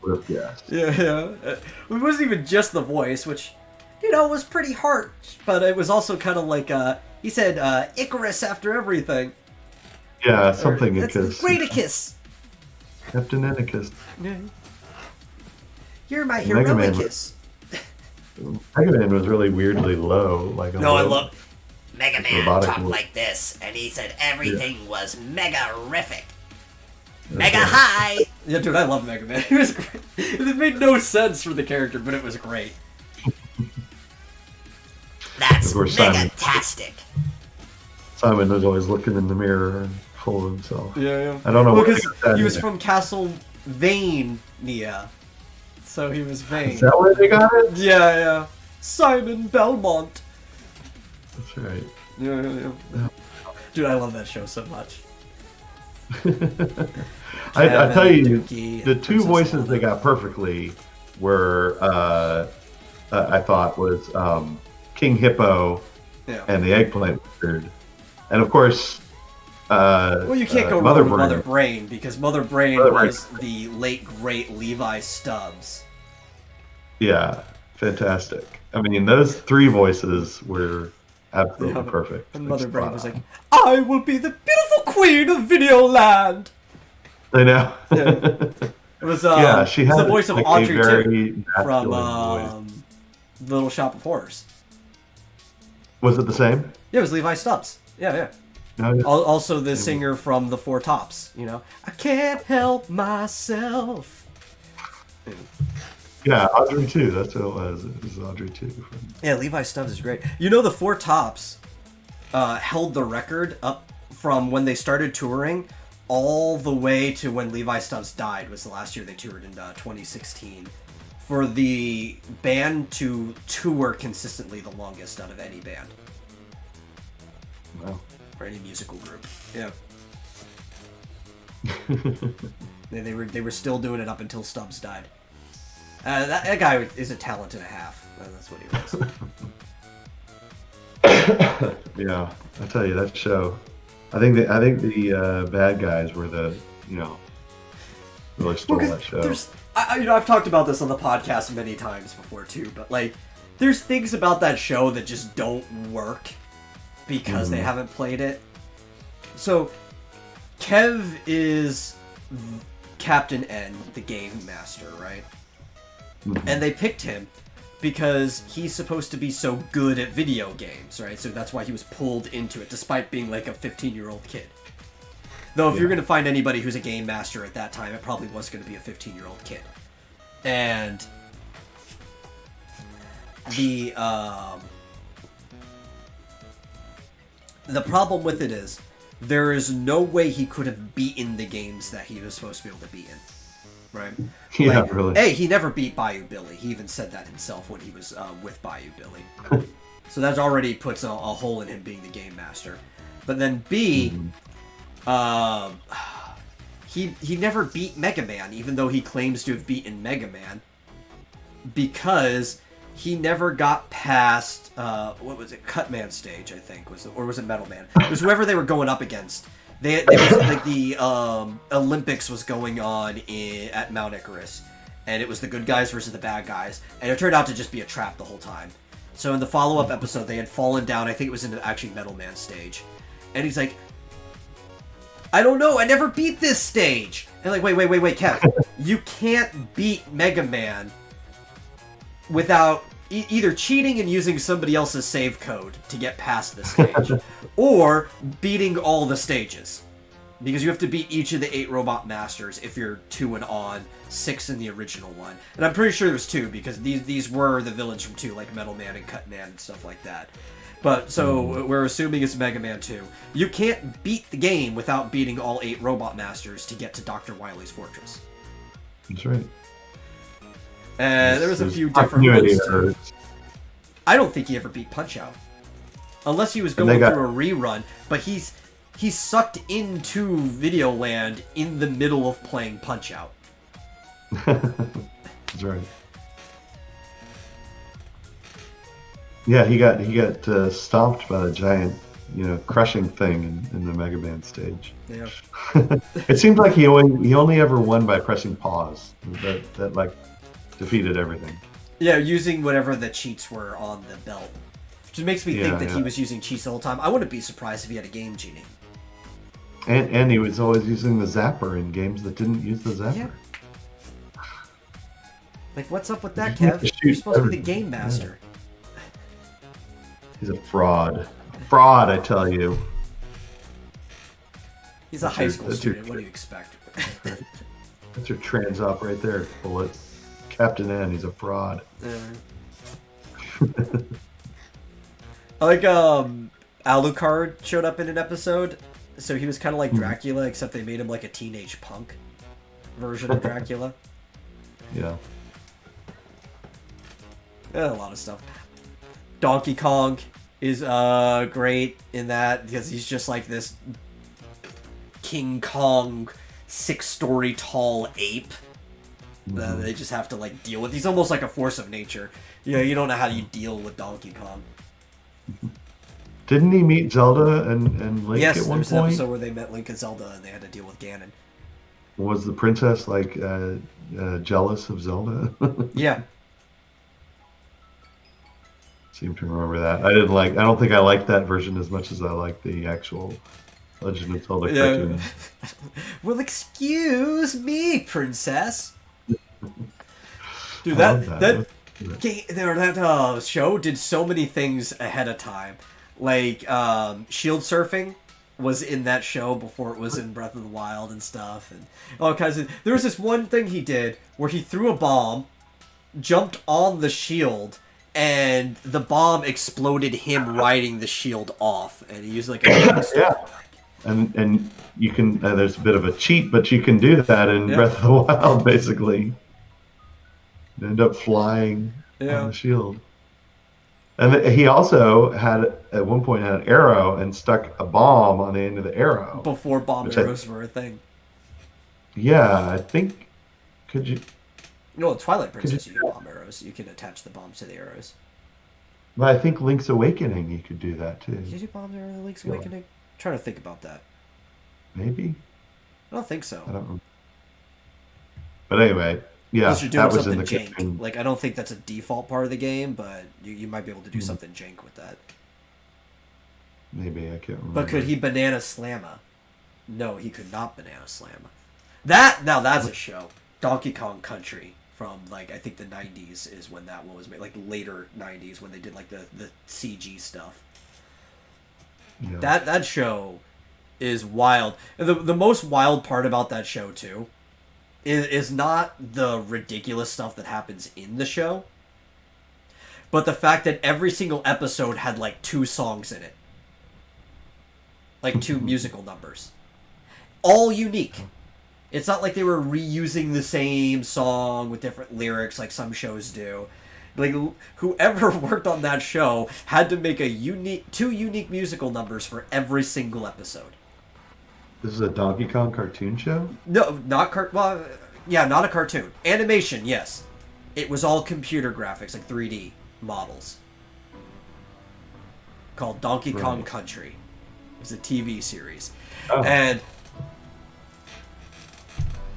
[SPEAKER 1] would have guessed.
[SPEAKER 2] Yeah. It wasn't even just the voice, which, was pretty harsh, but it was also kind of like, he said, Icarus after everything.
[SPEAKER 1] Yeah, something Icarus.
[SPEAKER 2] Greaticus.
[SPEAKER 1] Captain Inicus.
[SPEAKER 2] Yeah. You're my heroicus.
[SPEAKER 1] Mega Man was really weirdly low. I
[SPEAKER 3] love Mega Man talked like this, and he said everything was mega-rific. Mega high!
[SPEAKER 2] Yeah, dude, I love Mega Man. It was great. It made no sense for the character, but it was great.
[SPEAKER 3] That's mega-tastic.
[SPEAKER 1] Simon was always looking in the mirror and full of himself.
[SPEAKER 2] Yeah.
[SPEAKER 1] I don't know
[SPEAKER 2] because he was from Castlevania, so he was vain.
[SPEAKER 1] Is that where they got it?
[SPEAKER 2] Yeah. Simon Belmont.
[SPEAKER 1] That's right.
[SPEAKER 2] Yeah. Dude, I love that show so much.
[SPEAKER 1] I tell you, the two voices they got perfectly were, I thought, was King Hippo and the Eggplant Wizard. And of course,
[SPEAKER 2] Well, you can't go wrong with Mother Brain, because Mother Brain was the late great Levi Stubbs.
[SPEAKER 1] Yeah, fantastic. I mean, those 3 voices were absolutely perfect.
[SPEAKER 2] And Mother Brain was like, "I will be the beautiful queen of Videoland."
[SPEAKER 1] I know.
[SPEAKER 2] Yeah. It was
[SPEAKER 1] she had
[SPEAKER 2] the voice of Audrey too, from
[SPEAKER 1] voice.
[SPEAKER 2] Little Shop of Horrors.
[SPEAKER 1] Was it the same?
[SPEAKER 2] Yeah, it was Levi Stubbs. Yeah.
[SPEAKER 1] No, yeah.
[SPEAKER 2] Also, the singer from the Four Tops. I can't help myself.
[SPEAKER 1] Yeah, Audrey too. That's what it was. It was Audrey too.
[SPEAKER 2] Yeah, Levi Stubbs is great. The Four Tops held the record up from when they started touring all the way to when Levi Stubbs died. Was the last year they toured in 2016. For the band to tour consistently the longest out of any band.
[SPEAKER 1] Wow.
[SPEAKER 2] Or any musical group. Yeah. they were still doing it up until Stubbs died. That guy is a talent and a half. That's what
[SPEAKER 1] he was. Yeah, I tell you, that show. I think the bad guys were really stole that show.
[SPEAKER 2] I've talked about this on the podcast many times before too, but there's things about that show that just don't work because they haven't played it. So, Kev is Captain N, the game master, right? Mm-hmm. And they picked him because he's supposed to be so good at video games, right? So that's why he was pulled into it, despite being like a 15-year-old kid. Though if you're going to find anybody who's a game master at that time, it probably was going to be a 15-year-old kid. And the problem with it is there is no way he could have beaten the games that he was supposed to be able to beat in. Right?
[SPEAKER 1] Yeah, really.
[SPEAKER 2] A, he never beat Bayou Billy. He even said that himself when he was with Bayou Billy. So that already puts a hole in him being the game master. But then B, he never beat Mega Man, even though he claims to have beaten Mega Man, because he never got past what was it, Cutman stage, I think, or was it Metal Man? It was whoever they were going up against. They was like the Olympics was going on at Mount Icarus, and it was the good guys versus the bad guys, and it turned out to just be a trap the whole time. So in the follow-up episode, they had fallen down. I think it was in actually Metal Man stage, and he's like, "I don't know. I never beat this stage." And like, wait, Kev, you can't beat Mega Man without either cheating and using somebody else's save code to get past the stage, or beating all the stages. Because you have to beat each of the 8 robot masters if you're 2 and on, 6 in the original one. And I'm pretty sure there was 2, because these were the villains from 2, like Metal Man and Cut Man and stuff like that. But, so, we're assuming it's Mega Man 2. You can't beat the game without beating all 8 robot masters to get to Dr. Wily's fortress.
[SPEAKER 1] That's right.
[SPEAKER 2] And there was a few different ones too. I don't think he ever beat Punch-Out. Unless he was going through a rerun, but he's sucked into Videoland in the middle of playing Punch-Out.
[SPEAKER 1] That's right. Yeah, he got stomped by the giant, crushing thing in the Mega Man stage.
[SPEAKER 2] Yeah.
[SPEAKER 1] It seems like he only ever won by pressing pause. That like defeated everything.
[SPEAKER 2] Yeah, using whatever the cheats were on the belt. Which makes me think that he was using cheats the whole time. I wouldn't be surprised if he had a game genie.
[SPEAKER 1] And he was always using the zapper in games that didn't use the zapper.
[SPEAKER 2] Yeah. Like, what's up with that, Kev? You're supposed to be the game master.
[SPEAKER 1] Yeah. He's a fraud. Fraud, I tell you.
[SPEAKER 2] He's a high school student. What do you expect?
[SPEAKER 1] That's your trans op right there, Bullet. Captain N, he's a fraud.
[SPEAKER 2] I like Alucard showed up in an episode, so he was kind of like Dracula, except they made him like a teenage punk version of Dracula.
[SPEAKER 1] Yeah.
[SPEAKER 2] A lot of stuff. Donkey Kong is great in that because he's just like this King Kong 6-story tall ape that they just have to like deal with. He's almost like a force of nature. You don't know how you deal with Donkey Kong.
[SPEAKER 1] Didn't he meet Zelda and Link
[SPEAKER 2] Yes,
[SPEAKER 1] at
[SPEAKER 2] there
[SPEAKER 1] one
[SPEAKER 2] was an
[SPEAKER 1] point?
[SPEAKER 2] episode where they met Link and Zelda and they had to deal with Ganon.
[SPEAKER 1] Was the princess like jealous of Zelda?
[SPEAKER 2] Yeah.
[SPEAKER 1] Seem to remember that. I didn't like. I don't think I liked that version as much as I liked the actual Legend of Zelda cartoon.
[SPEAKER 2] Well, excuse me, princess. Dude,
[SPEAKER 1] I
[SPEAKER 2] that
[SPEAKER 1] love
[SPEAKER 2] that game, that show did so many things ahead of time. Like shield surfing was in that show before it was in Breath of the Wild and stuff, and all kinds of. There was this one thing he did where he threw a bomb, jumped on the shield, and the bomb exploded him riding the shield off, and he used like a
[SPEAKER 1] Yeah, and you can. There's a bit of a cheat, but you can do that in Breath of the Wild, basically. You end up flying on the shield. And he also had, at one point, had an arrow and stuck a bomb on the end of the arrow.
[SPEAKER 2] Before bomb arrows were a thing.
[SPEAKER 1] Yeah, I think. Could you?
[SPEAKER 2] No, Twilight Princess, you get bomb arrows. You can attach the bombs to the arrows.
[SPEAKER 1] But I think Link's Awakening, you could do that too.
[SPEAKER 2] Did you do bomb arrows in Link's Awakening? I'm trying to think about that.
[SPEAKER 1] Maybe.
[SPEAKER 2] I don't think so.
[SPEAKER 1] I don't know. But anyway, yeah,
[SPEAKER 2] unless you're doing
[SPEAKER 1] that was in
[SPEAKER 2] something
[SPEAKER 1] the
[SPEAKER 2] jank.
[SPEAKER 1] cartoon.
[SPEAKER 2] Like, I don't think that's a default part of the game, but you might be able to do something jank with that.
[SPEAKER 1] Maybe, I can't remember.
[SPEAKER 2] But could he banana slamma? No, he could not banana slamma. Now that's a show. Donkey Kong Country from, like, I think the 90s is when that one was made. Like, later 90s when they did, like, the CG stuff.
[SPEAKER 1] Yeah.
[SPEAKER 2] That show is wild. And the most wild part about that show, too, is not the ridiculous stuff that happens in the show, but the fact that every single episode had, like, 2 songs in it. Like, 2 musical numbers. All unique. It's not like they were reusing the same song with different lyrics like some shows do. Like, whoever worked on that show had to make 2 unique musical numbers for every single episode.
[SPEAKER 1] This is a Donkey Kong cartoon show?
[SPEAKER 2] No, not well, yeah, not a cartoon. Animation, yes. It was all computer graphics, like 3D models. Called Donkey Kong Country. It was a TV series.
[SPEAKER 1] Oh.
[SPEAKER 2] And,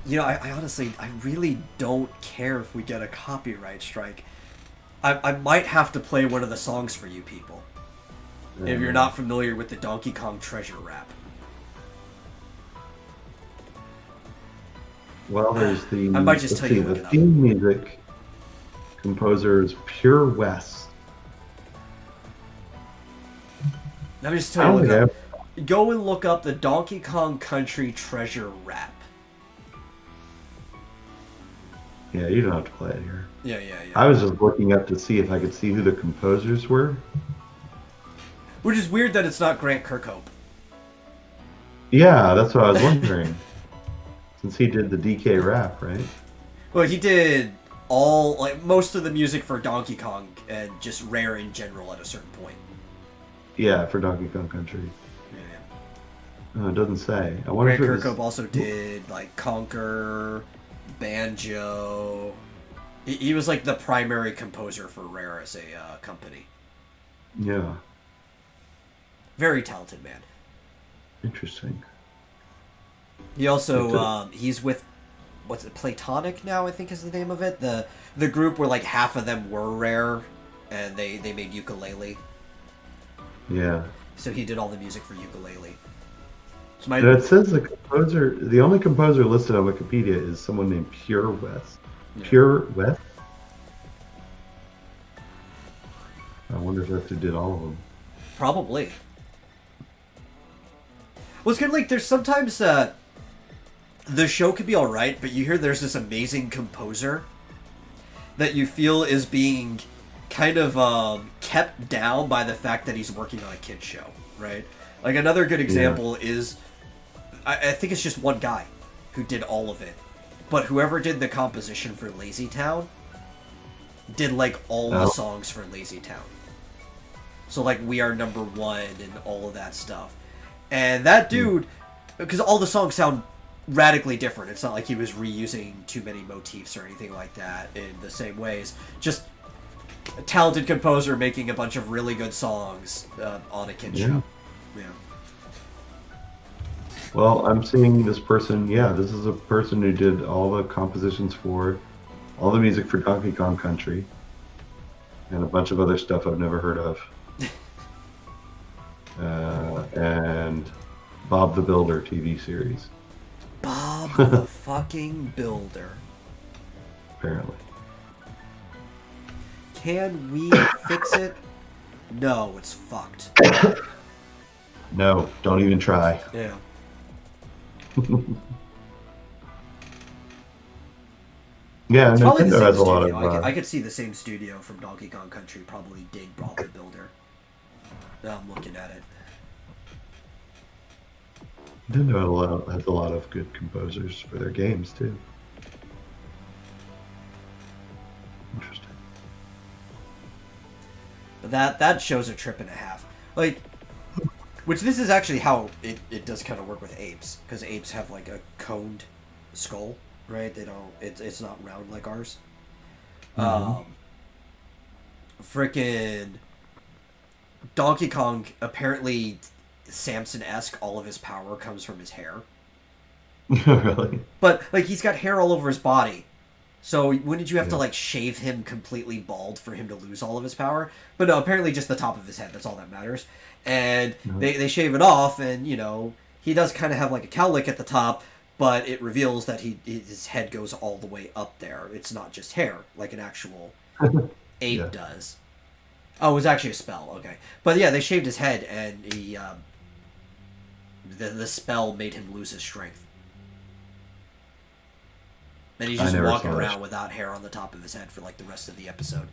[SPEAKER 2] you know, I honestly, I really don't care if we get a copyright strike. I might have to play one of the songs for you people. If you're not familiar with the Donkey Kong treasure rap.
[SPEAKER 1] Well, there's the.
[SPEAKER 2] I might just tell you to look
[SPEAKER 1] the
[SPEAKER 2] it up.
[SPEAKER 1] theme music composer is Pure West.
[SPEAKER 2] Let me just tell you to look up. Go and look up the Donkey Kong Country treasure rap.
[SPEAKER 1] Yeah, you don't have to play it here.
[SPEAKER 2] Yeah.
[SPEAKER 1] I was just looking up to see if I could see who the composers were.
[SPEAKER 2] Which is weird that it's not Grant Kirkhope.
[SPEAKER 1] Yeah, that's what I was wondering. Since he did the DK rap, right?
[SPEAKER 2] Well, he did most of the music for Donkey Kong and just Rare in general at a certain point.
[SPEAKER 1] Yeah, for Donkey Kong Country.
[SPEAKER 2] Yeah.
[SPEAKER 1] Oh, it doesn't say. I wonder
[SPEAKER 2] Grant
[SPEAKER 1] if it was...
[SPEAKER 2] Kirkhope also did like Conker, Banjo. He was like the primary composer for Rare as a company.
[SPEAKER 1] Yeah.
[SPEAKER 2] Very talented man.
[SPEAKER 1] Interesting.
[SPEAKER 2] He also he's with what's it, Platonic now, I think is the name of it. The group where like half of them were Rare and they made Ukulele.
[SPEAKER 1] Yeah.
[SPEAKER 2] So he did all the music for Ukulele. So
[SPEAKER 1] it says the only composer listed on Wikipedia is someone named Pure West. Yeah. Pure West? I wonder if that's who did all of them.
[SPEAKER 2] Probably. Well, it's kind of like there's sometimes the show could be alright, but you hear there's this amazing composer that you feel is being kind of kept down by the fact that he's working on a kid's show, right? Like another good example is, I think it's just one guy who did all of it, but whoever did the composition for Lazy Town did like all the songs for Lazy Town. So like We Are Number One and all of that stuff. And that dude, because all the songs sound radically different. It's not like he was reusing too many motifs or anything like that in the same ways. Just a talented composer making a bunch of really good songs on a kid show. Yeah.
[SPEAKER 1] Well, I'm seeing this person. Yeah, this is a person who did all the compositions for all the music for Donkey Kong Country and a bunch of other stuff I've never heard of. And Bob the Builder TV series,
[SPEAKER 2] Bob the fucking Builder.
[SPEAKER 1] apparently.
[SPEAKER 2] Can we fix it? No, it's fucked.
[SPEAKER 1] No, don't even try.
[SPEAKER 2] Yeah.
[SPEAKER 1] Yeah,
[SPEAKER 2] It's probably the
[SPEAKER 1] Nintendo
[SPEAKER 2] same
[SPEAKER 1] has a lot
[SPEAKER 2] studio.
[SPEAKER 1] of.
[SPEAKER 2] I could see the same studio from Donkey Kong Country probably dig Bob the Builder. Now I'm looking at it.
[SPEAKER 1] Nintendo has a lot of good composers for their games too. Interesting.
[SPEAKER 2] But that show's a trip and a half. Like, which this is actually how it does kind of work with apes, because apes have like a coned skull, right? They don't. It's not round like ours. Frickin' Donkey Kong, apparently Samson-esque, all of his power comes from his hair.
[SPEAKER 1] Really?
[SPEAKER 2] But like he's got hair all over his body. So wouldn't you have to like shave him completely bald for him to lose all of his power? But no, apparently just the top of his head, that's all that matters. And they shave it off, and you know, he does kind of have like a cowlick at the top, but it reveals that his head goes all the way up there. It's not just hair like an actual ape does. Oh, it was actually a spell. Okay, but yeah, they shaved his head, and he the spell made him lose his strength. And he's just walking around without hair on the top of his head for like the rest of the episode.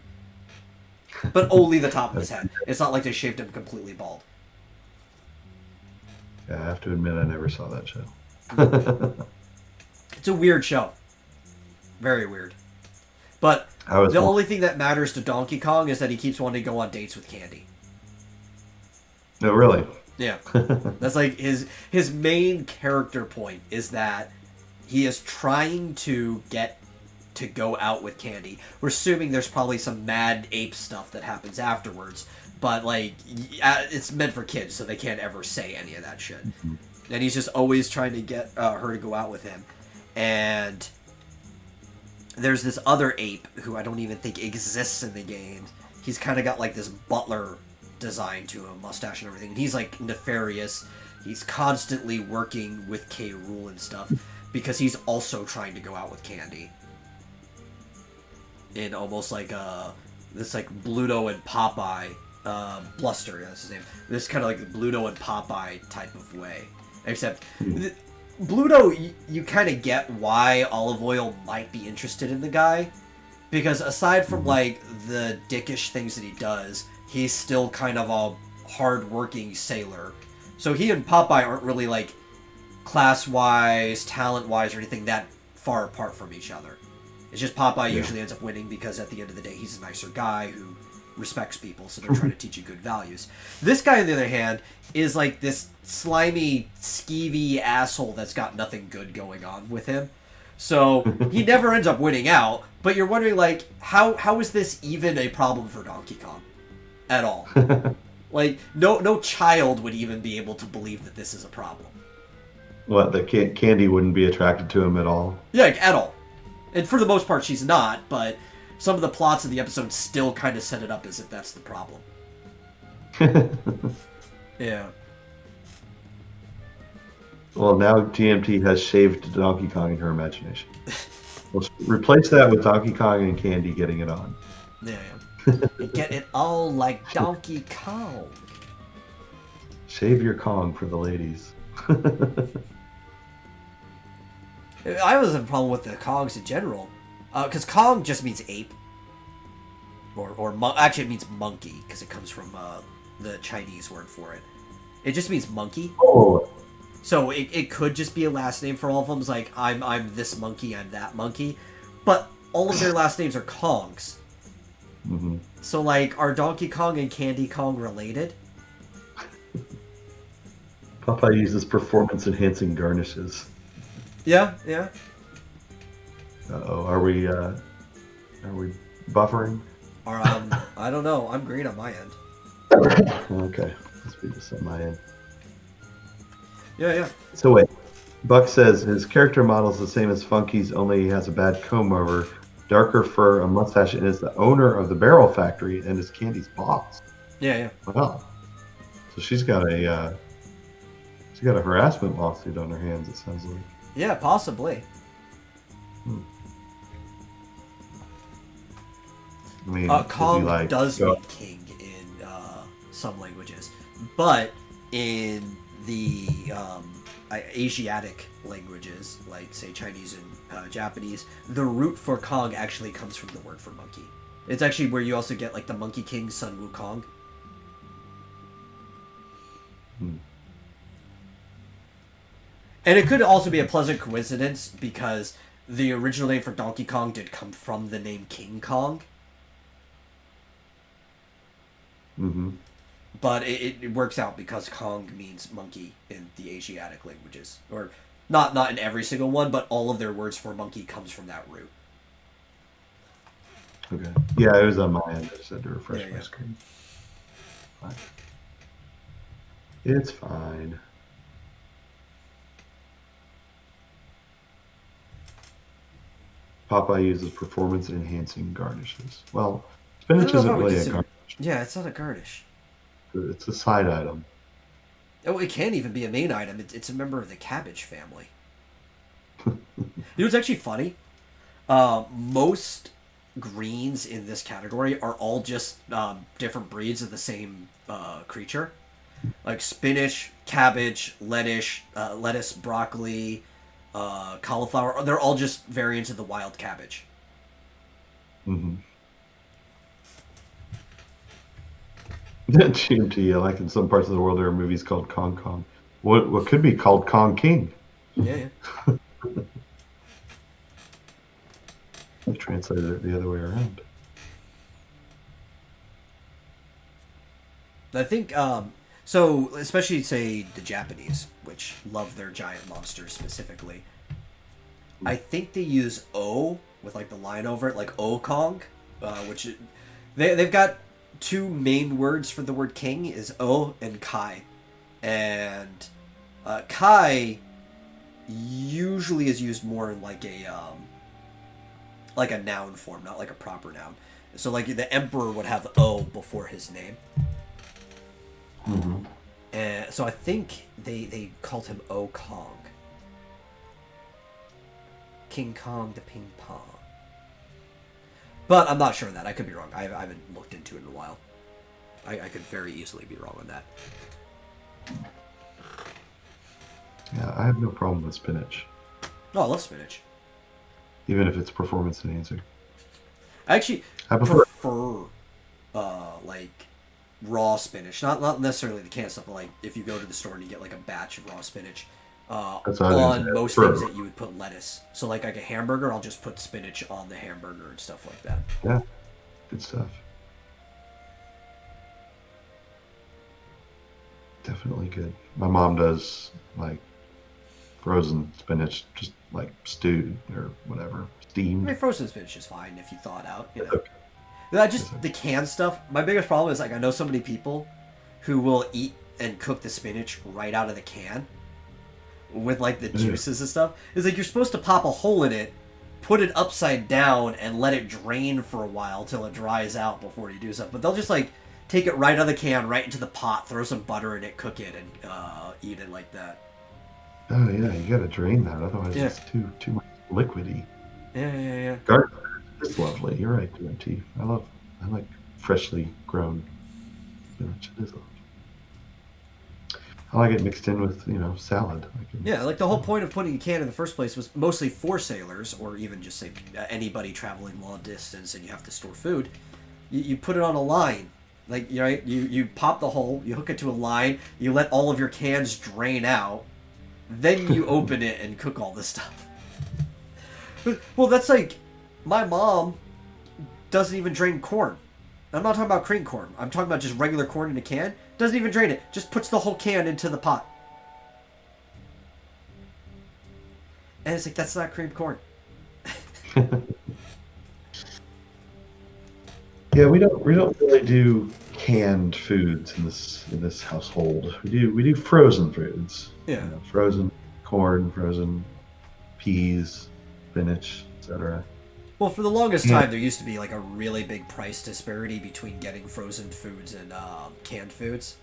[SPEAKER 2] But only the top of his head. It's not like they shaved him completely bald.
[SPEAKER 1] Yeah, I have to admit I never saw that show.
[SPEAKER 2] It's a weird show. Very weird. But the only thing that matters to Donkey Kong is that he keeps wanting to go on dates with Candy.
[SPEAKER 1] No, really?
[SPEAKER 2] Yeah. That's like his main character point is that he is trying to get to go out with Candy. We're assuming there's probably some mad ape stuff that happens afterwards, but like it's meant for kids, so they can't ever say any of that shit. Mm-hmm. And he's just always trying to get her to go out with him. And there's this other ape who I don't even think exists in the game. He's kind of got like this butler design to him, mustache and everything. And he's like nefarious. He's constantly working with K. Rool and stuff because he's also trying to go out with Candy. In almost like this like Bluto and Popeye, Bluster, that's his name. This kind of like Bluto and Popeye type of way. Except Bluto, you kind of get why Olive Oil might be interested in the guy, because aside from like the dickish things that he does, he's still kind of a hard-working sailor. So he and Popeye aren't really like class-wise, talent-wise, or anything that far apart from each other. It's just Popeye usually ends up winning because at the end of the day, he's a nicer guy who respects people, so they're trying to teach you good values. This guy, on the other hand, is like this slimy, skeevy asshole that's got nothing good going on with him. So he never ends up winning out, but you're wondering, like, how is this even a problem for Donkey Kong? At all. Like, no child would even be able to believe that this is a problem.
[SPEAKER 1] What, that Candy wouldn't be attracted to him at all?
[SPEAKER 2] Yeah, like, at all. And for the most part, she's not, but some of the plots of the episode still kind of set it up as if that's the problem. Yeah.
[SPEAKER 1] Well, now GMT has shaved Donkey Kong in her imagination. Let's replace that with Donkey Kong and Candy getting it on.
[SPEAKER 2] Yeah. You get it all like Donkey Kong.
[SPEAKER 1] Shave your Kong for the ladies.
[SPEAKER 2] I always have a problem with the Kongs in general, because Kong just means ape, or actually it means monkey because it comes from the Chinese word for it. It just means monkey.
[SPEAKER 1] Oh.
[SPEAKER 2] So it could just be a last name for all of them. It's like I'm this monkey, I'm that monkey, but all of their last names are Kongs.
[SPEAKER 1] Mm-hmm.
[SPEAKER 2] So like, are Donkey Kong and Candy Kong related?
[SPEAKER 1] Popeye uses performance-enhancing garnishes.
[SPEAKER 2] Yeah.
[SPEAKER 1] Uh-oh, are we buffering?
[SPEAKER 2] Or I don't know. I'm green on my end.
[SPEAKER 1] Okay, let's be this on my end.
[SPEAKER 2] Yeah, yeah.
[SPEAKER 1] So wait, Buck says his character model is the same as Funky's, only he has a bad comb over, darker fur, a mustache, and is the owner of the barrel factory and is Candy's boss.
[SPEAKER 2] Yeah, yeah.
[SPEAKER 1] Wow. So she's got a harassment lawsuit on her hands. It sounds like.
[SPEAKER 2] Yeah, possibly.
[SPEAKER 1] I mean,
[SPEAKER 2] Kong
[SPEAKER 1] like,
[SPEAKER 2] does mean king in some languages, but in the Asiatic languages, like say Chinese and Japanese, the root for Kong actually comes from the word for monkey. It's actually where you also get like the Monkey King Sun Wukong. And it could also be a pleasant coincidence because the original name for Donkey Kong did come from the name King Kong.
[SPEAKER 1] Mm-hmm.
[SPEAKER 2] But it works out because Kong means monkey in the Asiatic languages. Or not in every single one, but all of their words for monkey comes from that root.
[SPEAKER 1] Okay. Yeah, it was on my end. I just had to refresh my screen. Fine. It's fine. Popeye uses performance-enhancing garnishes. Well, spinach isn't really a garnish.
[SPEAKER 2] Yeah, it's not a garnish.
[SPEAKER 1] It's a side item.
[SPEAKER 2] Oh, it can't even be a main item. It's a member of the cabbage family. You know what's actually funny? Most greens in this category are all just different breeds of the same creature. Like spinach, cabbage, lettuce, broccoli, cauliflower. They're all just variants of the wild cabbage.
[SPEAKER 1] Mm-hmm. GMT, like in some parts of the world, there are movies called Kong Kong. What could be called Kong King?
[SPEAKER 2] Yeah.
[SPEAKER 1] They translated it the other way around.
[SPEAKER 2] I think so. Especially say the Japanese, which love their giant monsters specifically. I think they use O with like the line over it, like O Kong, which they've got two main words for the word king is O and Kai, and Kai usually is used more in like a noun form, not like a proper noun. So like the emperor would have O before his name.
[SPEAKER 1] Mm-hmm.
[SPEAKER 2] And so I think they called him O Kong. King Kong the Ping Pong. But I'm not sure of that. I could be wrong. I haven't looked into it in a while. I could very easily be wrong on that.
[SPEAKER 1] Yeah, I have no problem with spinach.
[SPEAKER 2] Oh, I love spinach.
[SPEAKER 1] Even if it's performance enhancing.
[SPEAKER 2] I actually prefer like raw spinach. Not necessarily the canned stuff, but like if you go to the store and you get like a batch of raw spinach. On most things that you would put lettuce. So like a hamburger, I'll just put spinach on the hamburger and stuff like that.
[SPEAKER 1] Yeah, good stuff. Definitely good. My mom does like frozen spinach, just like stewed or whatever, steamed.
[SPEAKER 2] I mean, frozen spinach is fine if you thaw it out. You know, that just the canned stuff. My biggest problem is like I know so many people who will eat and cook the spinach right out of the can. With like the juices and stuff, is like you're supposed to pop a hole in it, put it upside down, and let it drain for a while till it dries out before you do stuff. But they'll just like take it right out of the can, right into the pot, throw some butter in it, cook it, and eat it like that.
[SPEAKER 1] Oh yeah, you gotta drain that, otherwise it's too much liquidy.
[SPEAKER 2] Yeah.
[SPEAKER 1] Garlic is lovely. You're right, GMT. I like freshly grown spinach. It is lovely. I like it mixed in with, salad.
[SPEAKER 2] Yeah, like the whole point of putting a can in the first place was mostly for sailors, or even just say anybody traveling long distance and you have to store food. You put it on a line, like you pop the hole, you hook it to a line, you let all of your cans drain out, then you open it and cook all this stuff. Well, that's like my mom doesn't even drain corn. I'm not talking about cream corn. I'm talking about just regular corn in a can. Doesn't even drain it. Just puts the whole can into the pot. And it's like, that's not cream corn.
[SPEAKER 1] Yeah, we don't really do canned foods in this household. We do frozen foods.
[SPEAKER 2] Yeah.
[SPEAKER 1] Frozen corn, frozen peas, spinach, etc.
[SPEAKER 2] Well, for the longest
[SPEAKER 1] Yeah.
[SPEAKER 2] time, there used to be like a really big price disparity between getting frozen foods and canned foods.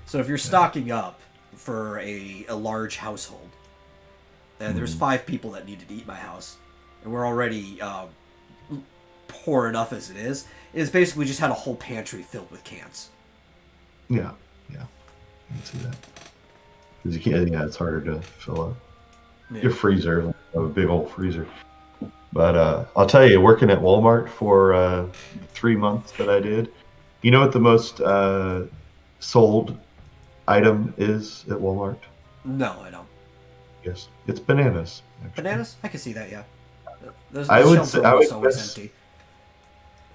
[SPEAKER 2] So if you're stocking up for a large household, and there's 5 people that need to eat my house, and we're already poor enough as it is basically just had a whole pantry filled with cans.
[SPEAKER 1] Yeah, yeah, I can see that. 'Cause you can't. Yeah, it's harder to fill up
[SPEAKER 2] Yeah.
[SPEAKER 1] your freezer, like a big old freezer. But I'll tell you, working at Walmart for the 3 months that I did, you know what the most sold item is at Walmart?
[SPEAKER 2] No, I don't.
[SPEAKER 1] Yes, it's bananas. Actually.
[SPEAKER 2] Bananas? I can see that. Yeah. Those
[SPEAKER 1] I would
[SPEAKER 2] shelves
[SPEAKER 1] say,
[SPEAKER 2] are
[SPEAKER 1] I
[SPEAKER 2] almost
[SPEAKER 1] would
[SPEAKER 2] always
[SPEAKER 1] guess.
[SPEAKER 2] empty.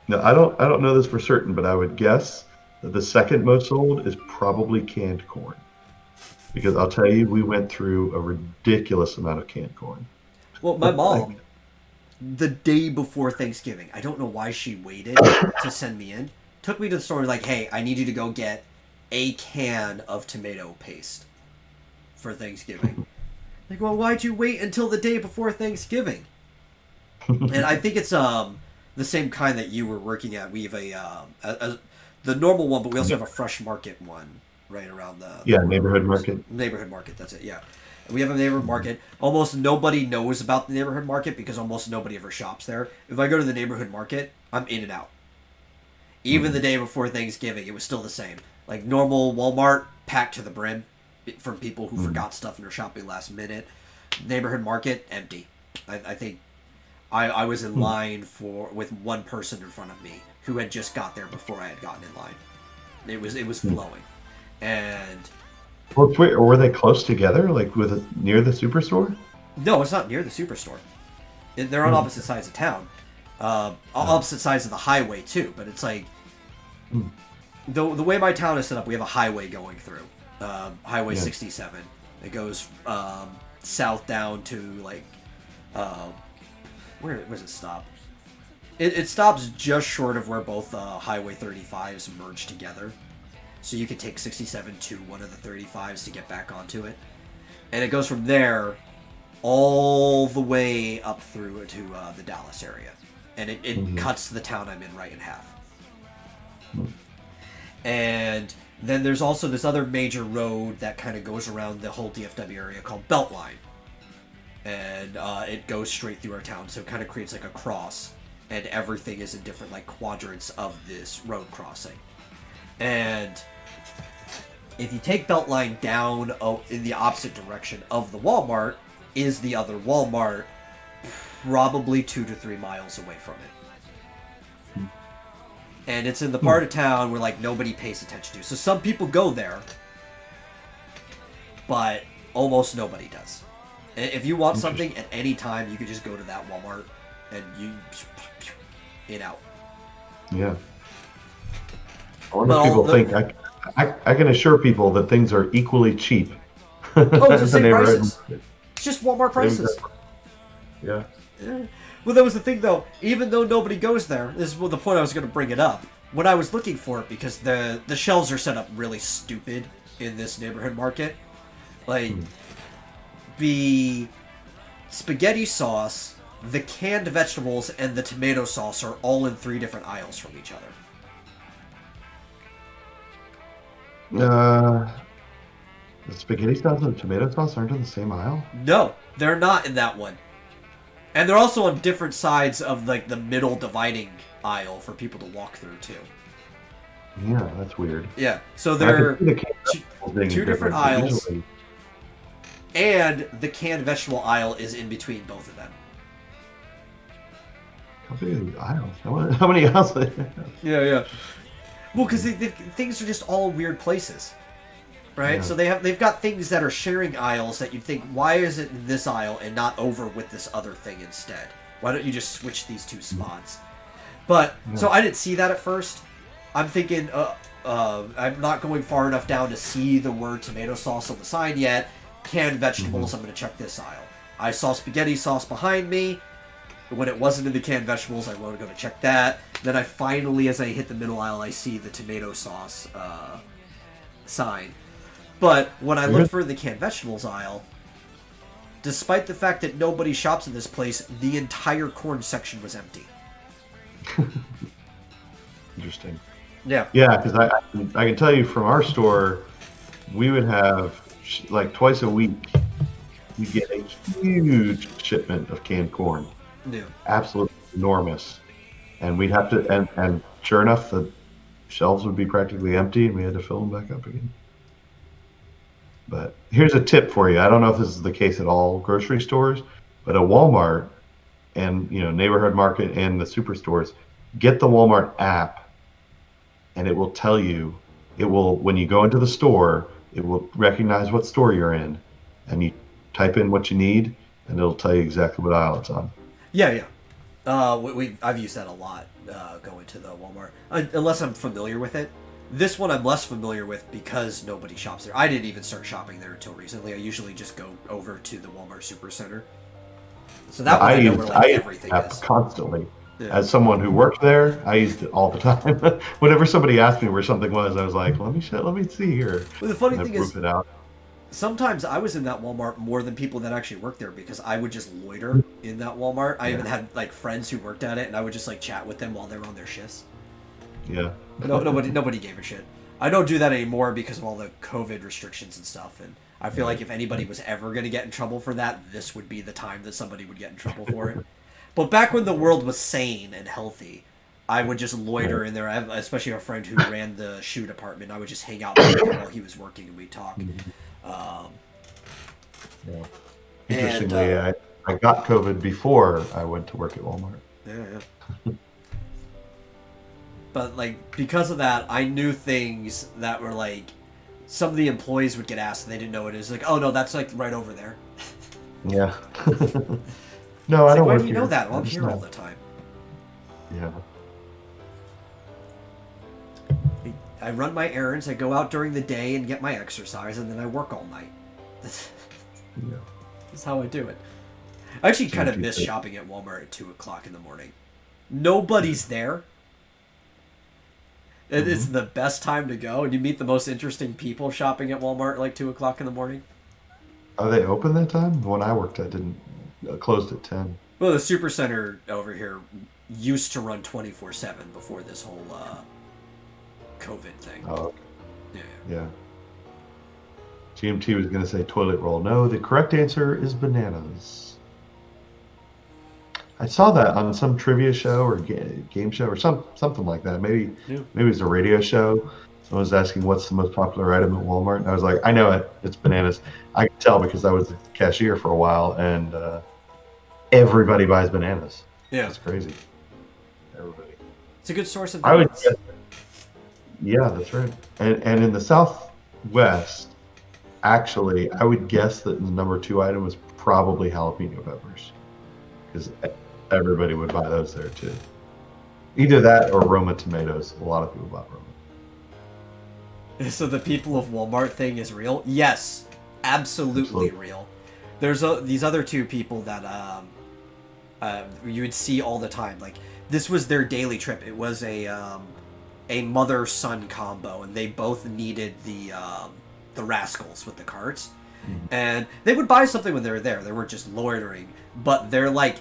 [SPEAKER 1] No, I don't know this for certain, but I would guess that the second most sold is probably canned corn. Because I'll tell you, we went through a ridiculous amount of canned corn.
[SPEAKER 2] Well, my
[SPEAKER 1] Like,
[SPEAKER 2] mom, the day before Thanksgiving, I don't know why she waited to send me in, took me to the store and was like, hey, I need you to go get a can of tomato paste for Thanksgiving. Like, well, why'd you wait until the day before Thanksgiving? And I think it's the same kind that you were working at. We have the normal one, but we also have a fresh market one right around the
[SPEAKER 1] yeah,
[SPEAKER 2] corner.
[SPEAKER 1] neighborhood market.
[SPEAKER 2] Neighborhood market, that's it. Yeah, we have a neighborhood market. Almost nobody knows about the neighborhood market because almost nobody ever shops there. If I go to the neighborhood market, I'm in and out. Even the day before Thanksgiving, it was still the same. Like normal Walmart, packed to the brim from people who forgot stuff and are shopping last minute. Neighborhood market, empty. I think I was in line with one person in front of me who had just got there before I had gotten in line. It was flowing, and
[SPEAKER 1] Well, wait, were they close together, like near the superstore?
[SPEAKER 2] no, it's not near the superstore. They're on opposite sides of town, opposite sides of the highway too. But it's like the way my town is set up, we have a highway going through, Highway 67. It goes south down to like where does it stop? It stops just short of where both Highway 35s merge together. So you can take 67 to one of the 35s to get back onto it. And it goes from there all the way up through to the Dallas area. And it cuts the town I'm in right in half. And then there's also this other major road that kind of goes around the whole DFW area called Beltline. And it goes straight through our town, so it kind of creates like a cross. And everything is in different like quadrants of this road crossing. And if you take Beltline down in the opposite direction of the Walmart, is the other Walmart, probably 2 to 3 miles away from it. And it's in the part of town where like nobody pays attention to. So some people go there, but almost nobody does. If you want something at any time, you could just go to that Walmart and you in out.
[SPEAKER 1] Yeah. I wonder if people think I can assure people that things are equally cheap.
[SPEAKER 2] Oh, it's the
[SPEAKER 1] in
[SPEAKER 2] same
[SPEAKER 1] neighborhood.
[SPEAKER 2] prices. It's just Walmart prices.
[SPEAKER 1] Yeah.
[SPEAKER 2] Well, that was the thing, though. Even though nobody goes there, this is the point I was going to bring it up. When I was looking for it, because the shelves are set up really stupid in this neighborhood market. Like, the spaghetti sauce, the canned vegetables, and the tomato sauce are all in 3 different aisles from each other.
[SPEAKER 1] The spaghetti sauce and the tomato sauce aren't in the same aisle?
[SPEAKER 2] No, they're not in that one. And they're also on different sides of like the middle dividing aisle for people to walk through too.
[SPEAKER 1] Yeah, that's weird.
[SPEAKER 2] Yeah, so
[SPEAKER 1] I
[SPEAKER 2] they're
[SPEAKER 1] can see the canned vegetables being
[SPEAKER 2] two different
[SPEAKER 1] but
[SPEAKER 2] aisles.
[SPEAKER 1] usually-
[SPEAKER 2] And the canned vegetable aisle is in between both of them.
[SPEAKER 1] How big are the aisles? How many aisles?
[SPEAKER 2] Yeah. Well, because things are just all weird places, right?
[SPEAKER 1] Yeah.
[SPEAKER 2] So they've got things that are sharing aisles that you'd think, why is it in this aisle and not over with this other thing instead? Why don't you just switch these 2 spots? But so I didn't see that at first. I'm thinking, I'm not going far enough down to see the word tomato sauce on the sign yet. Canned vegetables, I'm going to check this aisle. I saw spaghetti sauce behind me. When it wasn't in the canned vegetables, I wanted to go to check that. Then I finally, as I hit the middle aisle, I see the tomato sauce sign. But when I look for the canned vegetables aisle, despite the fact that nobody shops in this place, the entire corn section was empty.
[SPEAKER 1] Interesting.
[SPEAKER 2] Yeah.
[SPEAKER 1] Yeah, because I can tell you from our store, we would have like twice a week, we get a huge shipment of canned corn.
[SPEAKER 2] Yeah.
[SPEAKER 1] Absolutely enormous. And we'd have to, and sure enough, the shelves would be practically empty and we had to fill them back up again. But here's a tip for you. I don't know if this is the case at all grocery stores, but a Walmart and neighborhood market and the superstores, get the Walmart app, and it will tell you. It will, when you go into the store, it will recognize what store you're in, and you type in what you need, and it'll tell you exactly what aisle it's on.
[SPEAKER 2] Yeah. I've used that a lot going to the Walmart, unless I'm familiar with it. This one I'm less familiar with because nobody shops there. I didn't even start shopping there until recently. I usually just go over to the Walmart Supercenter. So that one I know where everything is.
[SPEAKER 1] Constantly.
[SPEAKER 2] Yeah.
[SPEAKER 1] As someone who worked there, I used it all the time. Whenever somebody asked me where something was, I was like, let me see here.
[SPEAKER 2] Well, the funny thing is,
[SPEAKER 1] it out.
[SPEAKER 2] Sometimes I was in that Walmart more than people that actually worked there because I would just loiter in that Walmart. I even had like friends who worked at it, and I would just like chat with them while they were on their shifts.
[SPEAKER 1] Yeah.
[SPEAKER 2] Nobody gave a shit. I don't do that anymore because of all the COVID restrictions and stuff. And I feel like if anybody was ever going to get in trouble for that, this would be the time that somebody would get in trouble for it. But back when the world was sane and healthy, I would just loiter in there. I have, especially a friend who ran the shoe department. I would just hang out with him while he was working and we'd talk.
[SPEAKER 1] Interestingly, I got COVID before I went to work at Walmart.
[SPEAKER 2] Yeah. But like because of that, I knew things that were like some of the employees would get asked and they didn't know what it is. Like, oh no, that's like right over there.
[SPEAKER 1] Yeah. No, I don't.
[SPEAKER 2] Why do you know that? Well, I'm here all the time.
[SPEAKER 1] Yeah.
[SPEAKER 2] I run my errands. I go out during the day and get my exercise, and then I work all night.
[SPEAKER 1] Yeah.
[SPEAKER 2] That's how I do it. I actually kind of miss shopping at Walmart at 2 o'clock in the morning. Nobody's there. It's the best time to go, and you meet the most interesting people shopping at Walmart at like 2 o'clock in the morning.
[SPEAKER 1] Are they open that time? The one I worked at didn't. Closed at 10.
[SPEAKER 2] Well, the Supercenter over here used to run 24/7 before this whole COVID thing.
[SPEAKER 1] Oh, okay.
[SPEAKER 2] Yeah.
[SPEAKER 1] GMT was going to say toilet roll. No, the correct answer is bananas. I saw that on some trivia show or game show or something like that. Maybe it was a radio show. Someone was asking what's the most popular item at Walmart. And I was like, I know it. It's bananas. I can tell because I was the cashier for a while, and everybody buys bananas.
[SPEAKER 2] Yeah.
[SPEAKER 1] It's crazy. Everybody.
[SPEAKER 2] It's a good source of
[SPEAKER 1] I would
[SPEAKER 2] balance.
[SPEAKER 1] guess, yeah, that's right. And in the Southwest, actually, I would guess that the number 2 item was probably jalapeno peppers, because everybody would buy those there too. Either that or Roma tomatoes. A lot of people bought Roma.
[SPEAKER 2] So the people of Walmart thing is real? Yes, absolutely real. There's these other 2 people that you would see all the time. Like this was their daily trip. It was a mother-son combo, and they both needed the rascals with the carts. And they would buy something when they were there. They weren't just loitering, but their like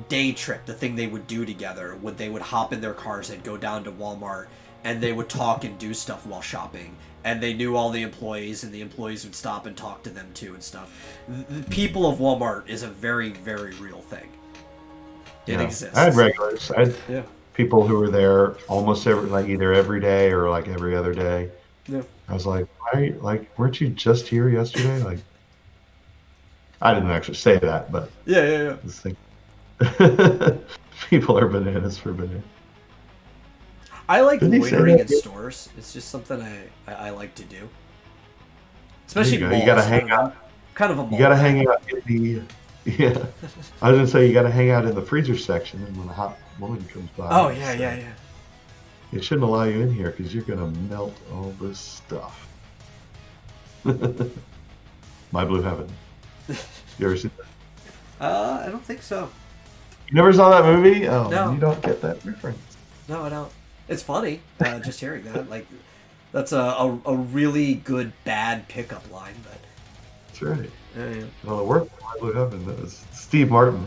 [SPEAKER 2] day trip, the thing they would do together, they would hop in their cars and go down to Walmart, and they would talk and do stuff while shopping. And they knew all the employees, and the employees would stop and talk to them too and stuff. The people of Walmart is a very, very real thing. It exists.
[SPEAKER 1] I had regulars. I had people who were there almost either every day or like every other day.
[SPEAKER 2] Yeah.
[SPEAKER 1] I was like, why? Like, weren't you just here yesterday? Like, I didn't actually say that, but
[SPEAKER 2] yeah.
[SPEAKER 1] This thing. People are bananas for bananas.
[SPEAKER 2] I like loitering in stores. It's just something I like to do. Especially malls.
[SPEAKER 1] You gotta hang out.
[SPEAKER 2] Kind of a mall.
[SPEAKER 1] You gotta hang out in the. Yeah. I was gonna say you gotta hang out in the freezer section, and when a hot woman comes by.
[SPEAKER 2] Oh yeah.
[SPEAKER 1] It shouldn't allow you in here because you're gonna melt all this stuff. My Blue Heaven. You ever seen that?
[SPEAKER 2] I don't think so.
[SPEAKER 1] You never saw that movie? Oh,
[SPEAKER 2] no.
[SPEAKER 1] You don't get that reference.
[SPEAKER 2] No, I don't. It's funny, just hearing that. Like, that's a really good bad pickup line, but.
[SPEAKER 1] That's right.
[SPEAKER 2] Yeah.
[SPEAKER 1] Well, it worked for My Blue Heaven. That was Steve Martin.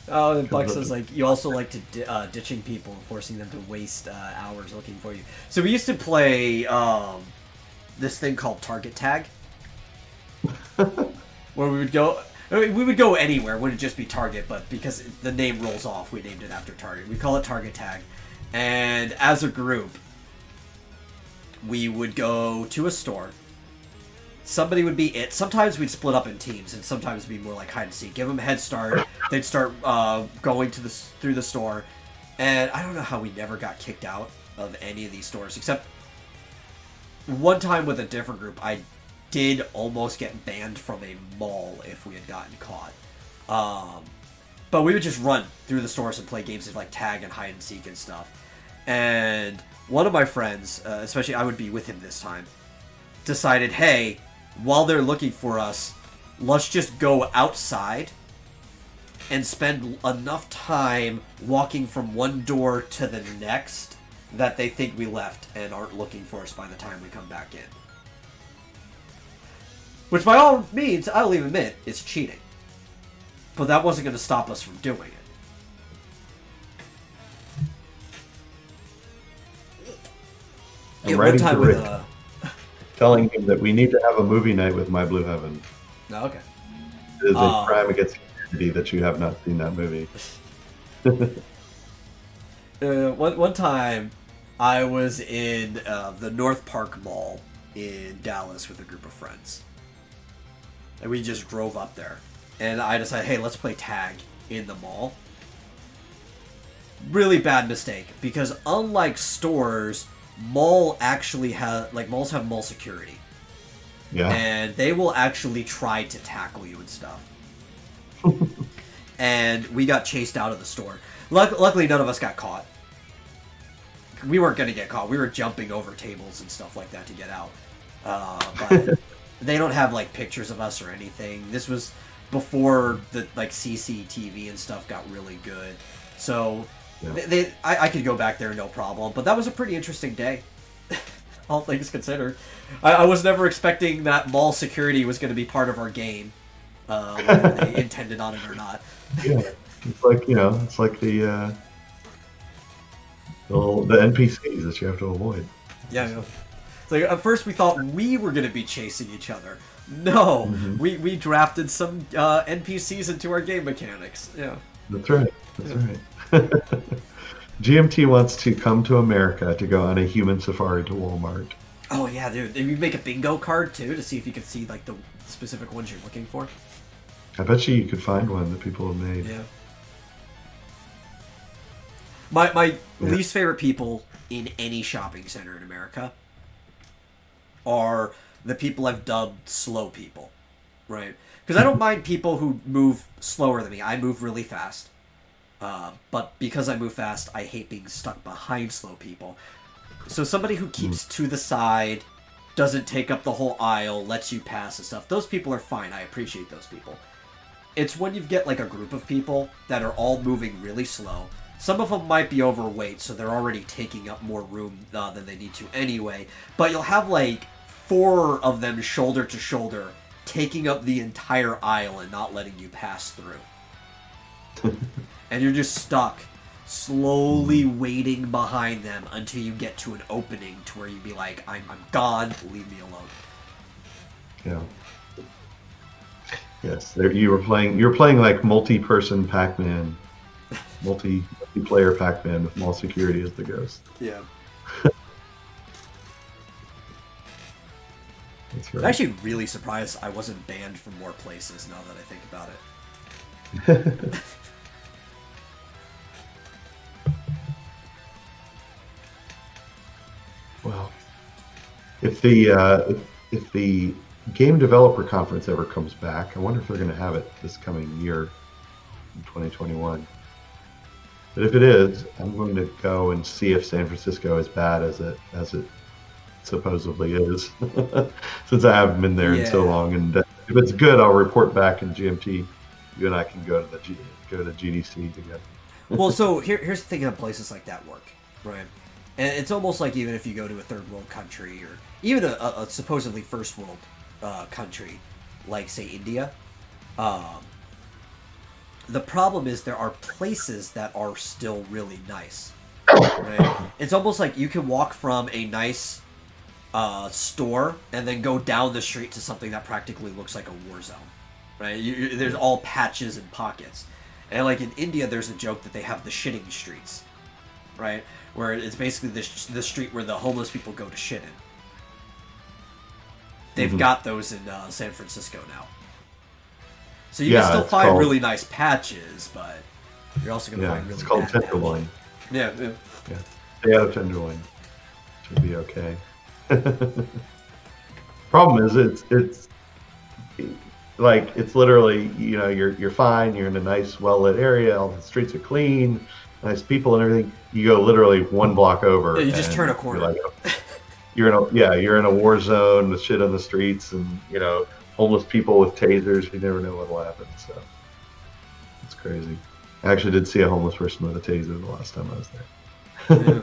[SPEAKER 2] Oh, and Buck says, like, you also like to ditching people and forcing them to waste hours looking for you. So we used to play this thing called Target Tag, where we would go... I mean, we would go anywhere. It wouldn't just be Target, but because the name rolls off, we named it after Target. We call it Target Tag. And as a group, we would go to a store. Somebody would be it. Sometimes we'd split up in teams, and sometimes it'd be more like hide and seek. Give them a head start. They'd start going to through the store, and I don't know how we never got kicked out of any of these stores, except one time with a different group. I did almost get banned from a mall if we had gotten caught. But we would just run through the stores and play games of like tag and hide and seek and stuff. And one of my friends, especially I would be with him this time, decided, hey, while they're looking for us, let's just go outside and spend enough time walking from one door to the next that they think we left and aren't looking for us by the time we come back in. Which by all means, I'll even admit, is cheating. But that wasn't going to stop us from doing it.
[SPEAKER 1] I'm writing to Rick, telling him that we need to have a movie night with My Blue Heaven.
[SPEAKER 2] No, okay.
[SPEAKER 1] It is a crime against humanity that you have not seen that movie.
[SPEAKER 2] One time, I was in the North Park Mall in Dallas with a group of friends. And we just drove up there. And I decided, hey, let's play tag in the mall. Really bad mistake, because unlike stores, malls have mall security.
[SPEAKER 1] Yeah.
[SPEAKER 2] And they will actually try to tackle you and stuff. And we got chased out of the store. Luckily, none of us got caught. We weren't going to get caught. We were jumping over tables and stuff like that to get out. But they don't have like pictures of us or anything. This was before the like CCTV and stuff got really good. So yeah. I could go back there no problem. But that was a pretty interesting day, all things considered. I was never expecting that mall security was going to be part of our game, whether they intended on it or not.
[SPEAKER 1] Yeah, it's like it's like the NPCs that you have to avoid.
[SPEAKER 2] Yeah. I know. Like at first we thought we were going to be chasing each other. No, we drafted some NPCs into our game mechanics. Yeah,
[SPEAKER 1] that's right. That's right. GMT wants to come to America to go on a human safari to Walmart.
[SPEAKER 2] Oh yeah, dude. Did you make a bingo card too to see if you could see like the specific ones you're looking for?
[SPEAKER 1] I bet you could find one that people have made.
[SPEAKER 2] Yeah. My least favorite people in any shopping center in America are the people I've dubbed slow people, right? Because I don't mind people who move slower than me. I move really fast. But because I move fast, I hate being stuck behind slow people. So somebody who keeps to the side, doesn't take up the whole aisle, lets you pass and stuff, those people are fine. I appreciate those people. It's when you get like a group of people that are all moving really slow. Some of them might be overweight, so they're already taking up more room than they need to anyway. But you'll have like 4 of them shoulder to shoulder taking up the entire aisle and not letting you pass through. And you're just stuck, slowly waiting behind them until you get to an opening to where you'd be like, I'm gone, leave me alone.
[SPEAKER 1] Yeah. Yes, you were playing like multi-person Pac-Man, multiplayer Pac-Man with mall security as the ghost.
[SPEAKER 2] Yeah.
[SPEAKER 1] That's right.
[SPEAKER 2] I'm actually really surprised I wasn't banned from more places now that I think about it.
[SPEAKER 1] Well, if the Game Developer Conference ever comes back, I wonder if they're going to have it this coming year in 2021. But if it is, I'm going to go and see if San Francisco is bad as it supposedly is, since I haven't been there in so long. And if it's good, I'll report back in GMT. You and I can go to GDC together.
[SPEAKER 2] Well, so here's the thing: how places like that work. Right. And it's almost like even if you go to a third world country or even a supposedly first world country, like, say, India, the problem is there are places that are still really nice. Right? It's almost like you can walk from a nice store and then go down the street to something that practically looks like a war zone. Right? There's all patches and pockets. And like in India, there's a joke that they have the shitting streets, right? Where it's basically the street where the homeless people go to shit in. They've got those in San Francisco now. So you can still find really nice patches, but you're also going to find really
[SPEAKER 1] it's called
[SPEAKER 2] bad
[SPEAKER 1] Tenderloin.
[SPEAKER 2] Yeah.
[SPEAKER 1] Stay out of Tenderloin. Should be okay. Problem is, it's like, it's literally, you know, you're fine. You're in a nice, well-lit area. All the streets are clean, nice people and everything. You go literally one block over.
[SPEAKER 2] You just turn a corner.
[SPEAKER 1] You're in a war zone with shit on the streets, and you know, homeless people with tasers. You never know what will happen. So it's crazy. I actually did see a homeless person with a taser the last time I was there.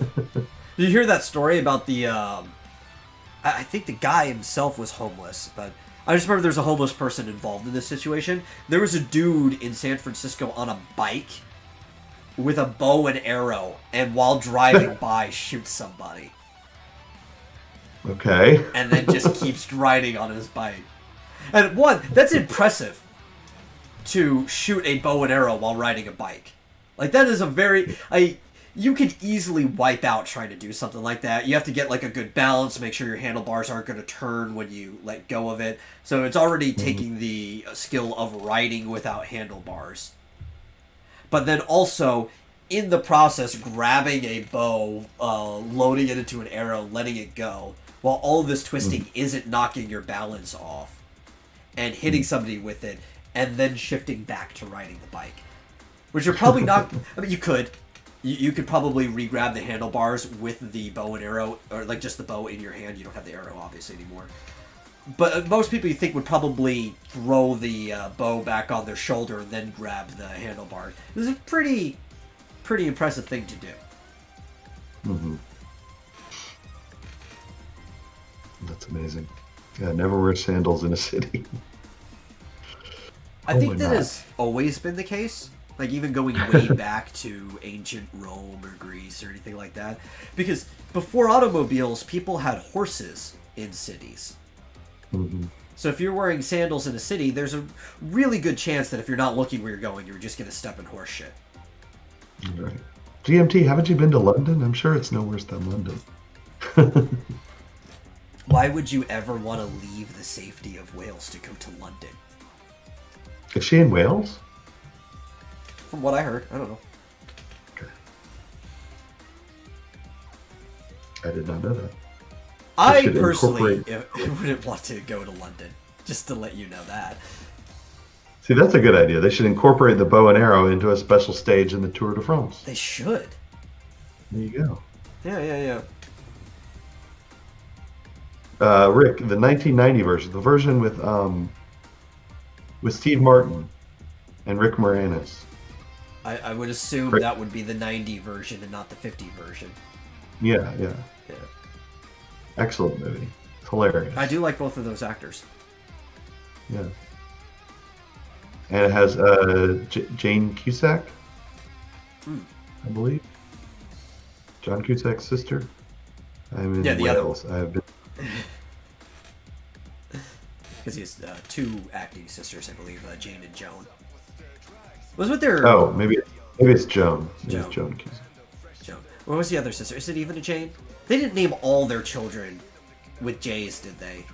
[SPEAKER 2] Did you hear that story about the? I think the guy himself was homeless, but I just remember there's a homeless person involved in this situation. There was a dude in San Francisco on a bike with a bow and arrow, and while driving by, shoots somebody.
[SPEAKER 1] Okay.
[SPEAKER 2] And then just keeps riding on his bike. And one, that's impressive to shoot a bow and arrow while riding a bike. Like, that is a very... you could easily wipe out trying to do something like that. You have to get like a good balance, make sure your handlebars aren't going to turn when you let go of it. So it's already taking the skill of riding without handlebars. But then also, in the process, grabbing a bow, loading it into an arrow, letting it go, while all of this twisting isn't knocking your balance off, and hitting somebody with it, and then shifting back to riding the bike. Which you're probably not... I mean, you could. You could probably re-grab the handlebars with the bow and arrow, or like just the bow in your hand. You don't have the arrow, obviously, anymore. But most people you think would probably throw the bow back on their shoulder and then grab the handlebar. This is a pretty impressive thing to do.
[SPEAKER 1] Mm-hmm. That's amazing. Yeah, never wear sandals in a city.
[SPEAKER 2] I think that has always been the case. Like, even going way back to ancient Rome or Greece or anything like that. Because before automobiles, people had horses in cities.
[SPEAKER 1] Mm-hmm.
[SPEAKER 2] So if you're wearing sandals in a city, there's a really good chance that if you're not looking where you're going, you're just going to step in horse shit.
[SPEAKER 1] Right. GMT, haven't you been to London? I'm sure it's no worse than London.
[SPEAKER 2] Why would you ever want to leave the safety of Wales to go to London?
[SPEAKER 1] Is she in Wales?
[SPEAKER 2] From what I heard, I don't know.
[SPEAKER 1] Okay. I did not know that.
[SPEAKER 2] I personally wouldn't want to go to London, just to let you know that.
[SPEAKER 1] See, that's a good idea. They should incorporate the bow and arrow into a special stage in the Tour de France.
[SPEAKER 2] They should.
[SPEAKER 1] There you go.
[SPEAKER 2] Yeah.
[SPEAKER 1] Rick, the 1990 version, the version with Steve Martin and Rick Moranis.
[SPEAKER 2] I would assume that would be the 90 version and not the 50 version.
[SPEAKER 1] Yeah. Excellent movie. It's hilarious.
[SPEAKER 2] I do like both of those actors.
[SPEAKER 1] Yeah. And it has Jane Cusack, I believe. John Cusack's sister. I'm in
[SPEAKER 2] the
[SPEAKER 1] Wales.
[SPEAKER 2] other.
[SPEAKER 1] I have been.
[SPEAKER 2] Because he has two acting sisters, I believe, Jane and Joan. Was with their...
[SPEAKER 1] Oh, maybe it's Joan. Maybe it's Joan Cusack.
[SPEAKER 2] Joan. What was the other sister? Is it even a Jane? They didn't name all their children with J's, did they?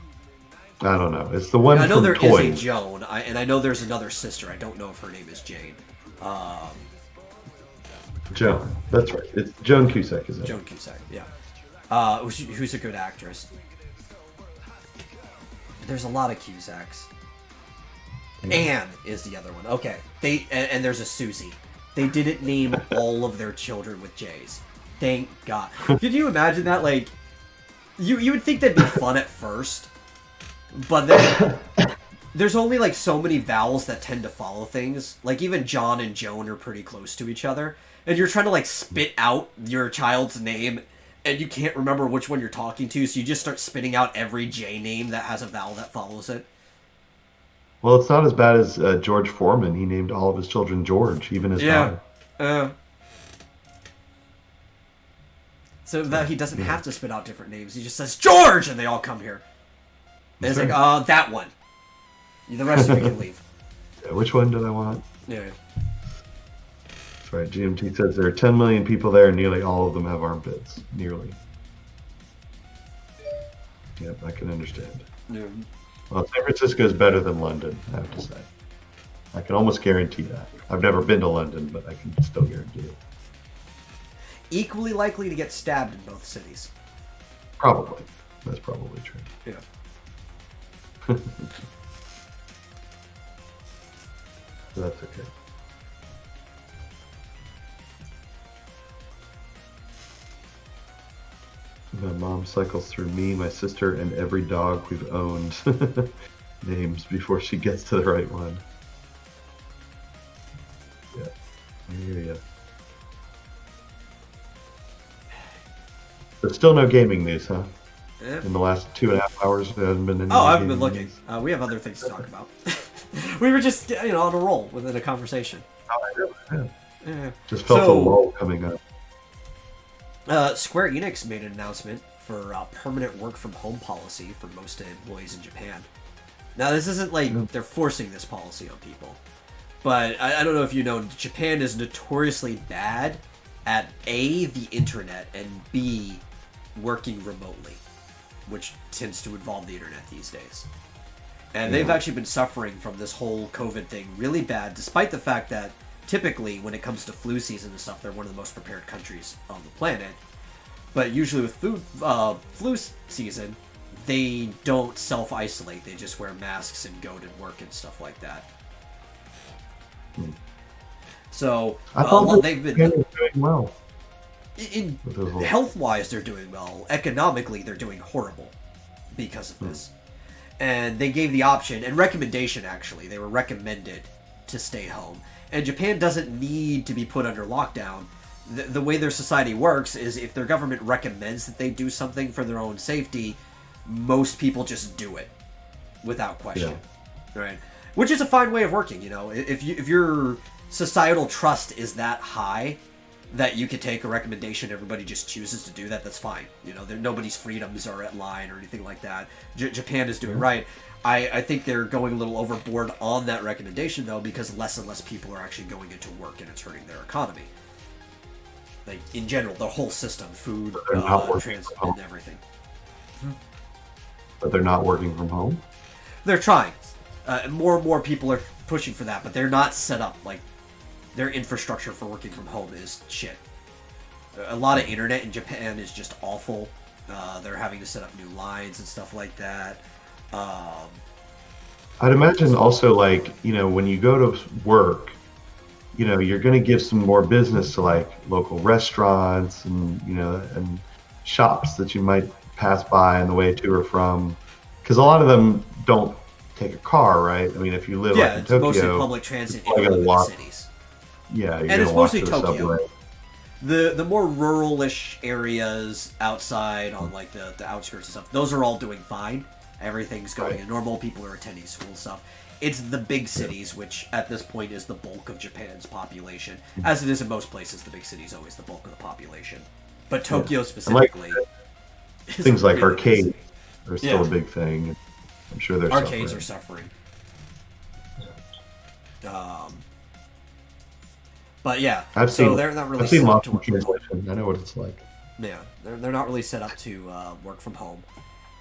[SPEAKER 1] I don't know. It's the one
[SPEAKER 2] I know
[SPEAKER 1] from
[SPEAKER 2] there
[SPEAKER 1] Toy.
[SPEAKER 2] is a Joan, and I know there's another sister. I don't know if her name is Jane.
[SPEAKER 1] Joan. That's right. It's Joan Cusack, isn't it?
[SPEAKER 2] Joan Cusack, yeah. Who's a good actress. There's a lot of Cusacks. Anne is the other one. Okay. And there's a Susie. They didn't name all of their children with J's. Thank God. Could you imagine that? Like, you would think that'd be fun at first, but then there's only like so many vowels that tend to follow things. Like even John and Joan are pretty close to each other, and you're trying to like spit out your child's name, and you can't remember which one you're talking to, so you just start spitting out every J name that has a vowel that follows it.
[SPEAKER 1] Well, it's not as bad as George Foreman. He named all of his children George, even his
[SPEAKER 2] Yeah.
[SPEAKER 1] daughter.
[SPEAKER 2] So that he doesn't have to spit out different names. He just says George, and they all come here. And it's like, that one. The rest of you can leave.
[SPEAKER 1] Yeah, which one did I want?
[SPEAKER 2] Yeah.
[SPEAKER 1] That's right. GMT says there are 10 million people there, and nearly all of them have armpits. Nearly. Yep, I can understand.
[SPEAKER 2] Yeah.
[SPEAKER 1] Well, San Francisco is better than London, I have to say. I can almost guarantee that. I've never been to London, but I can still guarantee it.
[SPEAKER 2] Equally likely to get stabbed in both cities.
[SPEAKER 1] Probably. That's probably true.
[SPEAKER 2] Yeah.
[SPEAKER 1] That's okay. My mom cycles through me, my sister, and every dog we've owned names before she gets to the right one. Yeah, I hear you. But still no gaming news, huh?
[SPEAKER 2] Yeah.
[SPEAKER 1] In the last 2.5 hours, there hasn't been any.
[SPEAKER 2] Oh, I haven't been
[SPEAKER 1] gaming
[SPEAKER 2] looking.
[SPEAKER 1] news?
[SPEAKER 2] We have other things to talk about. We were just, on a roll within a conversation.
[SPEAKER 1] Oh, yeah.
[SPEAKER 2] Yeah.
[SPEAKER 1] Just felt a lull coming up.
[SPEAKER 2] Square Enix made an announcement for permanent work from home policy for most employees in Japan. Now, this isn't like they're forcing this policy on people, but I don't know if you know, Japan is notoriously bad at A, the internet, and B, working remotely, which tends to involve the internet these days. And they've actually been suffering from this whole COVID thing really bad, despite the fact that typically when it comes to flu season and stuff, they're one of the most prepared countries on the planet. But usually with flu season, they don't self-isolate. They just wear masks and go to work and stuff like that. So
[SPEAKER 1] I thought
[SPEAKER 2] they've been
[SPEAKER 1] doing well.
[SPEAKER 2] in health-wise, they're doing well. Economically, they're doing horrible because of this. And they gave the option and recommendation, actually. They were recommended to stay home. And Japan doesn't need to be put under lockdown. The way their society works is if their government recommends that they do something for their own safety, most people just do it without question. Yeah. Right? Which is a fine way of working, If your societal trust is that high that you could take a recommendation, everybody just chooses to do that, that's fine. Nobody's freedoms are at line or anything like that. Japan is doing right. I think they're going a little overboard on that recommendation, though, because less and less people are actually going into work and it's hurting their economy. Like, in general, the whole system, food, transit, and everything.
[SPEAKER 1] But they're not working from home?
[SPEAKER 2] They're trying. More and more people are pushing for that, but they're not set up. Like, their infrastructure for working from home is shit. A lot of internet in Japan is just awful. They're having to set up new lines and stuff like that.
[SPEAKER 1] I'd imagine also, when you go to work, you're going to give some more business to local restaurants and and shops that you might pass by on the way to or from, because a lot of them don't take a car, right? I mean, if you live in Tokyo,
[SPEAKER 2] mostly public transit if you live in the cities.
[SPEAKER 1] Yeah,
[SPEAKER 2] and it's mostly Tokyo. The more rural-ish areas outside on the outskirts and stuff, those are all doing fine. Everything's going in normal. People are attending school and stuff. It's the big cities, which at this point is the bulk of Japan's population. As it is in most places, the big city is always the bulk of the population. But Tokyo specifically...
[SPEAKER 1] things like really arcades are still a big thing. I'm sure they're
[SPEAKER 2] arcades are suffering. But yeah, they're not really set up to work from home.
[SPEAKER 1] I know what it's like.
[SPEAKER 2] Yeah, they're not really set up to work from home.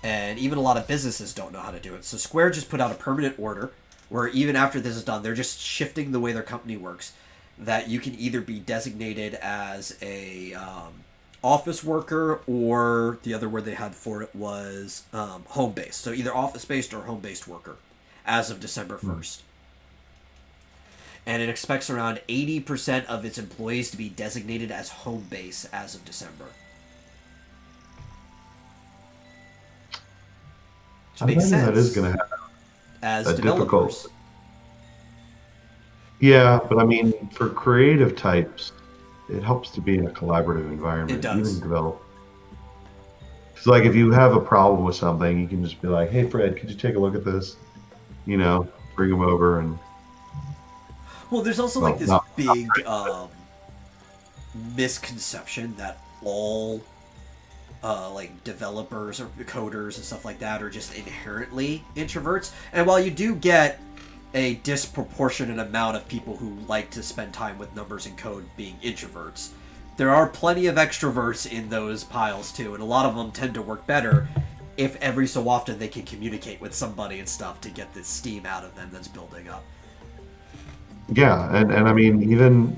[SPEAKER 2] And even a lot of businesses don't know how to do it. So Square just put out a permanent order where even after this is done, they're just shifting the way their company works, that you can either be designated as a office worker, or the other word they had for it was home-based. So either office-based or home-based worker as of December 1st. And it expects around 80% of its employees to be designated as home base as of December.
[SPEAKER 1] I imagine that is going to happen.
[SPEAKER 2] as
[SPEAKER 1] a
[SPEAKER 2] developers.
[SPEAKER 1] difficult. Yeah, but I mean, for creative types, it helps to be in a collaborative
[SPEAKER 2] It
[SPEAKER 1] environment, even
[SPEAKER 2] does.
[SPEAKER 1] develop. Because like if you have a problem with something, you can just be like, "Hey, Fred, could you take a look at this?" Bring them over and
[SPEAKER 2] Well, there's also like
[SPEAKER 1] well,
[SPEAKER 2] this
[SPEAKER 1] not
[SPEAKER 2] big misconception that all like developers or coders and stuff like that are just inherently introverts. And while you do get a disproportionate amount of people who like to spend time with numbers and code being introverts, there are plenty of extroverts in those piles too, and a lot of them tend to work better if every so often they can communicate with somebody and stuff to get this steam out of them that's building up.
[SPEAKER 1] yeah, and I mean, even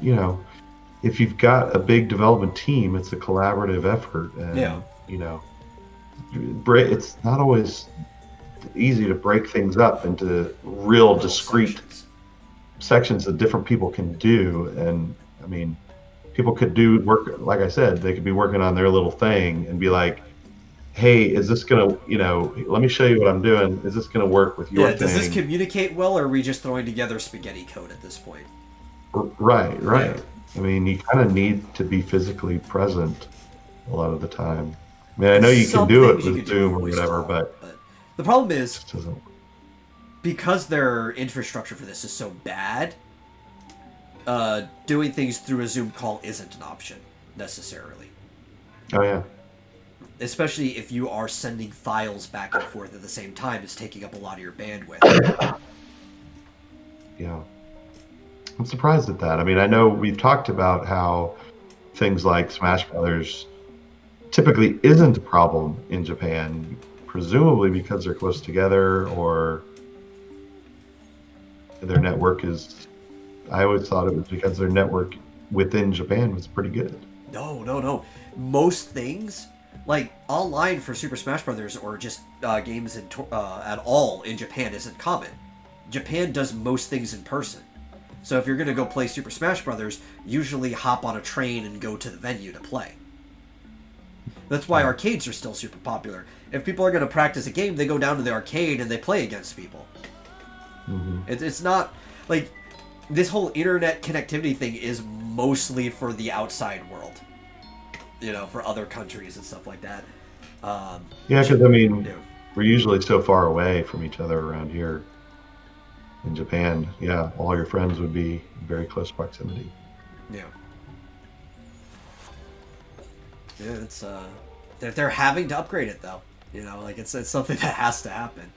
[SPEAKER 1] if you've got a big development team, it's a collaborative effort,
[SPEAKER 2] Yeah.
[SPEAKER 1] and it's not always easy to break things up into real
[SPEAKER 2] Little
[SPEAKER 1] discrete
[SPEAKER 2] sections.
[SPEAKER 1] sections that different people can do. And I mean, people could do work, like I said, they could be working on their little thing and be like, hey, is this gonna, let me show you what I'm doing, is this gonna work with your
[SPEAKER 2] Yeah, does this
[SPEAKER 1] thing?
[SPEAKER 2] communicate well, or are we just throwing together spaghetti code at this point?
[SPEAKER 1] Right,
[SPEAKER 2] Yeah.
[SPEAKER 1] right. I mean, you kind of need to be physically present a lot of the time. I mean, I know you can
[SPEAKER 2] Some
[SPEAKER 1] do it
[SPEAKER 2] things you could
[SPEAKER 1] with
[SPEAKER 2] do with
[SPEAKER 1] Zoom or
[SPEAKER 2] voice
[SPEAKER 1] whatever,
[SPEAKER 2] call,
[SPEAKER 1] but
[SPEAKER 2] but the problem
[SPEAKER 1] it
[SPEAKER 2] is
[SPEAKER 1] just doesn't.
[SPEAKER 2] because their infrastructure for this is so bad, doing things through a Zoom call isn't an option necessarily.
[SPEAKER 1] Oh yeah,
[SPEAKER 2] Especially if you are sending files back and forth at the same time, it's taking up a lot of your bandwidth.
[SPEAKER 1] yeah. I'm surprised at that. I mean, I know we've talked about how things like Smash Brothers typically isn't a problem in Japan, presumably because they're close together or their network is. I always thought it was because their network within Japan was pretty good.
[SPEAKER 2] No, no, no. Most things, like online for Super Smash Brothers or just games at all in Japan, isn't common. Japan does most things in person. So if you're going to go play Super Smash Brothers, usually hop on a train and go to the venue to play. That's why arcades are still super popular. If people are going to practice a game, they go down to the arcade and they play against people.
[SPEAKER 1] Hmm.
[SPEAKER 2] It's not like this whole internet connectivity thing is mostly for the outside world, for other countries and stuff like that.
[SPEAKER 1] Yeah, because I mean,
[SPEAKER 2] Yeah.
[SPEAKER 1] we're usually so far away from each other around here. In Japan, yeah, all your friends would be in very close proximity.
[SPEAKER 2] Yeah. Yeah, it's they're having to upgrade it though. Like it's something that has to happen.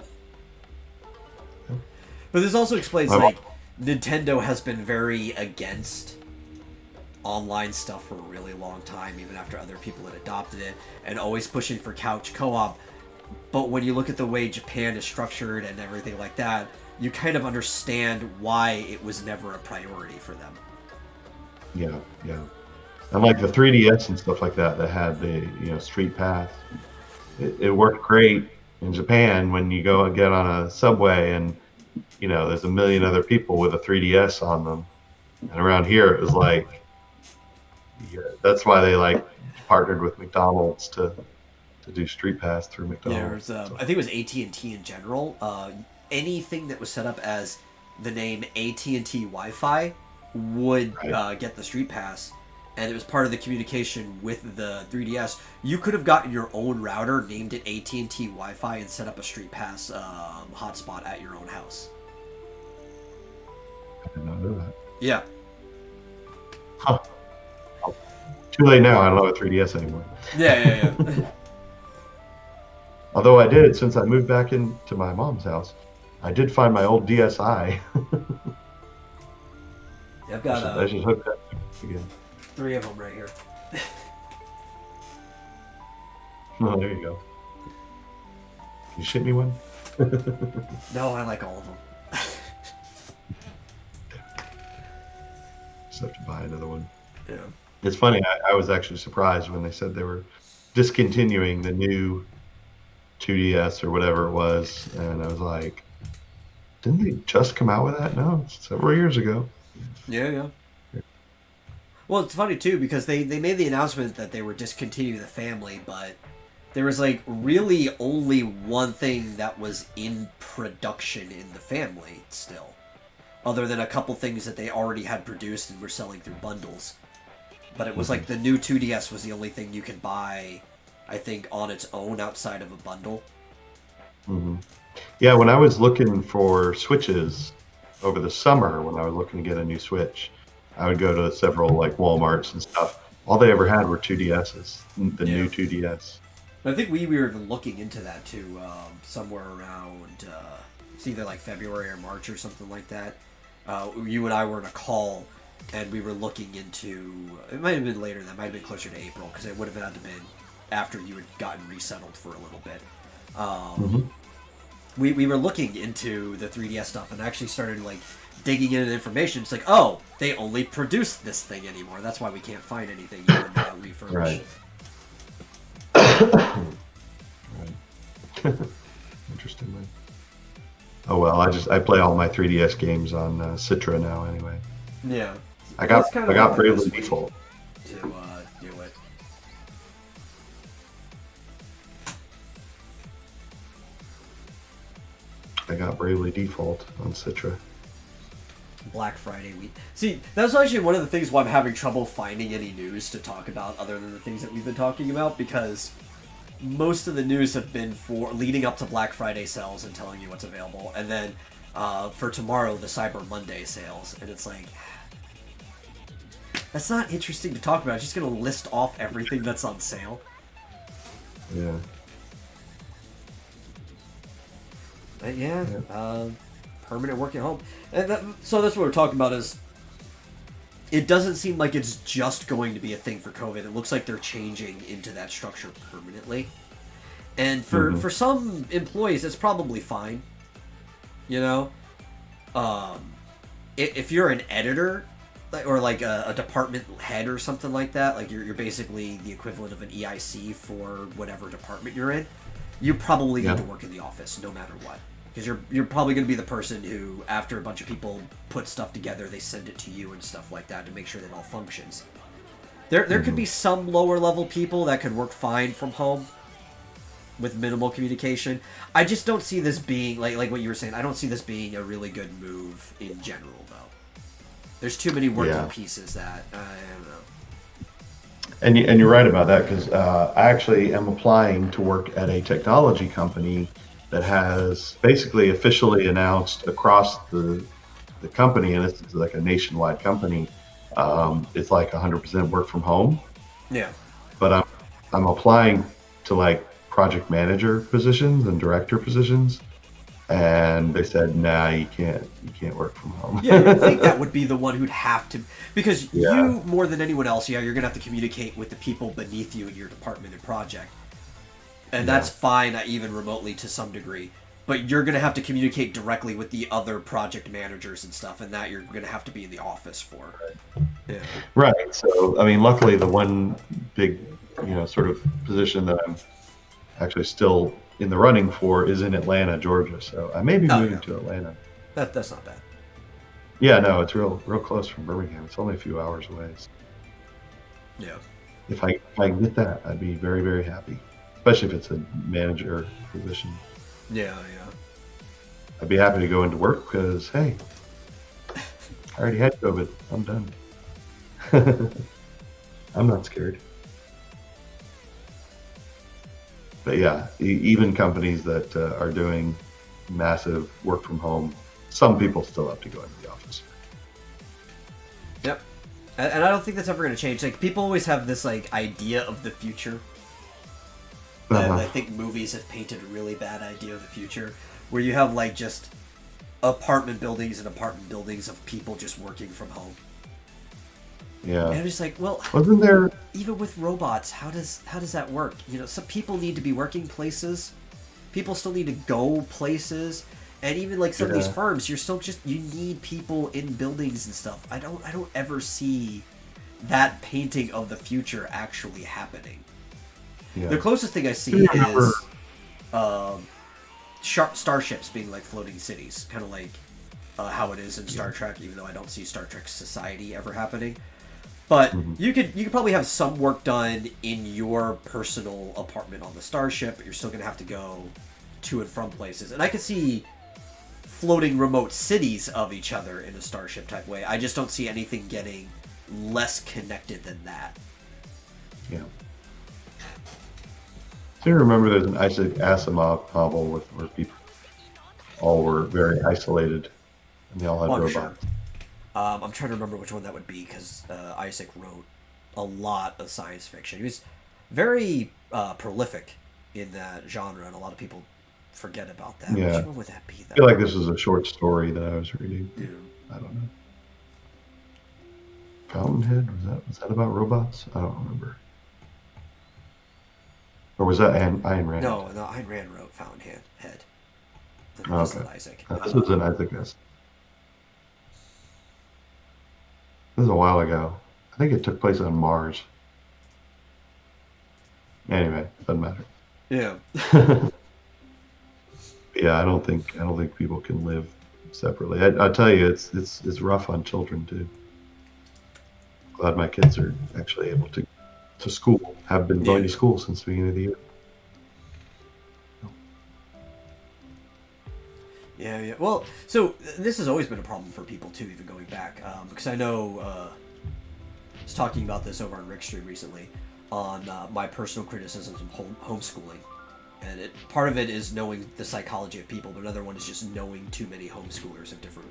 [SPEAKER 2] But this also explains
[SPEAKER 1] Well,
[SPEAKER 2] like Nintendo has been very against online stuff for a really long time, even after other people had adopted it, and always pushing for couch co-op. But when you look at the way Japan is structured and everything like that, you kind of understand why it was never a priority for them.
[SPEAKER 1] yeah, yeah. And like the 3DS and stuff like that had the Street Pass. It worked great in Japan when you go and get on a subway and there's a million other people with a 3DS on them. And around here it was like, yeah, that's why they like partnered with McDonald's to do Street Pass through McDonald's.
[SPEAKER 2] There's, I think it was AT&T in general. Anything that was set up as the name AT&T Wi-Fi would
[SPEAKER 1] Right.
[SPEAKER 2] get the Street Pass, and it was part of the communication with the 3DS. You could have gotten your own router, named it AT&T Wi-Fi, and set up a Street Pass hotspot at your own house.
[SPEAKER 1] I did not know that.
[SPEAKER 2] Yeah.
[SPEAKER 1] Huh. Too late now. I don't have a 3DS anymore.
[SPEAKER 2] Yeah.
[SPEAKER 1] Although I did, since I moved back into my mom's house, I did find my old DSi.
[SPEAKER 2] I've
[SPEAKER 1] I
[SPEAKER 2] got
[SPEAKER 1] should hook that up again.
[SPEAKER 2] 3 of them right here.
[SPEAKER 1] Oh, there you go. Can you ship me one?
[SPEAKER 2] No, I like all of them.
[SPEAKER 1] Just have to buy another one.
[SPEAKER 2] Yeah.
[SPEAKER 1] It's funny. I was actually surprised when they said they were discontinuing the new 2DS or whatever it was, and I was like, didn't they just come out with that? No, it's several years ago.
[SPEAKER 2] Yeah. Well, it's funny too because they made the announcement that they were discontinuing the family, but there was like really only one thing that was in production in the family still, other than a couple things that they already had produced and were selling through bundles. But it was like the new 2DS was the only thing you could buy, I think, on its own outside of a bundle.
[SPEAKER 1] Hmm. Yeah, when I was looking for Switches over the summer, when I was looking to get a new Switch, I would go to several like Walmarts and stuff. All they ever had were 2DSs, the
[SPEAKER 2] Yeah.
[SPEAKER 1] new 2DS.
[SPEAKER 2] I think we were even looking into that too, somewhere around, it's either like February or March or something like that. You and I were in a call, and we were looking into, it might have been later, that might have been closer to April, because it would have had to been after you had gotten resettled for a little bit. We were looking into the 3DS stuff and actually started like digging into information. It's like, oh, they only produce this thing anymore. That's why we can't find anything even refurbished.
[SPEAKER 1] Right. Interestingly. Oh well, I play all my 3DS games on Citra now anyway.
[SPEAKER 2] Yeah.
[SPEAKER 1] I got
[SPEAKER 2] That's kind of like
[SPEAKER 1] Bravely
[SPEAKER 2] the best way
[SPEAKER 1] Default.
[SPEAKER 2] to do it.
[SPEAKER 1] I got Bravely Default on Citra.
[SPEAKER 2] Black Friday week. See, that's actually one of the things why I'm having trouble finding any news to talk about other than the things that we've been talking about, because most of the news have been for leading up to Black Friday sales and telling you what's available, and then for tomorrow, the Cyber Monday sales, and it's like, that's not interesting to talk about. It's just going to list off everything that's on sale.
[SPEAKER 1] Yeah.
[SPEAKER 2] But yeah, permanent work at home. And so that's what we're talking about is, it doesn't seem like it's just going to be a thing for COVID. It looks like they're changing into that structure permanently. And for some employees, it's probably fine. You know? If you're an editor, or like a department head or something like that, like you're basically the equivalent of an EIC for whatever department you're in, you probably need to work in the office no matter what. Because you're probably going to be the person who, after a bunch of people put stuff together, they send it to you and stuff like that to make sure that it all functions. There could be some lower level people that could work fine from home with minimal communication. I just don't see this being, like what you were saying, I don't see this being a really good move in general, though. There's too many working pieces that, I don't know.
[SPEAKER 1] And you're right about that, because I actually am applying to work at a technology company that has basically officially announced across the company, and it's like a nationwide company, it's like 100% work from home.
[SPEAKER 2] Yeah.
[SPEAKER 1] But I'm applying to like project manager positions and director positions, and they said, nah, you can't work from home.
[SPEAKER 2] Yeah, I think that would be the one who'd have to, because you, more than anyone else, you're going to have to communicate with the people beneath you in your department and project. And that's fine, even remotely to some degree. But you're going to have to communicate directly with the other project managers and stuff, and that you're going to have to be in the office for. Yeah.
[SPEAKER 1] Right. So, I mean, luckily the one big, sort of position that I'm actually still in the running for is in Atlanta, Georgia. So I may be moving to Atlanta.
[SPEAKER 2] That's not bad.
[SPEAKER 1] Yeah, no, it's real close from Birmingham. It's only a few hours away. So
[SPEAKER 2] yeah.
[SPEAKER 1] If I can get that, I'd be very, very happy. Especially if it's a manager position.
[SPEAKER 2] Yeah.
[SPEAKER 1] I'd be happy to go into work because, hey, I already had COVID. I'm done. I'm not scared. But yeah, even companies that are doing massive work from home, some people still have to go into the office.
[SPEAKER 2] Yep. And I don't think that's ever going to change. Like, people always have this, like, idea of the future. And I think movies have painted a really bad idea of the future, where you have like just apartment buildings of people just working from home.
[SPEAKER 1] Yeah.
[SPEAKER 2] And I'm just like, well,
[SPEAKER 1] wasn't there
[SPEAKER 2] even with robots, how does that work? Some people need to be working places. People still need to go places, and even like some of these firms, you need people in buildings and stuff. I don't ever see that painting of the future actually happening. Yeah. The closest thing I see is starships being like floating cities, kind of like how it is in Star Trek, even though I don't see Star Trek Society ever happening. But
[SPEAKER 1] Mhm.
[SPEAKER 2] you could probably have some work done in your personal apartment on the starship, but you're still going to have to go to and from places. And I could see floating remote cities of each other in a starship type way. I just don't see anything getting less connected than that.
[SPEAKER 1] Yeah. So you remember there's an Isaac Asimov novel where people all were very isolated and they all had
[SPEAKER 2] Oh, I'm
[SPEAKER 1] robots.
[SPEAKER 2] sure. I'm trying to remember which one that would be because Isaac wrote a lot of science fiction. He was very prolific in that genre, and a lot of people forget about that.
[SPEAKER 1] Yeah.
[SPEAKER 2] Which one would that be?
[SPEAKER 1] I feel like this was a short story that I was reading.
[SPEAKER 2] Yeah.
[SPEAKER 1] I don't know. Fountainhead? Was that about robots? I don't remember. Or was that Ayn Rand?
[SPEAKER 2] No, Ayn Rand wrote Fountainhead. This
[SPEAKER 1] Okay.
[SPEAKER 2] is Isaac.
[SPEAKER 1] This was an Isaac Asimov. This was a while ago. I think it took place on Mars. Anyway, doesn't matter.
[SPEAKER 2] Yeah.
[SPEAKER 1] Yeah, I don't think people can live separately. I tell you, it's rough on children too. Glad my kids are actually able to school. Have been going to school since the beginning of the year.
[SPEAKER 2] Yeah. Well, so this has always been a problem for people too, even going back, because I know I was talking about this over on Rick's stream recently on my personal criticisms of homeschooling, and part of it is knowing the psychology of people, but another one is just knowing too many homeschoolers of different,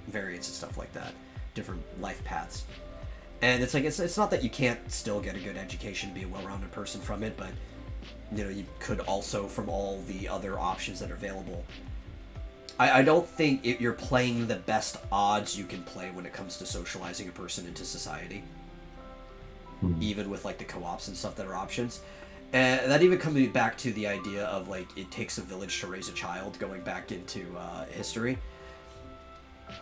[SPEAKER 2] variants and stuff like that, different life paths, and it's like it's not that you can't still get a good education, be a well-rounded person from it, but you could also from all the other options that are available. I don't think you're playing the best odds you can play when it comes to socializing a person into society, even with like the co-ops and stuff that are options. And that even comes back to the idea of like it takes a village to raise a child, going back into history.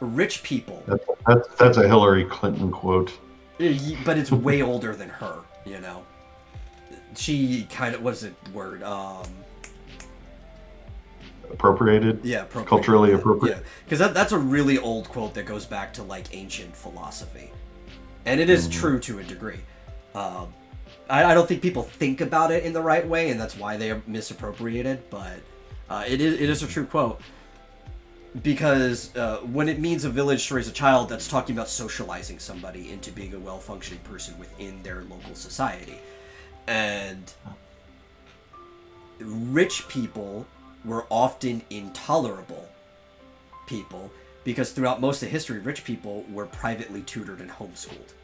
[SPEAKER 2] Rich people.
[SPEAKER 1] That's a Hillary Clinton quote.
[SPEAKER 2] But it's way older than her, She kind of, what's the word?
[SPEAKER 1] Appropriated?
[SPEAKER 2] Yeah, appropriate.
[SPEAKER 1] Culturally appropriate.
[SPEAKER 2] Yeah, because that's a really old quote that goes back to like ancient philosophy. And it is true to a degree. I don't think people think about it in the right way, and that's why they are misappropriated, but it is a true quote. Because when it means a village to raise a child, that's talking about socializing somebody into being a well-functioning person within their local society. And rich people were often intolerable people because throughout most of history, rich people were privately tutored and homeschooled,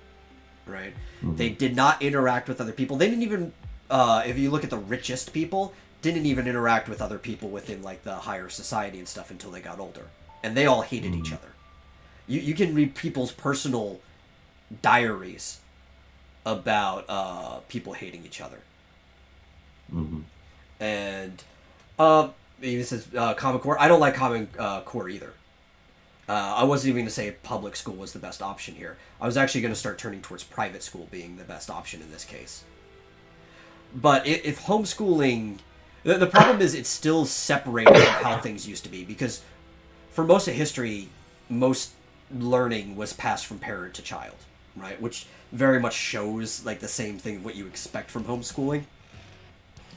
[SPEAKER 2] right? Mm-hmm. They did not interact with other people. They didn't even, if you look at the richest people, didn't even interact with other people within like the higher society and stuff until they got older. And they all hated each other. You can read people's personal diaries about people hating each other.
[SPEAKER 1] Mm-hmm.
[SPEAKER 2] And even says Common Core. I don't like Common Core either. I wasn't even going to say public school was the best option here. I was actually going to start turning towards private school being the best option in this case. But if homeschooling... The problem is it's still separated from how things used to be, because for most of history, most learning was passed from parent to child, right? Which very much shows like the same thing of what you expect from homeschooling.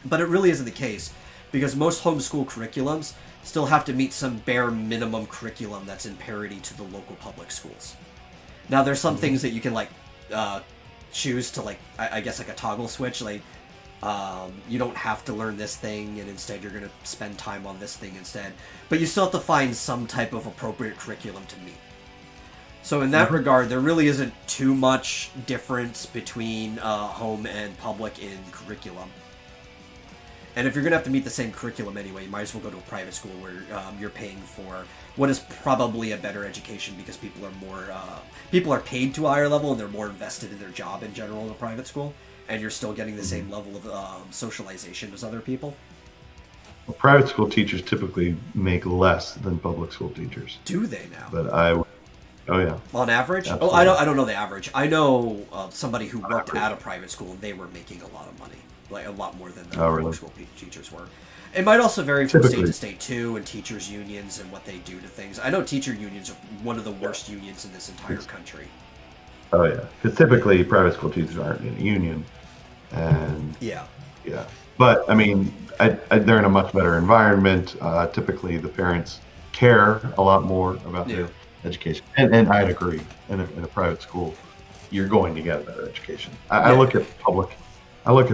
[SPEAKER 2] But it really isn't the case, because most homeschool curriculums still have to meet some bare minimum curriculum that's in parity to the local public schools. Now, there's some things that you can like choose to like, I guess like a toggle switch, like you don't have to learn this thing and instead you're going to spend time on this thing instead. But you still have to find some type of appropriate curriculum to meet. So in that regard, there really isn't too much difference between home and public in curriculum. And if you're going to have to meet the same curriculum anyway, you might as well go to a private school where you're paying for what is probably a better education, because people are paid to a higher level and they're more invested in their job in general in a private school. And you're still getting the same level of socialization as other people.
[SPEAKER 1] Well, private school teachers typically make less than public school teachers.
[SPEAKER 2] Do they now?
[SPEAKER 1] But oh yeah.
[SPEAKER 2] On average?
[SPEAKER 1] Absolutely.
[SPEAKER 2] Oh, I don't know the average. I know somebody who worked at a private school and they were making a lot of money, like a lot more than the public school teachers were. It might also vary from state to state too, and teachers' unions and what they do to things. I know teacher unions are one of the worst unions in this entire country.
[SPEAKER 1] Oh yeah, because typically private school teachers aren't in a union, and
[SPEAKER 2] Yeah.
[SPEAKER 1] yeah. But I mean, they're in a much better environment. Typically, the parents care a lot more about
[SPEAKER 2] Yeah.
[SPEAKER 1] their education, and I'd agree. In a private school, you're going to get a better education. I
[SPEAKER 2] Yeah.
[SPEAKER 1] look at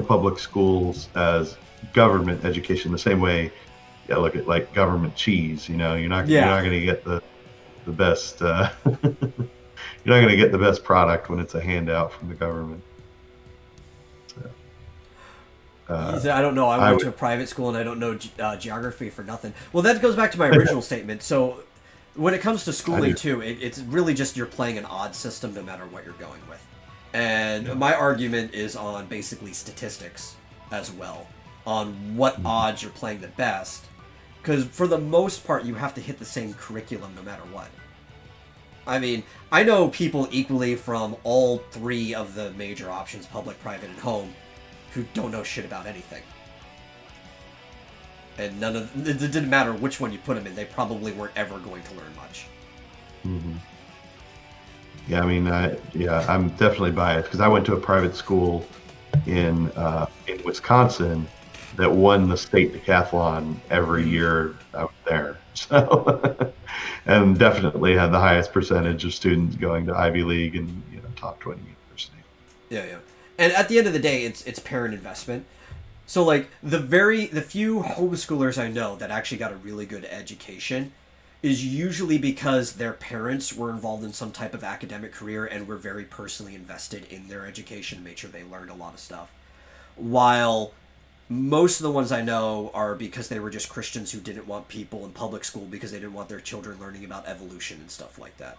[SPEAKER 1] public schools as government education the same way I look at like government cheese. You know, you're not going to get the best. You're not going to get the best product when it's a handout from the government. So,
[SPEAKER 2] I don't know. I
[SPEAKER 1] I
[SPEAKER 2] went
[SPEAKER 1] would,
[SPEAKER 2] to a private school and I don't know geography for nothing. Well, that goes back to my original statement. So, when it comes to schooling too, it's really just you're playing an odd system no matter what you're going with. And my argument is on basically statistics as well, on what odds you're playing the best. Because for the most part, you have to hit the same curriculum no matter what. I mean, I know people equally from all three of the major options, public, private, and home, who don't know shit about anything. And it didn't matter which one you put them in, they probably weren't ever going to learn much.
[SPEAKER 1] mm-hmm. Yeah, I mean, I'm definitely biased because I went to a private school in Wisconsin that won the state decathlon every year I was there. So, and definitely had the highest percentage of students going to Ivy League and top 20 university.
[SPEAKER 2] Yeah. And at the end of the day, it's parent investment. So like the few homeschoolers I know that actually got a really good education is usually because their parents were involved in some type of academic career and were very personally invested in their education, made sure they learned a lot of stuff. While most of the ones I know are because they were just Christians who didn't want people in public school because they didn't want their children learning about evolution and stuff like that.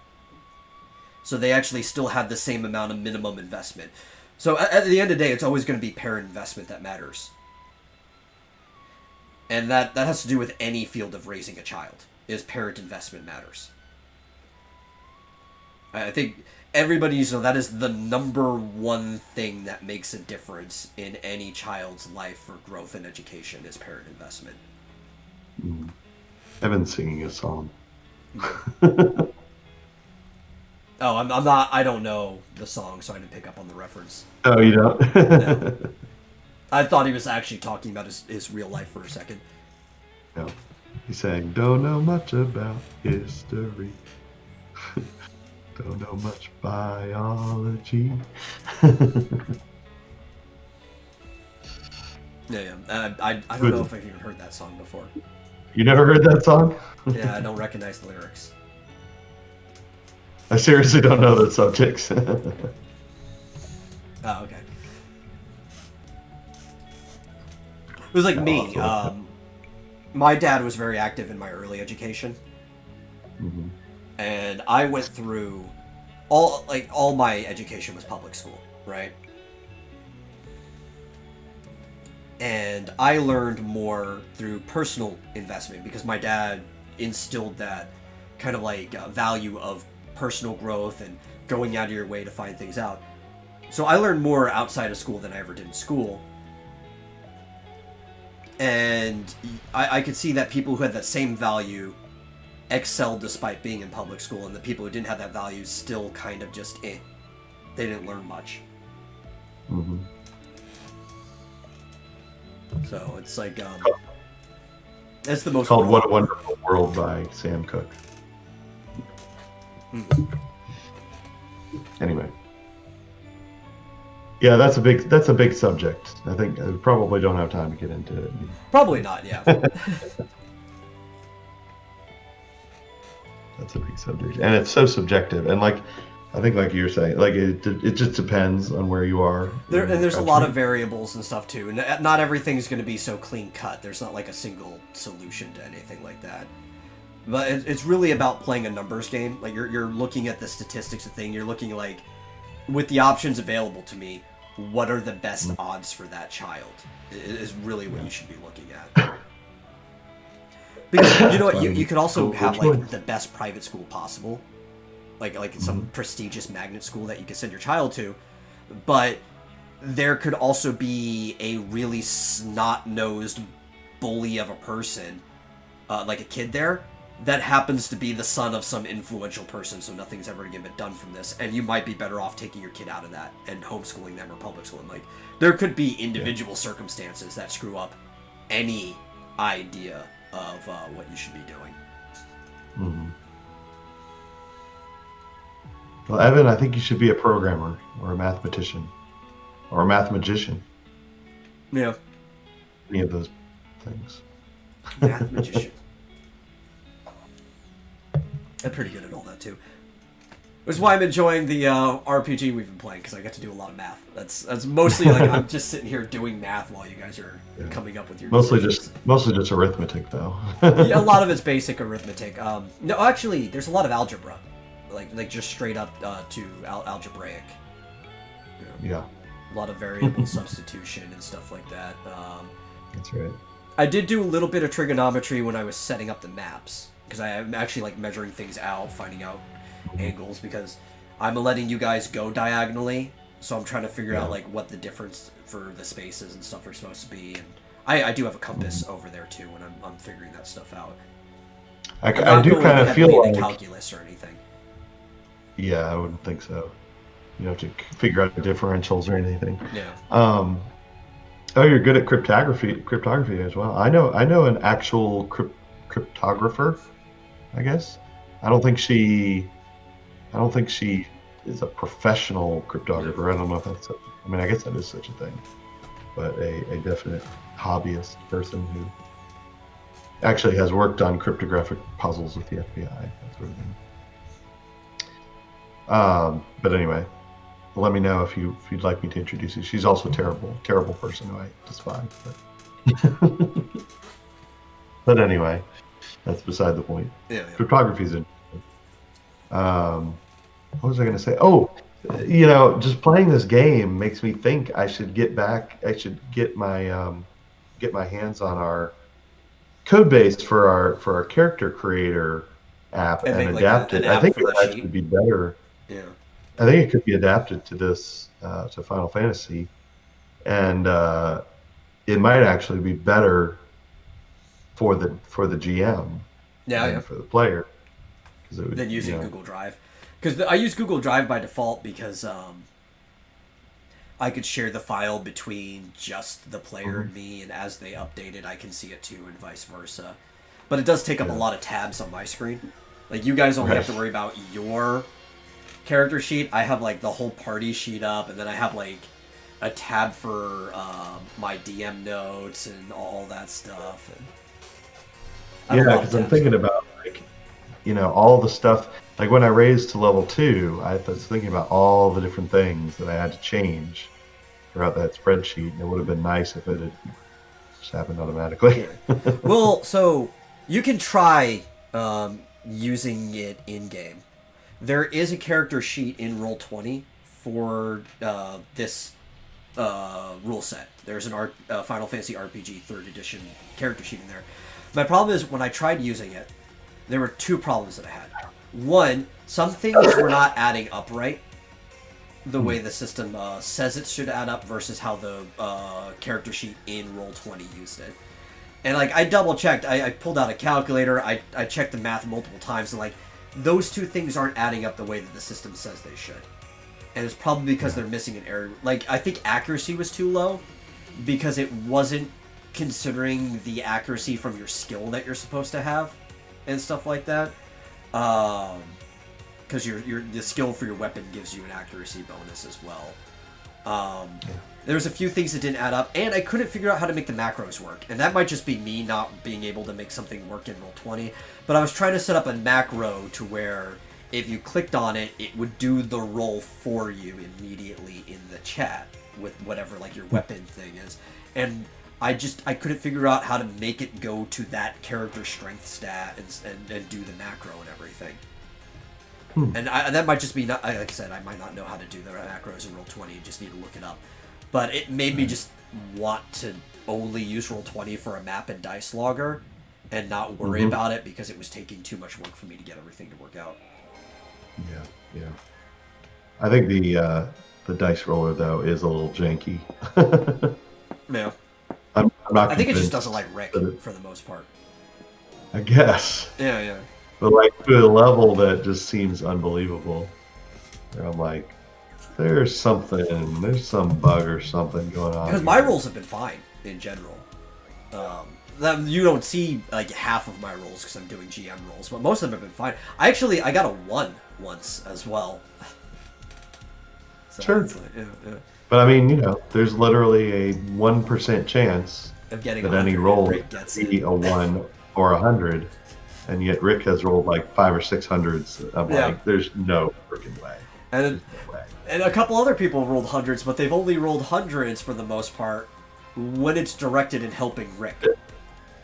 [SPEAKER 2] So they actually still had the same amount of minimum investment. So at the end of the day, it's always going to be parent investment that matters. And that has to do with any field of raising a child, is parent investment matters. I think everybody needs to know that is the number one thing that makes a difference in any child's life for growth and education is parent investment.
[SPEAKER 1] I've been singing a song.
[SPEAKER 2] Oh, I'm not. I don't know the song, so I didn't pick up on the reference.
[SPEAKER 1] Oh, you don't?
[SPEAKER 2] No. I thought he was actually talking about his real life for a second.
[SPEAKER 1] No. He's saying, don't know much about history. Don't know much biology.
[SPEAKER 2] Yeah. I don't know if I've even heard that song before.
[SPEAKER 1] You never heard that song?
[SPEAKER 2] Yeah, I don't recognize the lyrics.
[SPEAKER 1] I seriously don't know the subjects.
[SPEAKER 2] Oh, okay. It was like me. My dad was very active in my early education, and I went through all my education was public school, right? And I learned more through personal investment because my dad instilled that kind of like value of personal growth and going out of your way to find things out. So I learned more outside of school than I ever did in school. And I could see that people who had that same value excelled despite being in public school, and the people who didn't have that value still kind of just They didn't learn much.
[SPEAKER 1] Mm-hmm.
[SPEAKER 2] So it's like that's the most
[SPEAKER 1] called "What a Wonderful World" by Sam Cooke. Anyway, yeah, that's a big subject. I think I probably don't have time to get into it.
[SPEAKER 2] Probably not. Yeah.
[SPEAKER 1] That's a big subject, and it's so subjective. And like, I think, like you're saying, like it just depends on where you are.
[SPEAKER 2] There's a lot of variables and stuff too, and not everything's going to be so clean cut. There's not like a single solution to anything like that. But it's really about playing a numbers game. Like you're looking at the statistics of thing. You're looking like, with the options available to me, what are the best odds for that child? Is really what you should be looking at. Because you know what, you could also have like the best private school possible, like some prestigious magnet school that you can send your child to, but there could also be a really snot-nosed bully of a person, like a kid there, that happens to be the son of some influential person, so nothing's ever going to get done from this, and you might be better off taking your kid out of that and homeschooling them or public schooling. Like, there could be individual circumstances that screw up any idea of what you should be doing.
[SPEAKER 1] Mm-hmm. Well, Evan, I think you should be a programmer or a mathematician or a mathematician.
[SPEAKER 2] Yeah.
[SPEAKER 1] Any of those things.
[SPEAKER 2] Math magician. I'm pretty good at all that too. Which is why I'm enjoying the RPG we've been playing, because I get to do a lot of math. That's mostly like I'm just sitting here doing math while you guys are coming up with your
[SPEAKER 1] mostly
[SPEAKER 2] decisions.
[SPEAKER 1] just arithmetic though.
[SPEAKER 2] Yeah, a lot of it's basic arithmetic. No, actually, there's a lot of algebra, like just straight up to algebraic.
[SPEAKER 1] Yeah.
[SPEAKER 2] A lot of variable substitution and stuff like that.
[SPEAKER 1] That's right.
[SPEAKER 2] I did do a little bit of trigonometry when I was setting up the maps, because I am actually like measuring things out, finding out angles, because I'm letting you guys go diagonally, so I'm trying to figure out like what the difference for the spaces and stuff are supposed to be, and I do have a compass over there too when I'm figuring that stuff out.
[SPEAKER 1] I do kind of feel like
[SPEAKER 2] calculus or anything.
[SPEAKER 1] Yeah, I wouldn't think so. You have to figure out the differentials or anything.
[SPEAKER 2] Yeah.
[SPEAKER 1] Oh, you're good at cryptography as well. I know an actual cryptographer, I guess. I don't think she is a professional cryptographer. I don't know if that's I guess that is such a thing. But a definite hobbyist person who actually has worked on cryptographic puzzles with the FBI, that sort of thing. But anyway, let me know if you'd like me to introduce you. She's also a terrible person who I despise. But, but anyway, that's beside the point.
[SPEAKER 2] Yeah.
[SPEAKER 1] Cryptography is interesting. What was I going to say? Oh, just playing this game makes me think I should get my hands on our code base for our character creator app and adapt it. I think it would actually be better.
[SPEAKER 2] Yeah.
[SPEAKER 1] I think it could be adapted to this to Final Fantasy, and it might actually be better for the GM than for the player.
[SPEAKER 2] Than using Google Drive, because I use Google Drive by default because I could share the file between just the player and me, and as they update it, I can see it too, and vice versa. But it does take up a lot of tabs on my screen. Like, you guys only have to worry about your character sheet. I have like the whole party sheet up, and then I have like a tab for my DM notes and all that stuff.
[SPEAKER 1] And because I'm thinking about all the stuff. Like when I raised to level 2, I was thinking about all the different things that I had to change throughout that spreadsheet, and it would have been nice if it had just happened automatically.
[SPEAKER 2] Well, so you can try using it in game. There is a character sheet in Roll20 for this rule set. There's an Final Fantasy RPG 3rd edition character sheet in there. My problem is when I tried using it, there were 2 problems that I had. One, some things were not adding up right, the way the system says it should add up versus how the character sheet in Roll20 used it. And like I double checked, I pulled out a calculator, I checked the math multiple times, and like those 2 things aren't adding up the way that the system says they should. And it's probably because they're missing an error. Like, I think accuracy was too low because it wasn't considering the accuracy from your skill that you're supposed to have and stuff like that. Because the skill for your weapon gives you an accuracy bonus as well. There's a few things that didn't add up, and I couldn't figure out how to make the macros work. And that might just be me not being able to make something work in Roll20. But I was trying to set up a macro to where if you clicked on it, it would do the roll for you immediately in the chat with whatever like your weapon thing is. And I couldn't figure out how to make it go to that character strength stat and do the macro and everything. And that might just be not, like I said, I might not know how to do the macros in Roll20. Just need to look it up. But it made me just want to only use Roll20 for a map and dice logger and not worry about it because it was taking too much work for me to get everything to work out.
[SPEAKER 1] Yeah. I think the dice roller though is a little janky.
[SPEAKER 2] Yeah.
[SPEAKER 1] I'm not
[SPEAKER 2] I think it just doesn't like Rick for the most part.
[SPEAKER 1] I guess.
[SPEAKER 2] Yeah.
[SPEAKER 1] But like to a level that just seems unbelievable. Where I'm like, there's some bug or something going on.
[SPEAKER 2] Because my rolls have been fine in general. You don't see like half of my rolls because I'm doing GM rolls, but most of them have been fine. I got a 1 once as well. So
[SPEAKER 1] Sure.
[SPEAKER 2] it's like, yeah.
[SPEAKER 1] But I mean, there's literally a 1% chance
[SPEAKER 2] Of getting
[SPEAKER 1] that any roll
[SPEAKER 2] Rick gets
[SPEAKER 1] be
[SPEAKER 2] it.
[SPEAKER 1] a 1 or 100, and yet Rick has rolled like 5 or 600s. I'm like, there's no freaking way.
[SPEAKER 2] And
[SPEAKER 1] No way.
[SPEAKER 2] and a couple other people rolled hundreds, but they've only rolled hundreds for the most part when it's directed in helping Rick.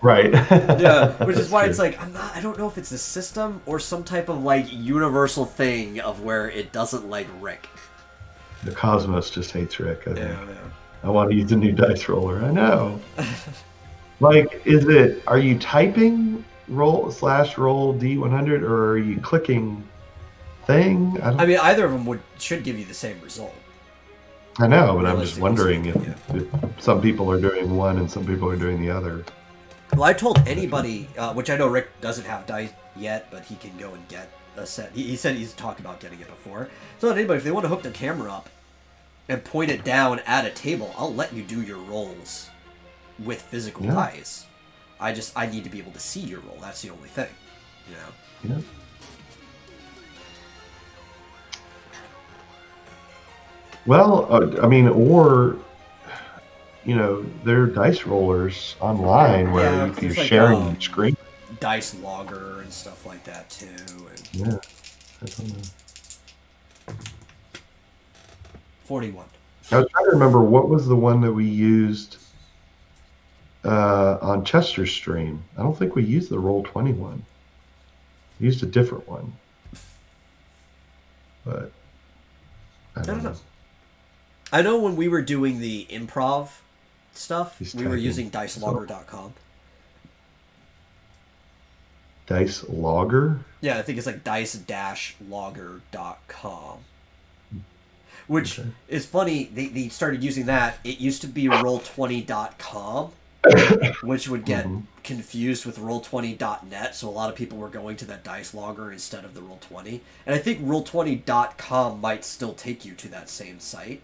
[SPEAKER 1] Right.
[SPEAKER 2] Yeah, which is why
[SPEAKER 1] true.
[SPEAKER 2] it's like I don't know if it's a system or some type of like universal thing of where it doesn't like Rick.
[SPEAKER 1] The Cosmos just hates Rick. I think.
[SPEAKER 2] Yeah.
[SPEAKER 1] I want to use a new dice roller. I know. Like, are you typing roll D100 or are you clicking thing?
[SPEAKER 2] I mean, either of them should give you the same result.
[SPEAKER 1] I know, but I'm just
[SPEAKER 2] Realistically
[SPEAKER 1] wondering
[SPEAKER 2] speaking,
[SPEAKER 1] if some people are doing one and some people are doing the other.
[SPEAKER 2] Well, I told anybody, which I know Rick doesn't have dice yet, but he can go and get a set. He said he's talked about getting it before. So anybody, if they want to hook the camera up and point it down at a table, I'll let you do your rolls with physical dice. I need to be able to see your roll. That's the only thing,
[SPEAKER 1] Yeah. Well, I mean, or there are dice rollers online where you're sharing your screen.
[SPEAKER 2] Dice logger and stuff like that too. And
[SPEAKER 1] Yeah, I don't know.
[SPEAKER 2] 41.
[SPEAKER 1] I was trying to remember what was the one that we used on Chester's stream. I don't think we used the Roll20 one. We used a different one. But I don't know.
[SPEAKER 2] I know when we were doing the improv stuff,
[SPEAKER 1] He's
[SPEAKER 2] we were
[SPEAKER 1] typing.
[SPEAKER 2] using dicelogger.com.
[SPEAKER 1] Dice Logger?
[SPEAKER 2] Yeah, I think it's like dice-logger.com. Which is funny, they started using that. It used to be roll20.com, which would get confused with roll20.net, so a lot of people were going to that dice logger instead of the roll20. And I think roll20.com might still take you to that same site,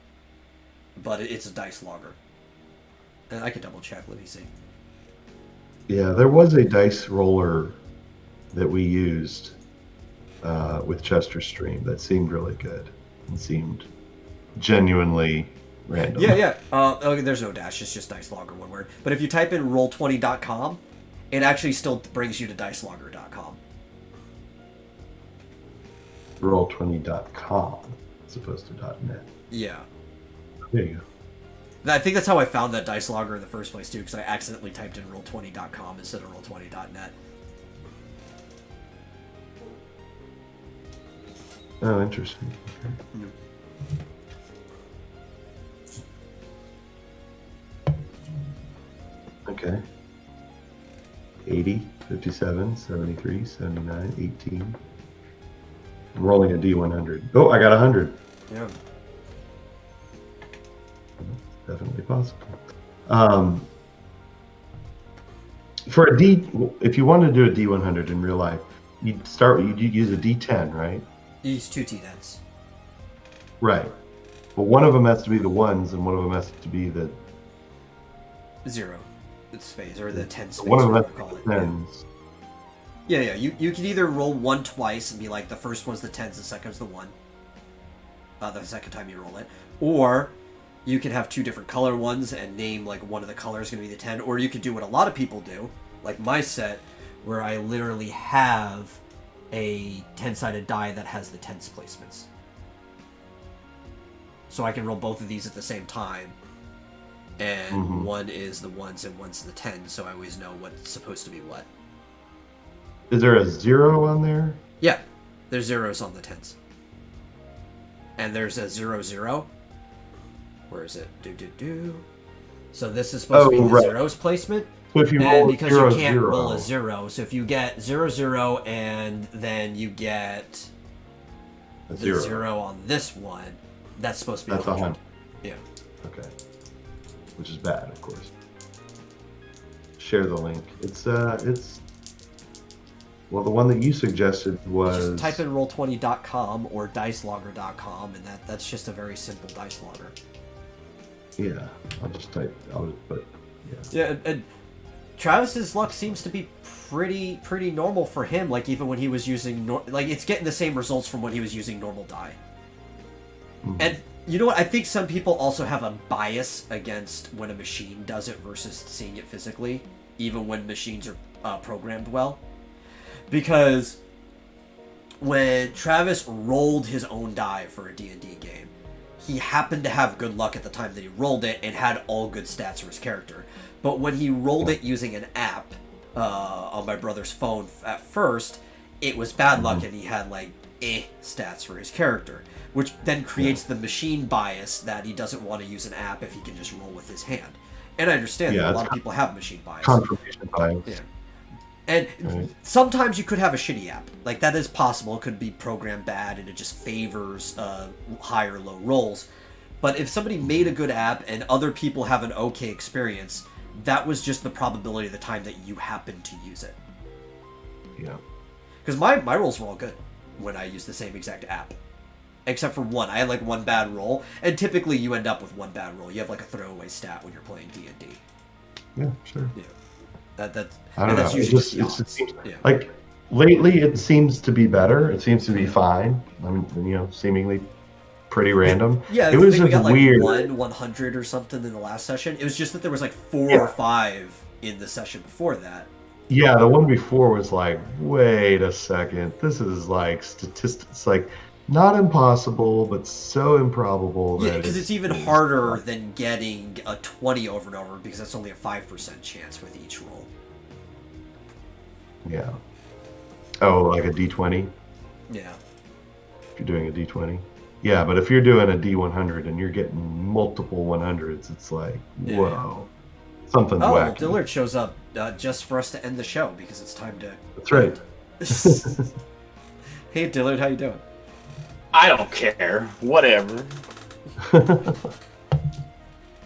[SPEAKER 2] but it's a dice logger. And I can double check, let me see.
[SPEAKER 1] Yeah, there was a dice roller that we used with Chester's stream that seemed really good and seemed genuinely random.
[SPEAKER 2] Yeah. Okay, there's no dash. It's just dicelogger, one word. But if you type in roll20.com, it actually still brings you to dicelogger.com.
[SPEAKER 1] Roll20.com as opposed to .net.
[SPEAKER 2] Yeah.
[SPEAKER 1] There you go.
[SPEAKER 2] I think that's how I found that dicelogger in the first place, too, because I accidentally typed in roll20.com instead of roll20.net.
[SPEAKER 1] Oh, interesting. Okay. 80, 57, 73, 79, 18. I'm rolling a D100. Oh, I got 100.
[SPEAKER 2] Yeah.
[SPEAKER 1] Definitely possible. For a if you want to do a D100 in real life, you'd use a D10, right?
[SPEAKER 2] You use 2 T10s.
[SPEAKER 1] Right. But one of them has to be the ones, and one of them has to be the
[SPEAKER 2] 0. It's space, or the 10 space,
[SPEAKER 1] one of them has
[SPEAKER 2] whatever
[SPEAKER 1] to
[SPEAKER 2] you
[SPEAKER 1] be
[SPEAKER 2] call it.
[SPEAKER 1] tens.
[SPEAKER 2] Yeah. You can either roll 1 twice and be like, the first one's the 10s, the second's the 1. The second time you roll it. Or you can have 2 different color ones and name like one of the colors going to be the 10. Or you could do what a lot of people do, like my set, where I literally have a 10-sided die that has the 10s placements. So I can roll both of these at the same time. And one is the 1s and one's the 10s, so I always know what's supposed to be what.
[SPEAKER 1] Is there a 0 on there?
[SPEAKER 2] Yeah, there's zeros on the 10s. And there's a 0-0. Where is it? So this is supposed to be the zeros placement.
[SPEAKER 1] So if you
[SPEAKER 2] and
[SPEAKER 1] roll
[SPEAKER 2] because
[SPEAKER 1] 0,
[SPEAKER 2] you can't
[SPEAKER 1] 0.
[SPEAKER 2] roll a 0, so if you get 0-0 and then you get
[SPEAKER 1] A
[SPEAKER 2] the
[SPEAKER 1] 0.
[SPEAKER 2] 0 on this one, that's supposed to be
[SPEAKER 1] That's
[SPEAKER 2] 100.
[SPEAKER 1] 100.
[SPEAKER 2] Yeah.
[SPEAKER 1] Okay. Which is bad, of course. Share the link. It's Well, the one that you suggested was
[SPEAKER 2] Just type in roll20.com or dicelogger.com, and that's just a very simple dice logger.
[SPEAKER 1] Yeah, I'll just put
[SPEAKER 2] Yeah, and Travis's luck seems to be pretty normal for him. Like even when he was using like it's getting the same results from when he was using normal die.
[SPEAKER 1] Mm-hmm.
[SPEAKER 2] And you know what? I think some people also have a bias against when a machine does it versus seeing it physically, even when machines are programmed well. Because when Travis rolled his own die for a D&D game, he happened to have good luck at the time that he rolled it and had all good stats for his character. But when he rolled it using an app on my brother's phone at first, it was bad luck and he had like stats for his character, which then creates the machine bias that he doesn't want to use an app if he can just roll with his hand. And I understand that a lot of people have machine bias.
[SPEAKER 1] Confirmation bias.
[SPEAKER 2] Yeah. And sometimes you could have a shitty app. Like, that is possible. It could be programmed bad and it just favors high or low rolls. But if somebody made a good app and other people have an okay experience, that was just the probability of the time that you happened to use it.
[SPEAKER 1] Yeah.
[SPEAKER 2] Because my rolls were all good when I used the same exact app. Except for one. I had, like, one bad roll. And typically you end up with one bad roll. You have, like, a throwaway stat when you're playing D&D.
[SPEAKER 1] Yeah, sure.
[SPEAKER 2] Yeah. That's
[SPEAKER 1] I don't know.
[SPEAKER 2] That's
[SPEAKER 1] It
[SPEAKER 2] usually
[SPEAKER 1] just,
[SPEAKER 2] the
[SPEAKER 1] it
[SPEAKER 2] odds.
[SPEAKER 1] seems,
[SPEAKER 2] Yeah.
[SPEAKER 1] like lately, it seems to be better. It seems to be fine. I mean, seemingly pretty random.
[SPEAKER 2] Yeah,
[SPEAKER 1] it
[SPEAKER 2] I
[SPEAKER 1] was
[SPEAKER 2] think we
[SPEAKER 1] just
[SPEAKER 2] got like
[SPEAKER 1] weird.
[SPEAKER 2] 100 or something in the last session. It was just that there was like 4 or 5 in the session before that.
[SPEAKER 1] Yeah, the one before was like, wait a second, this is like statistics, like not impossible, but so improbable
[SPEAKER 2] Yeah,
[SPEAKER 1] that
[SPEAKER 2] because it's even harder than getting a 20 over and over because that's only a 5% chance with each roll.
[SPEAKER 1] Yeah. Oh, like a D20?
[SPEAKER 2] Yeah.
[SPEAKER 1] If you're doing a D20? Yeah, but if you're doing a D100 and you're getting multiple 100s, it's like, whoa. Something's
[SPEAKER 2] Oh,
[SPEAKER 1] wacky.
[SPEAKER 2] Dillard shows up just for us to end the show because it's time to...
[SPEAKER 1] That's right.
[SPEAKER 2] Hey, Dillard, how you doing?
[SPEAKER 4] I don't care. Whatever.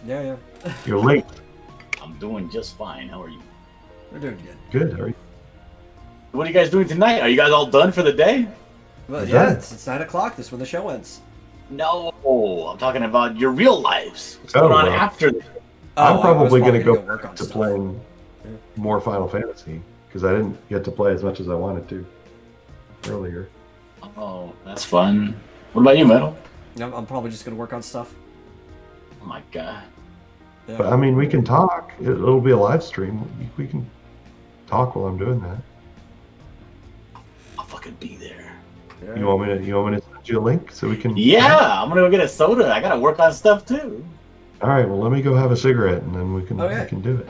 [SPEAKER 2] Yeah.
[SPEAKER 1] You're late.
[SPEAKER 4] I'm doing just fine. How are you?
[SPEAKER 2] We're doing good.
[SPEAKER 1] Good, how are you?
[SPEAKER 4] What are you guys doing tonight? Are you guys all done for the day?
[SPEAKER 2] Well,
[SPEAKER 1] We're
[SPEAKER 2] yeah,
[SPEAKER 1] done.
[SPEAKER 2] it's 9 o'clock. This is when the show ends.
[SPEAKER 4] No, I'm talking about your real lives. What's
[SPEAKER 1] Oh,
[SPEAKER 4] going on
[SPEAKER 1] well.
[SPEAKER 4] after this?
[SPEAKER 1] I'm probably going to go
[SPEAKER 2] work on
[SPEAKER 1] back to
[SPEAKER 2] stuff.
[SPEAKER 1] playing more Final Fantasy because I didn't get to play as much as I wanted to earlier.
[SPEAKER 4] Oh, that's fun. What about you, Metal?
[SPEAKER 2] I'm probably just going to work on stuff.
[SPEAKER 4] Oh my god.
[SPEAKER 2] Yeah.
[SPEAKER 1] But I mean, we can talk. It'll be a live stream. We can talk while I'm doing that.
[SPEAKER 4] I'll fucking be there.
[SPEAKER 2] Yeah.
[SPEAKER 1] You want me to send you a link so we can?
[SPEAKER 4] Yeah, I'm gonna go get a soda. I gotta work on stuff too.
[SPEAKER 1] All right. Well, let me go have a cigarette and then we can do it.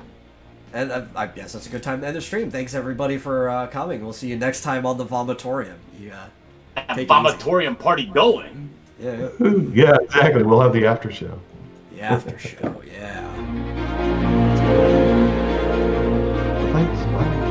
[SPEAKER 2] And I guess that's a good time to end the stream. Thanks everybody for coming. We'll see you next time on the Vomitorium. Yeah. Take it easy.
[SPEAKER 4] Vomitorium party going.
[SPEAKER 2] Yeah.
[SPEAKER 1] Yeah, exactly. We'll have the after show.
[SPEAKER 2] The after show. Yeah.
[SPEAKER 1] Thanks. Bye.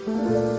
[SPEAKER 1] Mm-hmm.